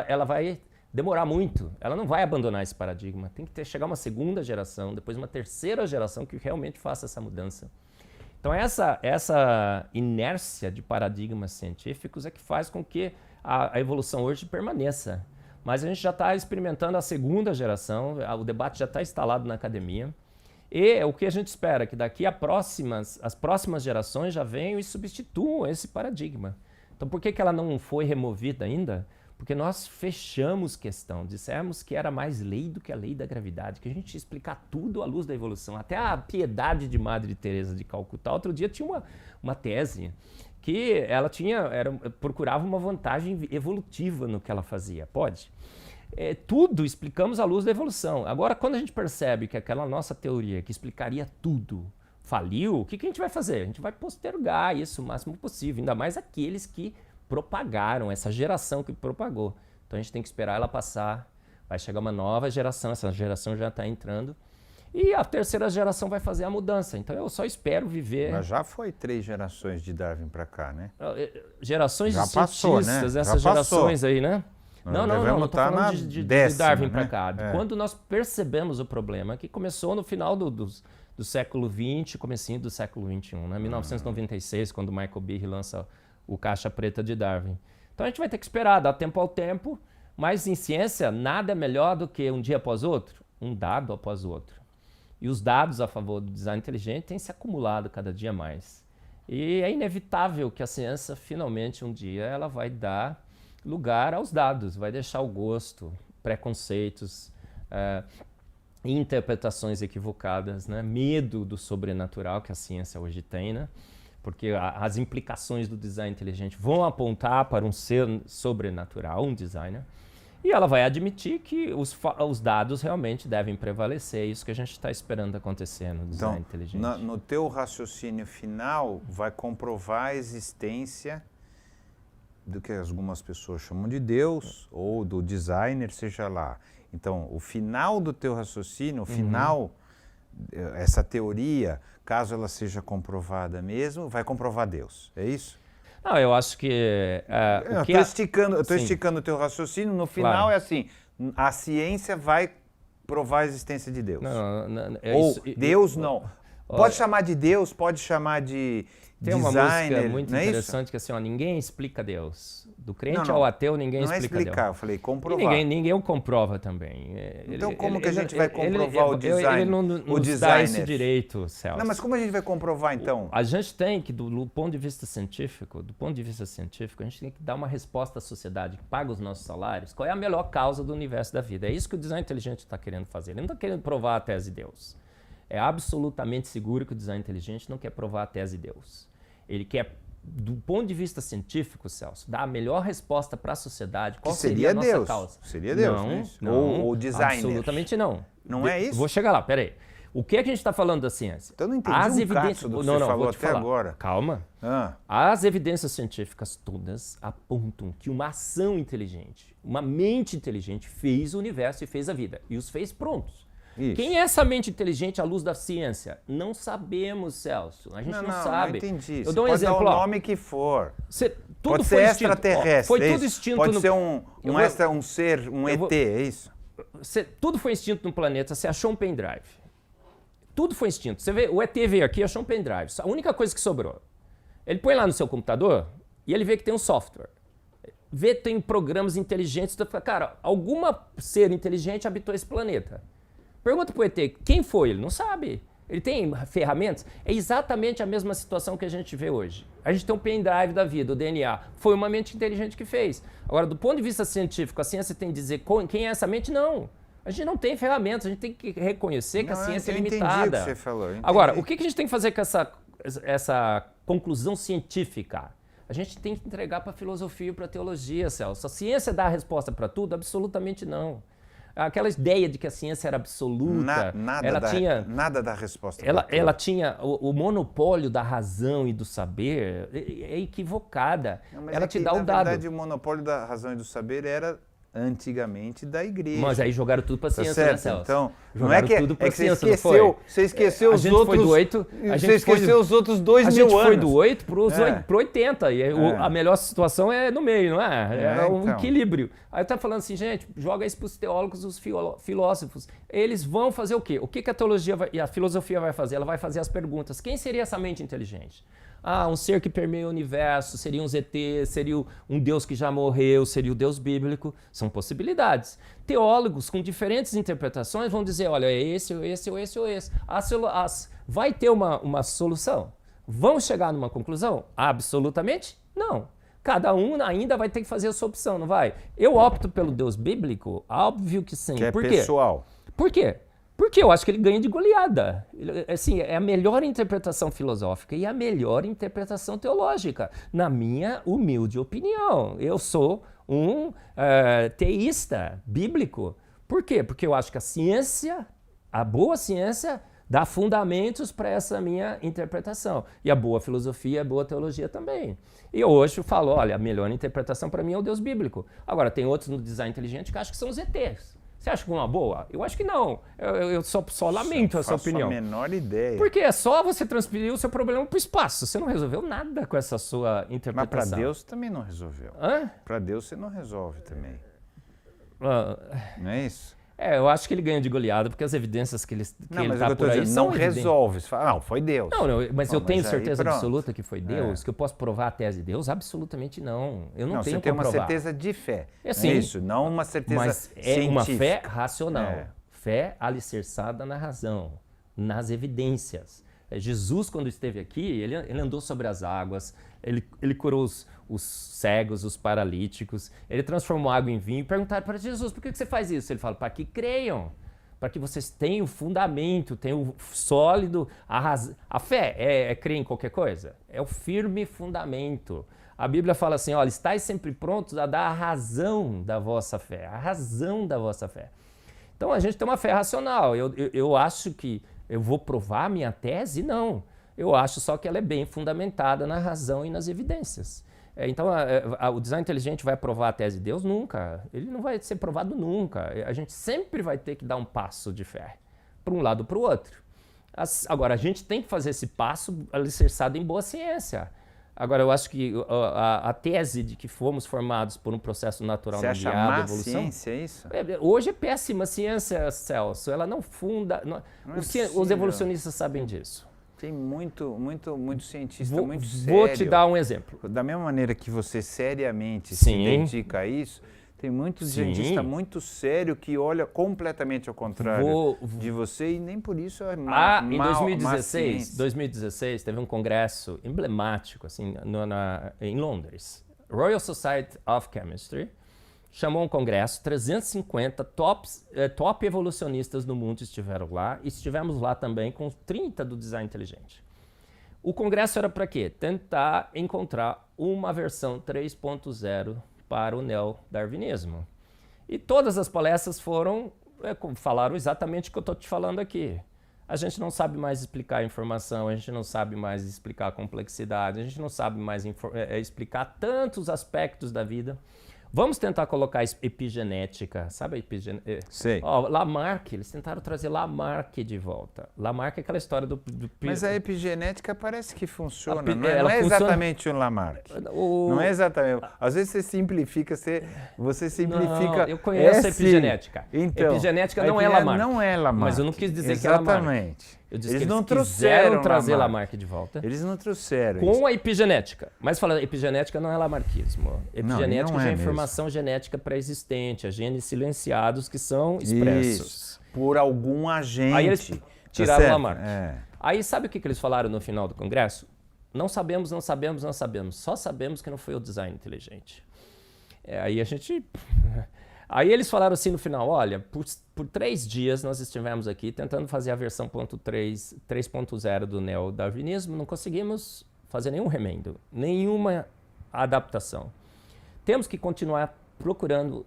ela vai demorar muito. Ela não vai abandonar esse paradigma. Tem que chegar uma segunda geração, depois uma terceira geração que realmente faça essa mudança. Então essa inércia de paradigmas científicos é que faz com que a evolução hoje permaneça. Mas a gente já está experimentando a segunda geração, o debate já está instalado na academia. E o que a gente espera? Que daqui as próximas gerações já venham e substituam esse paradigma. Então por que ela não foi removida ainda? Porque nós fechamos questão, dissemos que era mais lei do que a lei da gravidade, que a gente ia explicar tudo à luz da evolução. Até a piedade de Madre Teresa de Calcutá, outro dia tinha uma tese que ela procurava uma vantagem evolutiva no que ela fazia. Pode? Tudo explicamos à luz da evolução. Agora, quando a gente percebe que aquela nossa teoria que explicaria tudo faliu, o que a gente vai fazer? A gente vai postergar isso o máximo possível, ainda mais aqueles que propagaram, essa geração que propagou. Então a gente tem que esperar ela passar, vai chegar uma nova geração, essa geração já está entrando, e a terceira geração vai fazer a mudança. Então eu só espero viver... Mas já foi 3 gerações de Darwin para cá, né? Gerações já de cientistas, né? essas gerações aí, né? Não estou falando de Darwin para né? cá. Quando nós percebemos o problema, que começou no final do século XX, comecinho do século XXI, né? 1996, quando Michael Behe lança o Caixa Preta de Darwin. Então a gente vai ter que esperar, dar tempo ao tempo, mas em ciência nada é melhor do que um dia após outro, um dado após o outro. E os dados a favor do design inteligente têm se acumulado cada dia mais. E é inevitável que a ciência, finalmente, um dia, ela vai dar lugar aos dados, vai deixar o gosto, preconceitos, interpretações equivocadas, né? Medo do sobrenatural que a ciência hoje tem, né? Porque as implicações do design inteligente vão apontar para um ser sobrenatural, um designer, e ela vai admitir que os dados realmente devem prevalecer. É isso que a gente está esperando acontecer no design inteligente. No teu raciocínio final, vai comprovar a existência do que algumas pessoas chamam de Deus, ou do designer, seja lá. Então, o final do teu raciocínio, o final, essa teoria, caso ela seja comprovada mesmo, vai comprovar Deus. É isso? Não, eu acho que... eu estou esticando o teu raciocínio. No final é assim, a ciência vai provar a existência de Deus. Ou Deus não. Pode chamar de Deus, pode chamar de tem designer. Tem uma música muito interessante que é assim, ó, ninguém explica Deus. Do crente ao ateu, ninguém explica Deus. Não é explicar, eu falei comprovar. E ninguém o comprova também. Então como que a gente vai comprovar o design? Ele não dá esse direito, Celso. Não, mas como a gente vai comprovar então? A gente tem que, do ponto de vista científico, a gente tem que dar uma resposta à sociedade que paga os nossos salários. Qual é a melhor causa do universo da vida? É isso que o design inteligente está querendo fazer. Ele não está querendo provar a tese de Deus. É absolutamente seguro que o design inteligente não quer provar a tese de Deus. Ele quer, do ponto de vista científico, Celso, dar a melhor resposta para a sociedade. Qual seria a nossa causa? Seria Deus, não, ou designer. Absolutamente não. Não é isso? Vou chegar lá, peraí. O que é que a gente está falando da ciência? Então eu não entendi do que você falou até agora. Calma. As evidências científicas todas apontam que uma ação inteligente, uma mente inteligente fez o universo e fez a vida. E os fez prontos. Isso. Quem é essa mente inteligente à luz da ciência? Não sabemos, Celso. A gente não sabe. Não entendi. Eu dou um exemplo. Pode dar o nome que for. Tudo pode ser extraterrestre. Foi tudo extinto. Pode ser um ser, um ET, é isso? Tudo foi extinto no planeta. Você achou um pendrive. Tudo foi extinto. Você vê, o ET veio aqui e achou um pendrive. A única coisa que sobrou. Ele põe lá no seu computador e ele vê que tem um software. Vê que tem programas inteligentes. Cara, algum ser inteligente habitou esse planeta. Pergunta pro ET, quem foi? Ele não sabe. Ele tem ferramentas? É exatamente a mesma situação que a gente vê hoje. A gente tem um pendrive da vida, o DNA. Foi uma mente inteligente que fez. Agora, do ponto de vista científico, a ciência tem que dizer quem é essa mente? Não. A gente não tem ferramentas, a gente tem que reconhecer que a ciência é limitada. Eu entendi o que você falou. Agora, o que a gente tem que fazer com essa conclusão científica? A gente tem que entregar para a filosofia e para a teologia, Celso. A ciência dá a resposta para tudo? Absolutamente não. Aquela ideia de que a ciência era absoluta, nada dá resposta. Ela tinha o monopólio da razão e do saber é equivocada. Ela te dá o dado. Na verdade, o monopólio da razão e do saber era antigamente da igreja. Mas aí jogaram tudo para a ciência, né, Celso? Então, jogaram não é que, tudo para a ciência, não foi? Você esqueceu os outros. Você esqueceu os outros 2 mil anos. A gente foi do 8 para 80. E a melhor situação é no meio, não é? É um equilíbrio. Aí eu estava falando assim, gente, joga isso para os teólogos, os filósofos. Eles vão fazer o quê? O que a teologia e a filosofia vai fazer? Ela vai fazer as perguntas. Quem seria essa mente inteligente? Um ser que permeia o universo, seria um ZT, seria um Deus que já morreu, seria o Deus bíblico. São possibilidades. Teólogos com diferentes interpretações vão dizer, olha, é esse, ou esse, ou esse, ou esse. Vai ter uma solução? Vão chegar numa conclusão? Absolutamente não. Cada um ainda vai ter que fazer a sua opção, não vai? Eu opto pelo Deus bíblico? Óbvio que sim. Que é Por quê? pessoal. Por quê? Porque eu acho que ele ganha de goleada. Assim, é a melhor interpretação filosófica e a melhor interpretação teológica, na minha humilde opinião. Eu sou um teísta bíblico. Por quê? Porque eu acho que a ciência, a boa ciência, dá fundamentos para essa minha interpretação. E a boa filosofia, a boa teologia também. E hoje eu falo, olha, a melhor interpretação para mim é o Deus bíblico. Agora, tem outros no design inteligente que acham que são os ETs. Você acha que é uma boa? Eu acho que não. Eu só lamento essa opinião. Não faço a menor ideia. Porque é só você transferir o seu problema para o espaço. Você não resolveu nada com essa sua interpretação. Mas para Deus também não resolveu. Para Deus você não resolve também. Não é isso? Eu acho que ele ganha de goleada, porque as evidências que ele está por aí dizendo, são não resolve. Você fala, não, foi Deus. Mas eu tenho certeza absoluta que foi Deus, que eu posso provar a tese de Deus? Absolutamente não. Eu não tenho como provar. Você tem uma certeza de fé. É isso, não uma certeza científica. É uma fé racional. Fé alicerçada na razão, nas evidências. Jesus, quando esteve aqui, ele andou sobre as águas, ele curou os cegos, os paralíticos, ele transformou água em vinho e perguntaram para Jesus, por que você faz isso? Ele fala, para que creiam. para que vocês tenham o fundamento, tenham o sólido, a fé é crer em qualquer coisa, é o firme fundamento. A Bíblia fala assim, olha, estais sempre prontos a dar a razão da vossa fé, a razão da vossa fé. Então a gente tem uma fé racional, eu acho que eu vou provar minha tese? Não, eu acho só que ela é bem fundamentada na razão e nas evidências. Então, o design inteligente vai provar a tese de Deus? Nunca. Ele não vai ser provado nunca. A gente sempre vai ter que dar um passo de fé, para um lado ou para o outro. Agora, a gente tem que fazer esse passo alicerçado em boa ciência. Agora, eu acho que a tese de que fomos formados por um processo natural Você acha mediado, má evolução... ciência, é isso? Hoje é péssima ciência, Celso. Ela não funda... Os evolucionistas sabem disso. Tem muito cientista muito sério. Vou te dar um exemplo. Da mesma maneira que você seriamente Sim. se dedica a isso, tem muito cientista muito sério que olha completamente ao contrário de você e nem por isso é em 2016 teve um congresso emblemático assim, em Londres. Royal Society of Chemistry chamou um congresso, 350 top evolucionistas do mundo estiveram lá, e estivemos lá também com 30 do design inteligente. O congresso era para quê? Tentar encontrar uma versão 3.0 para o neodarwinismo. E todas as palestras falaram exatamente o que eu estou te falando aqui. A gente não sabe mais explicar a informação, a gente não sabe mais explicar a complexidade, a gente não sabe mais explicar tantos aspectos da vida. Vamos tentar colocar epigenética, sabe a epigenética? Sei. Lamarck, eles tentaram trazer Lamarck de volta. Lamarck é aquela história do... Mas a epigenética parece que funciona, não ela é funciona... exatamente o Lamarck. Não é exatamente. Às vezes você simplifica, você simplifica... Não, eu conheço a epigenética. Então, epigenética não é Lamarck. Não é Lamarck. Mas eu não quis dizer que é Lamarck. Exatamente. Eu disse eles que não quiseram trazer Lamarck. Lamarck de volta. Eles não trouxeram com isso. a epigenética. Mas falando, epigenética não é lamarquismo. Epigenética não já é mesmo. Informação genética pré-existente, genes silenciados que são expressos. Isso. Por algum agente. Aí eles tiraram Tá Lamarck. É. Aí sabe o que eles falaram no final do congresso? Não sabemos, não sabemos, não sabemos. Só sabemos que não foi o design inteligente. Aí a gente... Aí eles falaram assim no final, olha, por 3 dias nós estivemos aqui tentando fazer a versão 3.0 do neodarwinismo, não conseguimos fazer nenhum remendo, nenhuma adaptação. Temos que continuar procurando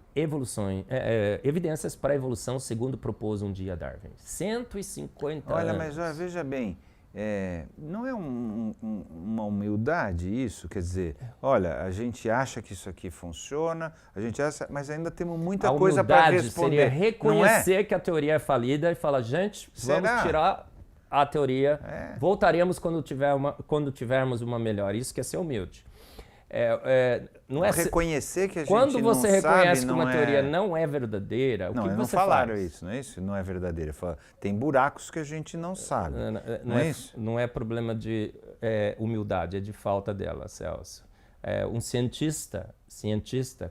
evidências para a evolução segundo propôs um dia Darwin. 150 Olha, anos. mas veja bem, não é uma humildade isso? Quer dizer, olha, a gente acha que isso aqui funciona, a gente acha, mas ainda temos muita coisa para responder. Seria reconhecer que a teoria é falida e falar, gente, vamos tirar a teoria, voltaremos quando tivermos uma melhor. Isso que é ser humilde. Não é reconhecer que a gente quando não você sabe, reconhece que uma não teoria não é verdadeira, o que você não falaram faz? isso, não é isso? Não é verdadeira. Tem buracos que a gente não sabe. Não é isso? Não é problema de humildade, é de falta dela, Celso. Um cientista,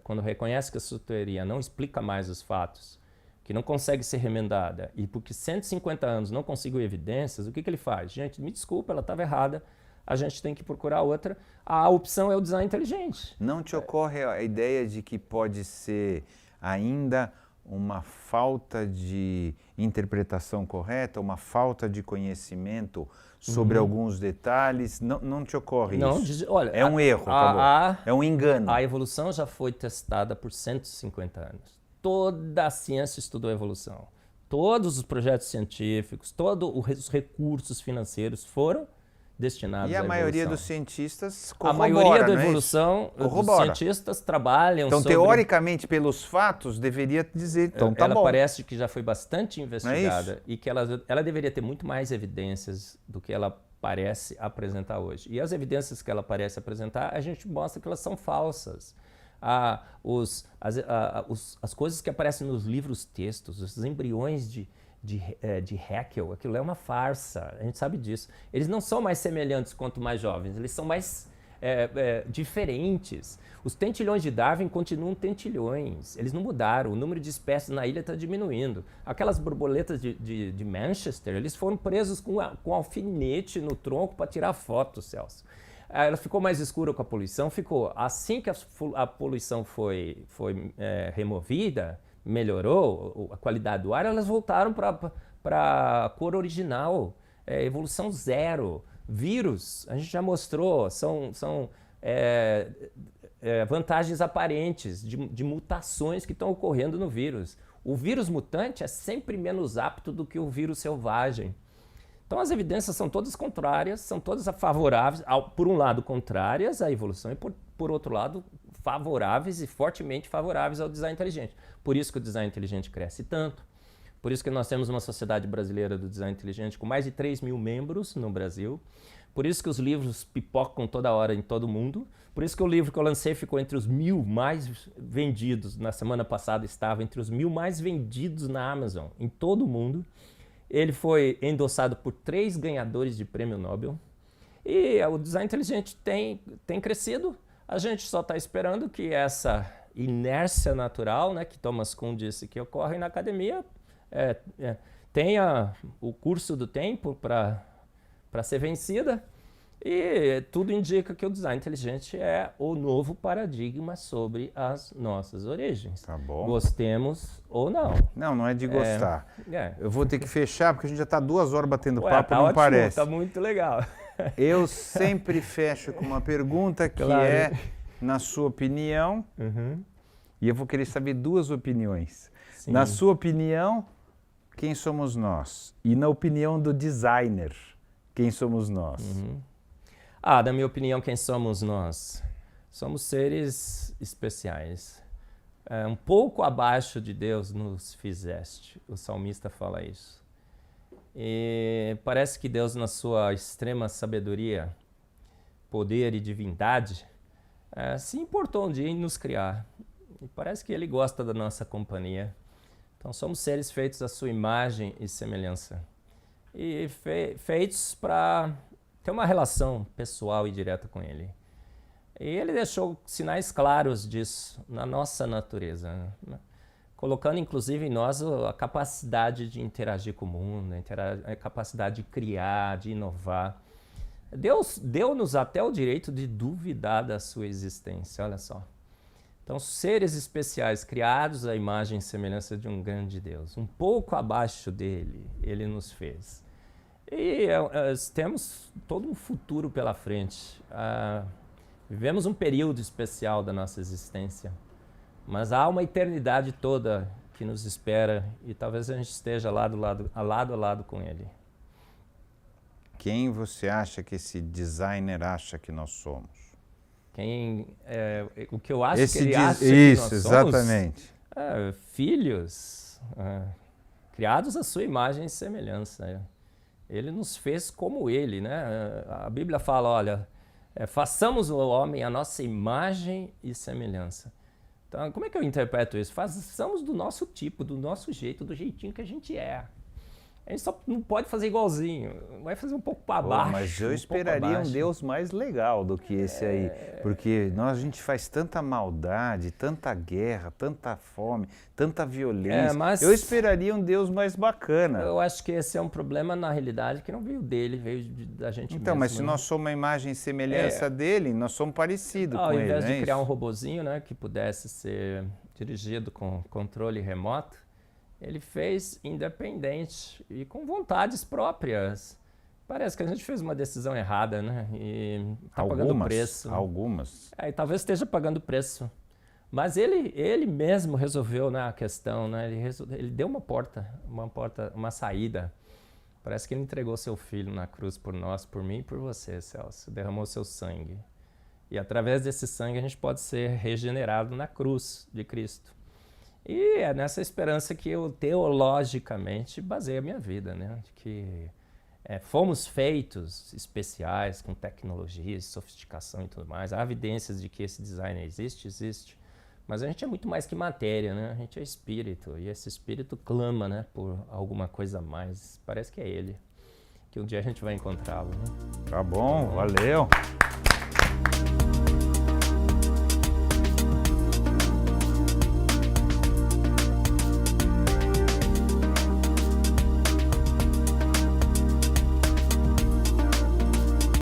quando reconhece que a sua teoria não explica mais os fatos, que não consegue ser remendada, e porque 150 anos não conseguiu evidências, o que ele faz? Gente, me desculpa, ela estava errada, a gente tem que procurar outra. A opção é o design inteligente. Não te ocorre a ideia de que pode ser ainda uma falta de interpretação correta, uma falta de conhecimento sobre alguns detalhes? Não te ocorre isso? Olha, é um erro, é um engano. A evolução já foi testada por 150 anos. Toda a ciência estudou a evolução. Todos os projetos científicos, todos os recursos financeiros foram destinados à evolução. E a maioria dos cientistas corrobora, a maioria da não é evolução dos cientistas trabalham então, teoricamente, pelos fatos, deveria dizer, então tá bom. Ela parece que já foi bastante investigada e que ela deveria ter muito mais evidências do que ela parece apresentar hoje. E as evidências que ela parece apresentar, a gente mostra que elas são falsas. As coisas que aparecem nos livros textos, os embriões de Haeckel, aquilo é uma farsa, a gente sabe disso. Eles não são mais semelhantes quanto mais jovens, eles são mais diferentes. Os tentilhões de Darwin continuam tentilhões, eles não mudaram, o número de espécies na ilha está diminuindo. Aquelas borboletas de Manchester, eles foram presos com alfinete no tronco para tirar foto, Celso. Ela ficou mais escura com a poluição, ficou. Assim que a poluição foi removida, melhorou a qualidade do ar, elas voltaram para a cor original, evolução zero. Vírus, a gente já mostrou, são vantagens aparentes de mutações que estão ocorrendo no vírus. O vírus mutante é sempre menos apto do que o vírus selvagem. Então as evidências são todas contrárias, são todas favoráveis, por um lado contrárias à evolução e por outro lado favoráveis e fortemente favoráveis ao design inteligente. Por isso que o design inteligente cresce tanto, por isso que nós temos uma sociedade brasileira do design inteligente com mais de 3 mil membros no Brasil, por isso que os livros pipocam toda hora em todo mundo, por isso que o livro que eu lancei ficou entre os 1000 mais vendidos, na semana passada estava entre os 1000 mais vendidos na Amazon, em todo o mundo. Ele foi endossado por 3 ganhadores de prêmio Nobel e o design inteligente tem crescido. A gente só está esperando que essa inércia natural, né, que Thomas Kuhn disse que ocorre na academia, tenha o curso do tempo para ser vencida. E tudo indica que o design inteligente é o novo paradigma sobre as nossas origens. Tá bom. Gostemos ou não. Não é de gostar. Eu vou ter que fechar porque a gente já está 2 horas batendo papo, tá não ótimo, parece. Tá muito legal. Eu sempre fecho com uma pergunta que é, na sua opinião, e eu vou querer saber 2 opiniões. Sim. Na sua opinião, quem somos nós? E na opinião do designer, quem somos nós? Na minha opinião, quem somos nós? Somos seres especiais. Um pouco abaixo de Deus nos fizeste. O salmista fala isso. E parece que Deus, na sua extrema sabedoria, poder e divindade, se importou um dia em nos criar. E parece que Ele gosta da nossa companhia. Então somos seres feitos à sua imagem e semelhança. E feitos para ter uma relação pessoal e direta com Ele. E Ele deixou sinais claros disso na nossa natureza, né? Colocando inclusive em nós a capacidade de interagir com o mundo, a capacidade de criar, de inovar. Deus deu-nos até o direito de duvidar da sua existência, olha só. Então, seres especiais, criados à imagem e semelhança de um grande Deus, um pouco abaixo dele, Ele nos fez. E temos todo um futuro pela frente. Vivemos um período especial da nossa existência, mas há uma eternidade toda que nos espera e talvez a gente esteja lado a lado com Ele. Quem você acha que esse designer acha que nós somos? O que eu acho que ele acha que nós somos? Isso, exatamente. Filhos, criados à sua imagem e semelhança. Ele nos fez como Ele, né? A Bíblia fala, olha, façamos o homem a nossa imagem e semelhança. Então, como é que eu interpreto isso? Façamos do nosso tipo, do nosso jeito, do jeitinho que a gente é. A gente só não pode fazer igualzinho, vai fazer um pouco para baixo. Mas eu esperaria um Deus mais legal do que esse aí, porque a gente faz tanta maldade, tanta guerra, tanta fome, tanta violência. Eu esperaria um Deus mais bacana. Eu acho que esse é um problema, na realidade, que não veio dele, veio da gente mesmo. Então, mas se nós somos uma imagem e semelhança dele, nós somos parecidos com ele, ao invés de criar isso? um robozinho, né, que pudesse ser dirigido com controle remoto, ele fez independente e com vontades próprias. Parece que a gente fez uma decisão errada, né? E está pagando preço. Algumas. E talvez esteja pagando preço. Mas ele mesmo resolveu, né, a questão, né? Ele deu uma saída. Parece que ele entregou seu filho na cruz por nós, por mim e por você, Celso. Derramou seu sangue. E através desse sangue a gente pode ser regenerado na cruz de Cristo. E é nessa esperança que eu teologicamente baseio a minha vida, né? De que fomos feitos especiais, com tecnologias, sofisticação e tudo mais. Há evidências de que esse design existe, mas a gente é muito mais que matéria, né? A gente é espírito, e esse espírito clama, né, por alguma coisa a mais. Parece que é Ele, que um dia a gente vai encontrá-lo, né? Tá bom, valeu!